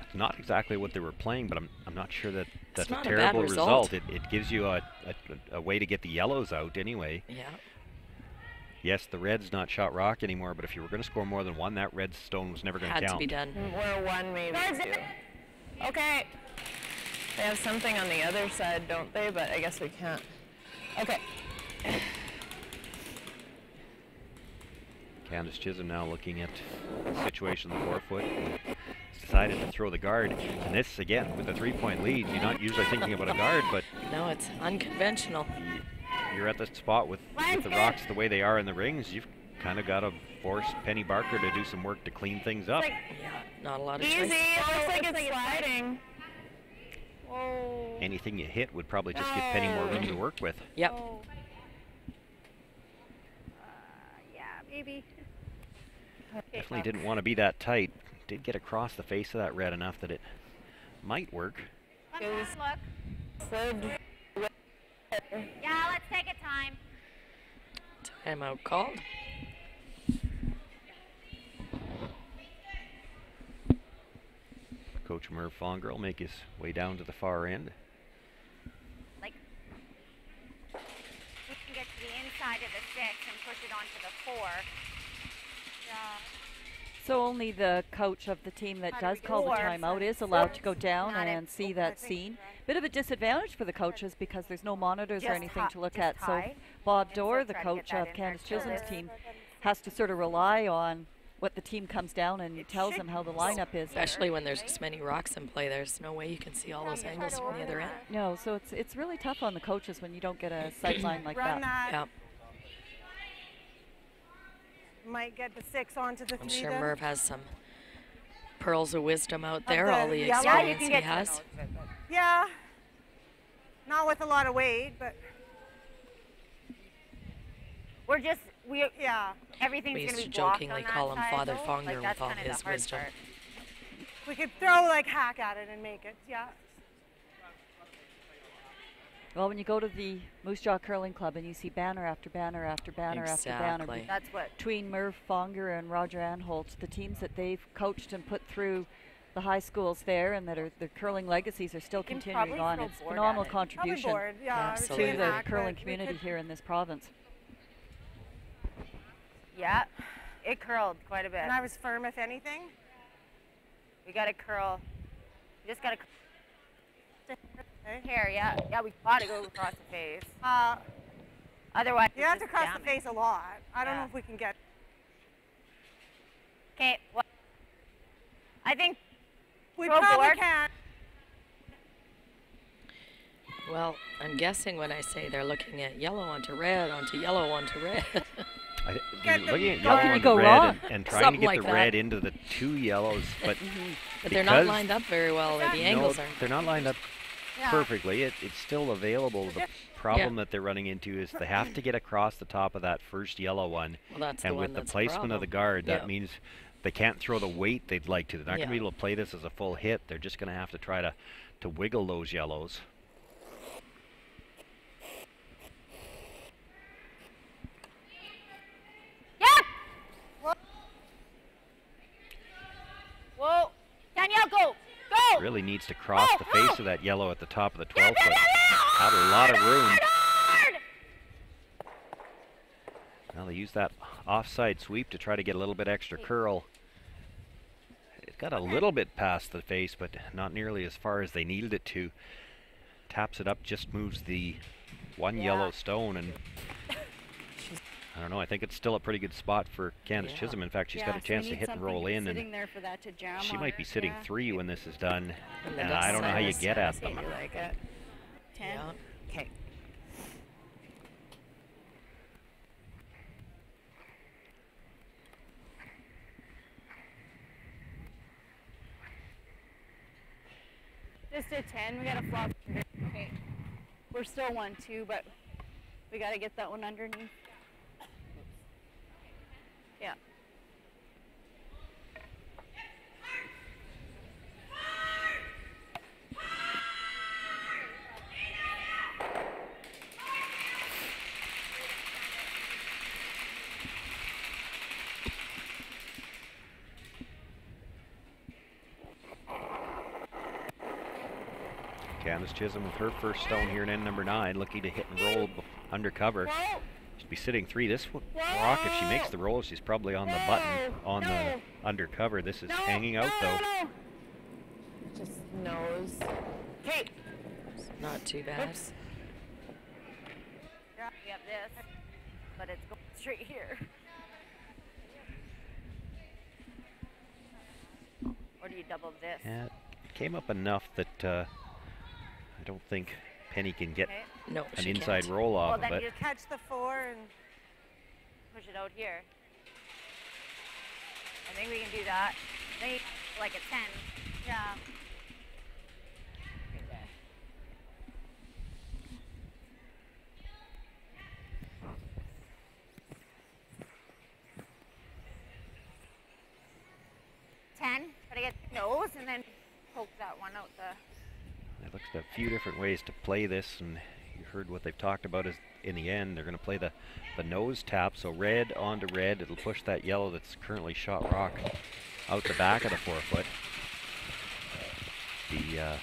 It's not exactly what they were playing, but I'm not sure that that's a not a terrible bad result. It gives you a way to get the yellows out anyway. Yeah. Yes, the red's not shot rock anymore, but if you were going to score more than 1, that red stone was never going to count. Had to be done. Or 1, maybe 2. Okay. They have something on the other side, don't they? But I guess we can't. Okay. Candace Chisholm now looking at the situation in the 4-foot. Decided to throw the guard. And this, again, with a 3-point lead, you're not usually thinking about a guard, but... No, it's unconventional. You're at the spot with the rocks the way they are in the rings. You've kind of got to force Penny Barker to do some work to clean things up. Yeah, not a lot of choice. Easy. It looks like it's sliding. Whoa. Anything you hit would probably just give Penny more room to work with. Yep. Yeah, maybe. Definitely didn't want to be that tight. Did get across the face of that red enough that it might work. Look. Yeah, let's take a time. Timeout called. Coach Merv Fongirl make his way down to the far end. Like, we can get to the inside of the 6 and push it onto the 4. So only the coach of the team that does call the timeout is allowed to go down and see that scene. Bit of a disadvantage for the coaches because there's no monitors or anything to look at. So Bob Dorr, the coach of Candace Chisholm's team, has to sort of rely on what the team comes down and tells them how the lineup is. Especially when there's this many rocks in play, there's no way you can see all those angles from the other end. No, so it's really tough on the coaches when you don't get a sight line like that. Yeah. Might get the 6 onto the 3. I'm sure Merv has some pearls of wisdom out there, all the experience he has. Yeah, not with a lot of weight, but everything's We going used to to be blocked jokingly on that call him side, Father though. Fonger Like, with that's all kind of his the hard wisdom. part. we could throw like hack at it and make it. Yeah. Well, when you go to the Moose Jaw Curling Club and you see banner after banner after banner after banner between Merv Fonger and Roger Anholt, the teams that they've coached and put through the high schools there and that are their curling legacies are still continuing on. It's phenomenal contribution to the curling community here in this province. Yeah, it curled quite a bit. And I was firm, if anything. We got to curl. We just got to here, yeah, we got to go across the face. Otherwise, you have to cross the face a lot. I don't know if we can get. Okay, well, I think we probably can. Well, I'm guessing when I say they're looking at yellow onto red, onto yellow onto red. Looking at yellow onto red and trying to get the red into the 2 yellows, but but they're not lined up very well, or the angles aren't. They're not lined up perfectly. It's still available. The problem that they're running into is they have to get across the top of that first yellow one. Well, that's and the with one the that's placement of the guard, that Yeah. means they can't throw the weight they'd like to. They're not going to be Yeah. able to play this as a full hit. They're just going to have to try to wiggle those yellows. Whoa, Danielle, go! Go! Really needs to cross the face of that yellow at the top of the 12 foot. Had a lot of room. Well, they use that offside sweep to try to get a little bit extra curl. It got a little bit past the face, but not nearly as far as they needed it to. Taps it up, just moves the one yellow stone, and I don't know, I think it's still a pretty good spot for Candace Chisholm. In fact, she's got a chance to hit and roll in, and there for that to jam she on might her. be sitting 3 when this is done, And and the I don't know how you get at them. You like it? 10? Okay. Just a 10, we got a flop. Okay. We're still 1-2, but we got to get that one underneath. Yeah. Candace Chisholm with her first stone here in end number 9, looking to hit and roll undercover. She'll be sitting 3. This rock, if she makes the roll, she's probably on the button on the undercover. This is hanging out though. Just nose. Okay. Not too bad. Oops. Yeah, we have this, but it's going straight here. Or do you double this? Yeah, it came up enough that I don't think Penny can get an inside roll off well, then of it. you catch the 4 and push it out here. I think we can do that. Then you like a 10. Yeah. Right there. Gotta get nose and then poke that one out the. They looked at a few different ways to play this, and you heard what they've talked about is in the end they're going to play the nose tap, so red onto red. It'll push that yellow that's currently shot rock out the back of the 4 foot. The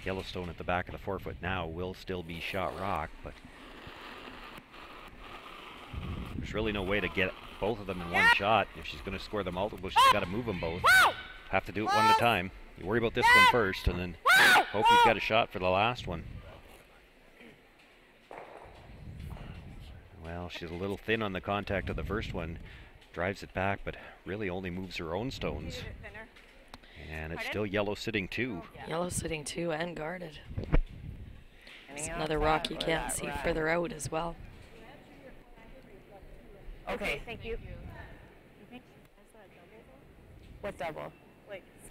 Yellowstone at the back of the 4 foot now will still be shot rock, but there's really no way to get both of them in one shot. If she's going to score the multiple, she's got to move them both. Have to do it one at a time. You worry about this one first, and then hope you've got a shot for the last one. Well, she's a little thin on the contact of the first one. Drives it back, but really only moves her own stones. And it's still yellow sitting 2. Yellow sitting 2 and guarded. There's another rock you can't see further out as well. Okay, thank you. What double?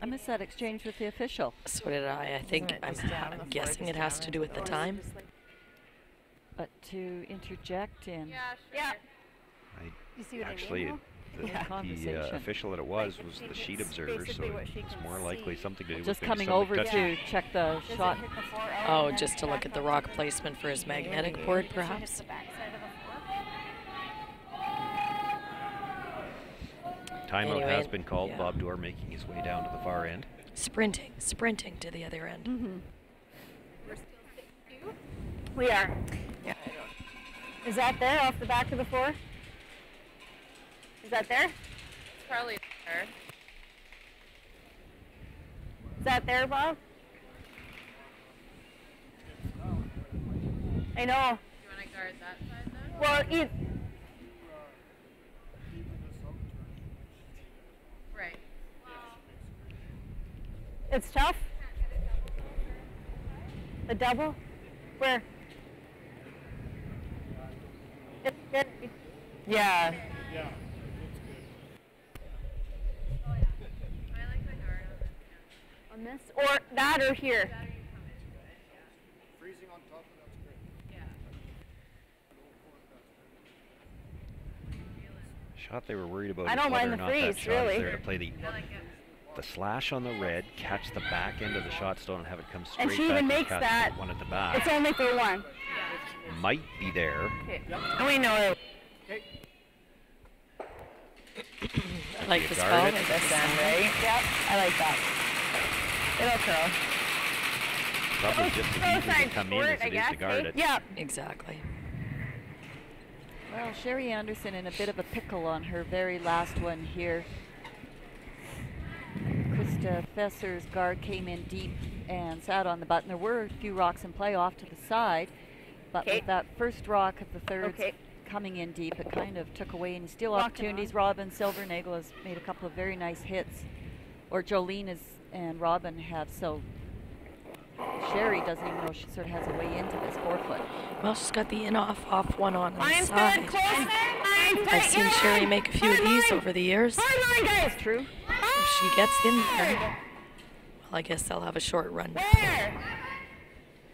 I missed that exchange with the official. So did I. I'm guessing it has to do with the time. But to interject in... Yeah. You see what Actually, I mean? the official that it was the sheet observer, so it's more likely something to do with just maybe coming somebody over touching. to check the shot. Oh, just to look at the rock placement for his magnetic board, perhaps? Timeout Anyway, has been called. Yeah. Bob Dorr making his way down to the far end. Sprinting to the other end. Mm-hmm. We are. Yeah. Is that there off the back of the 4? Is that there? It's probably there. Is that there, Bob? I know. Do you want to guard that side then? Well, Right. It's tough. The double? Where? It's good. Yeah. Yeah. On this? Or that or here? Freezing on top of that's great. Shot they were worried about. I don't mind the freeze, that shot really. Is there to play the slash on the red, catch the back end of the shot stone, and have it come straight And she back even makes catch that. the one at the back. It's only for 1. Might be there. Okay. And we know it. I like this guard ball. it. This end, right? Yep. I like that. It'll curl. Probably just as easy to come in as it is to guard it. Yeah. Exactly. Well, Sherry Anderson in a bit of a pickle on her very last one here. Krista Fesser's guard came in deep and sat on the button. There were a few rocks in play off to the side, but with that first rock of the third coming in deep, it kind of took away any steal opportunities. Robin Silvernagel has made a couple of very nice hits, or Jolene and Robin have, so Sherry doesn't even know she sort of has a way into this 4-foot. Well, she's got the in-off, off one on the Mine's side. good, close. I've seen Sherry make a few of these over the years. That's true. If she gets in there, well, I guess they'll have a short run. Where?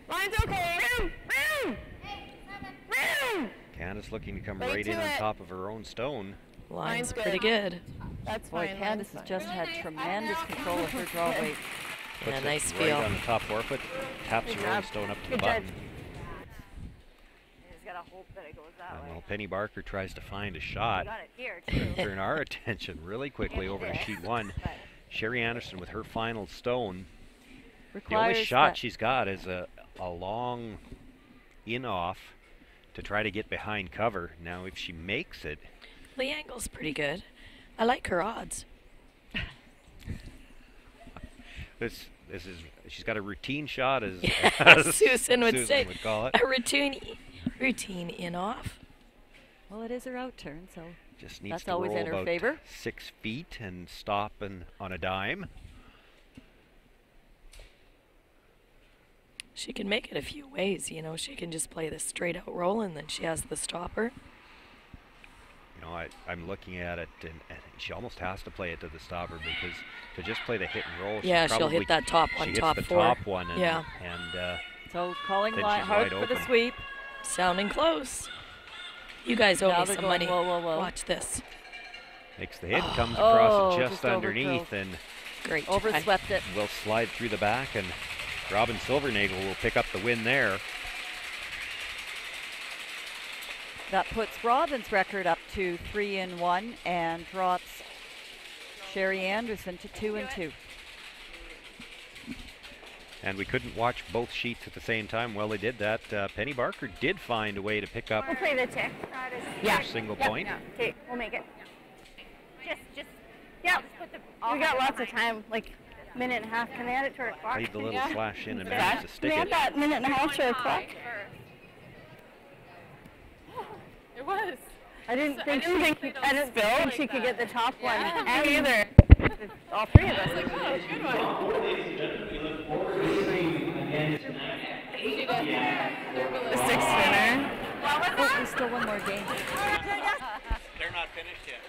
Line's okay. Room. Candace looking to come right in on top of her own stone. Line's pretty good. That's Boy, fine. Candace has just had tremendous control of her draw weight. Yeah, Puts nice it feel. right on the top 4-foot, taps her own stone up to the button. Just gotta hope that it goes that way. Well, Penny Barker tries to find a shot. Got it here too. Turn our attention really quickly over to sheet 1. Sherry Anderson with her final stone. The only shot she's got is a long in-off to try to get behind cover. Now, if she makes it... The angle's pretty good. I like her odds. She's got a routine shot, as, as Susan would say. Would call it. A routine in-off. Well, it is her out turn, so just needs that's to always roll in her about favor. 6 feet and stop on a dime. She can make it a few ways, you know. She can just play the straight out roll, and then she has the stopper. You know, I'm looking at it, and she almost has to play it to the stopper, because to just play the hit and roll, she'll hit that top one, she top hits the 4. top one, and, yeah. And so calling then line she's hard wide for the open. sweep. Sounding close. You guys owe Now me they're some going money. whoa, whoa, whoa. Watch this. Makes the hit, comes across it just just underneath, overdrove. and great. Overswept it. will slide through the back, and Robin Silvernagel will pick up the win there. That puts Robin's record up to 3-1 and drops Sherry Anderson to 2-2. And we couldn't watch both sheets at the same time. Well, they did that. Penny Barker did find a way to pick up We'll play the tick. her single point. Okay, we'll make it. Just yeah. We got lots of time, like minute and a half. Can they add it to our clock? Played the little flash in and managed to stick Can they add it. that minute and a half to our clock? It was. I didn't think she could get the top one. And either. All three of us. Oh, good one. The six spinner. Oh, there's still one more game. They're not finished yet.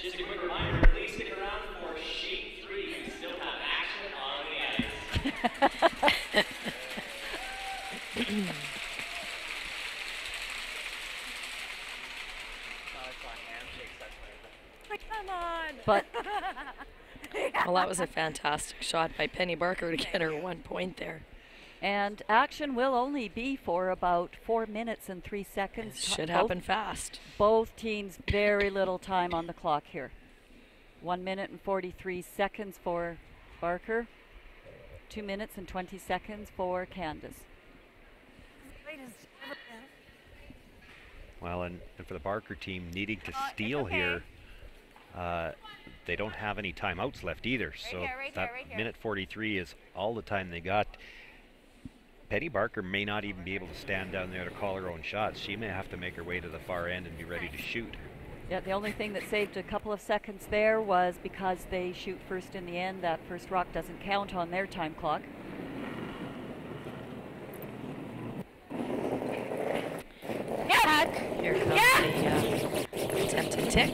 Just a quick reminder, please stick around for sheet 3. We still have action on the ice. Come on. But Well, that was a fantastic shot by Penny Barker to get her 1 point there. And action will only be for about 4 minutes and 3 seconds. It should happen fast. Both teams very little time on the clock here. 1 minute and 43 seconds for Barker. 2 minutes and 20 seconds for Candace. Well, and for the Barker team needing to steal here, they don't have any timeouts left either. So that minute 43 is all the time they got. Penny Barker may not even be able to stand down there to call her own shots. She may have to make her way to the far end and be ready to shoot. Yeah, the only thing that saved a couple of seconds there was because they shoot first in the end, that first rock doesn't count on their time clock. Here comes the attempted tick.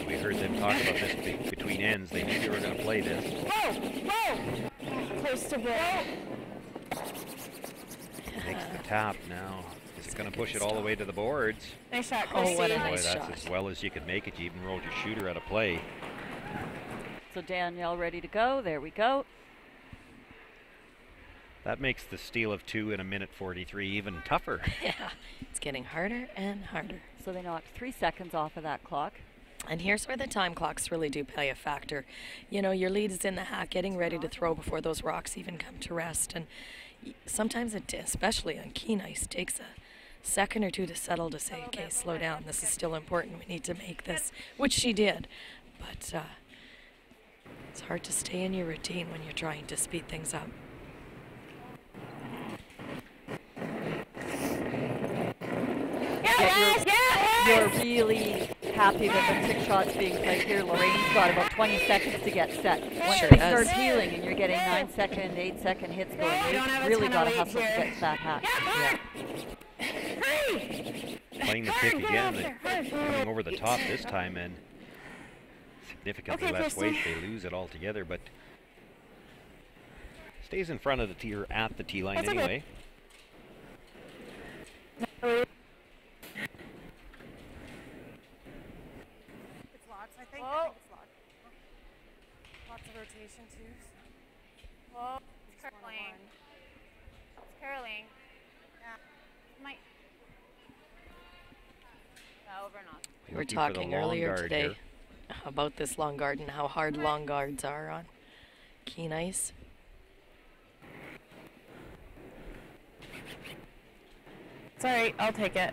We heard them talk about this between ends. They knew they were going to play this. Close to goal. Makes the tap now. Is it going to push it all the way to the boards? Nice shot, Oh, what a Boy, nice that's shot. as well as you could make it. You even rolled your shooter out of play. So Danielle ready to go. There we go. That makes the steal of 2 in a minute 43 even tougher. Yeah, it's getting harder and harder. So they knocked 3 seconds off of that clock. And here's where the time clocks really do play a factor. You know, your lead is in the hack, getting ready to throw before those rocks even come to rest. And sometimes it, especially on keen ice, takes a second or two to settle to say, okay, slow down. This is still important. We need to make this, which she did. But it's hard to stay in your routine when you're trying to speed things up. You're really happy with the 6 shots being played here. Lorraine's got about 20 seconds to get set. Once Sure they does. start healing and you're getting 9-second, 8-second hits going, you've really got to hustle to get to that hack. Playing the tick again, they're coming over the top this time and significantly less weight. They lose it altogether, but stays in front of the tee or at the tee line anyway. It's lots, I think. I think it's lots. Lots of rotation, too. Whoa. It's curling. It's curling. Yeah. Might. Over and off. We were Looking for the talking long earlier guard today here. about this long guard and how hard long guards are on keen ice. It's all right. I'll take it.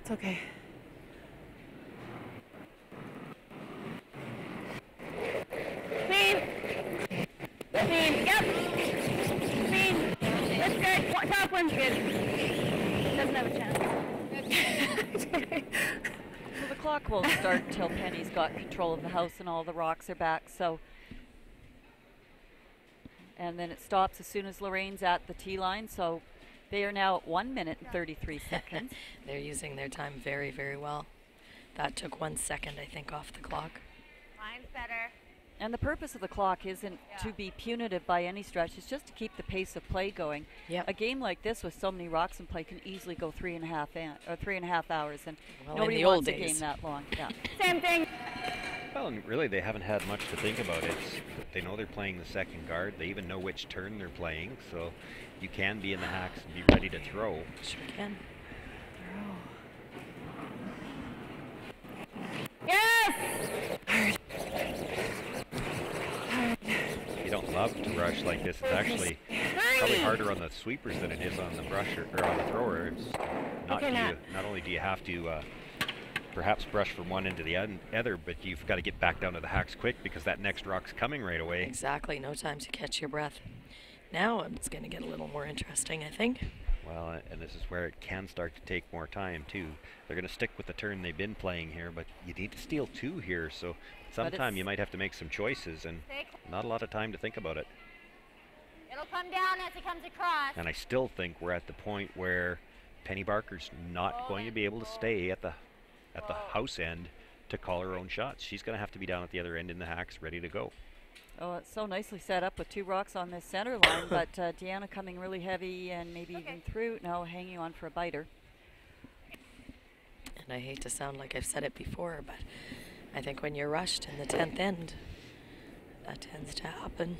It's okay. Speed. Speed. Yep. Speed. That's good. Top one's good. Doesn't have a chance. So the clock won't start until Penny's got control of the house and all the rocks are back. So, and then it stops as soon as Lorraine's at the tee line. So they are now at 1 minute and 33 seconds. They're using their time very, very well. That took 1 second, I think, off the clock. Mine's better. And the purpose of the clock isn't to be punitive by any stretch. It's just to keep the pace of play going. Yep. A game like this with so many rocks in play can easily go 3.5 hours, and Well, nobody in the old wants a days. game that long. Yeah. Same thing. Well, and really they haven't had much to think about. They know they're playing the second guard. They even know which turn they're playing, so you can be in the hacks and be ready to throw. Sure can. Yes! You don't love to rush like this. It's actually probably harder on the sweepers than it is on the brusher or on the thrower. It's not, not only do you have to perhaps brush from one end to the other, but you've got to get back down to the hacks quick because that next rock's coming right away. Exactly, no time to catch your breath. Now it's going to get a little more interesting, I think. Well, and this is where it can start to take more time too. They're going to stick with the turn they've been playing here, but you need to steal 2 here, so sometime you might have to make some choices, and not a lot of time to think about it. It'll come down as it comes across. And I still think we're at the point where Penny Barker's not going to be able to stay at the house end to call her own shots. She's going to have to be down at the other end in the hacks, ready to go. Oh, it's so nicely set up with 2 rocks on this center line, but Deanna coming really heavy and maybe even through. Now hanging on for a biter. And I hate to sound like I've said it before, but I think when you're rushed in the 10th end, that tends to happen.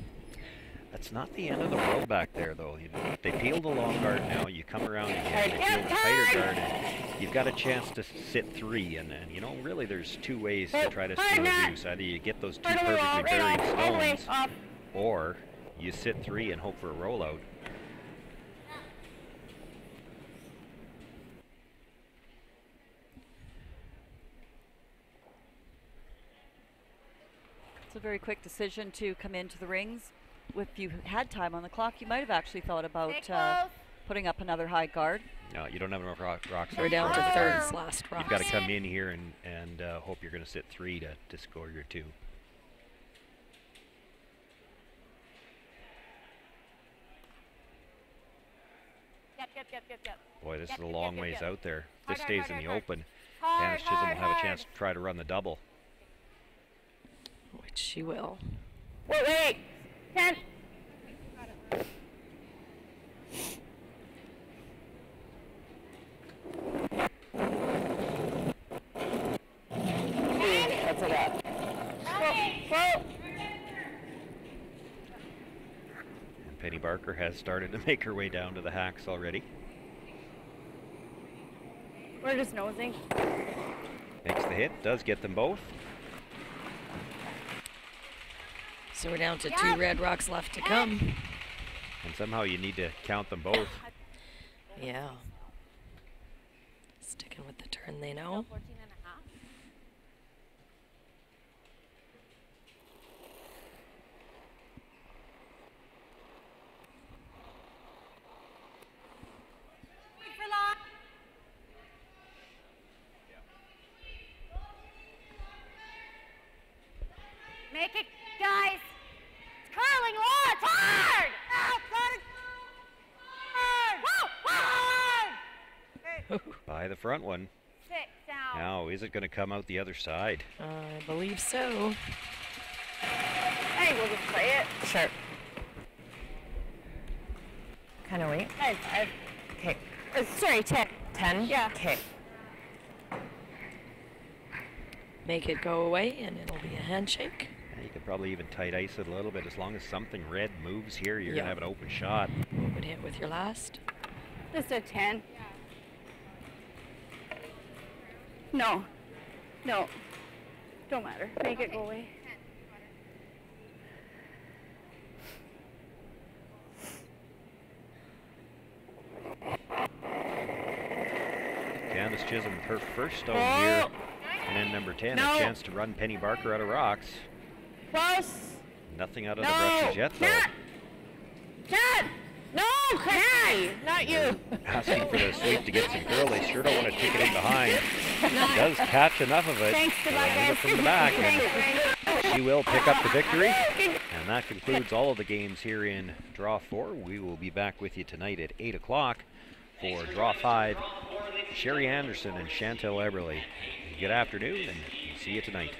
That's not the end of the world back there, though. They peeled the long guard now. You come around again, they peel the tighter guard, and you've got a chance to sit 3. And you know, really, there's 2 ways to try to steal a deuce. Either you get those 2 perfectly buried stones, or you sit 3 and hope for a rollout. It's a very quick decision to come into the rings. If you had time on the clock, you might have actually thought about putting up another high guard. No, you don't have enough rocks. We're down to thirds, last rock. You've got to come in here and hope you're going to sit 3 to score your 2. Boy, this is a long ways out there. If this stays in the open, Janice Chisholm will have a chance to try to run the double. Which she will. Wait! 10. That's a wrap. And Penny Barker has started to make her way down to the hacks already. We're just nosing. Makes the hit, does get them both. So we're down to 2 red rocks left to come. And somehow you need to count them both. Yeah. Sticking with the turn they know. Make it, guys. It's curling. Oh, it's hard. By the front one. 6 down. Now, is it going to come out the other side? I believe so. Hey, we'll just play it. Sure. Kind of wait. 5. Okay. Sorry, 10. 10? Yeah. Okay. Make it go away, and it'll be a handshake. Yeah, you could probably even tight ice it a little bit. As long as something red moves here, you're going to have an open shot. Open hit with your last. Just a 10. No. No. Don't matter. Make it go away. Janice Chisholm with her first stone here. And then number 10, a chance to run Penny Barker out of rocks. Close. Nothing out of the brushes yet, though. Cat! No, Hey! Not you. Asking for the sweep to get some curl. They sure don't want to take it in behind. Does catch enough of it. Thanks to my move it from the back. And she will pick up the victory. And that concludes all of the games here in Draw 4. We will be back with you tonight at 8 o'clock for Draw 5. Sherry Anderson and Chantel Eberly. Good afternoon, and see you tonight.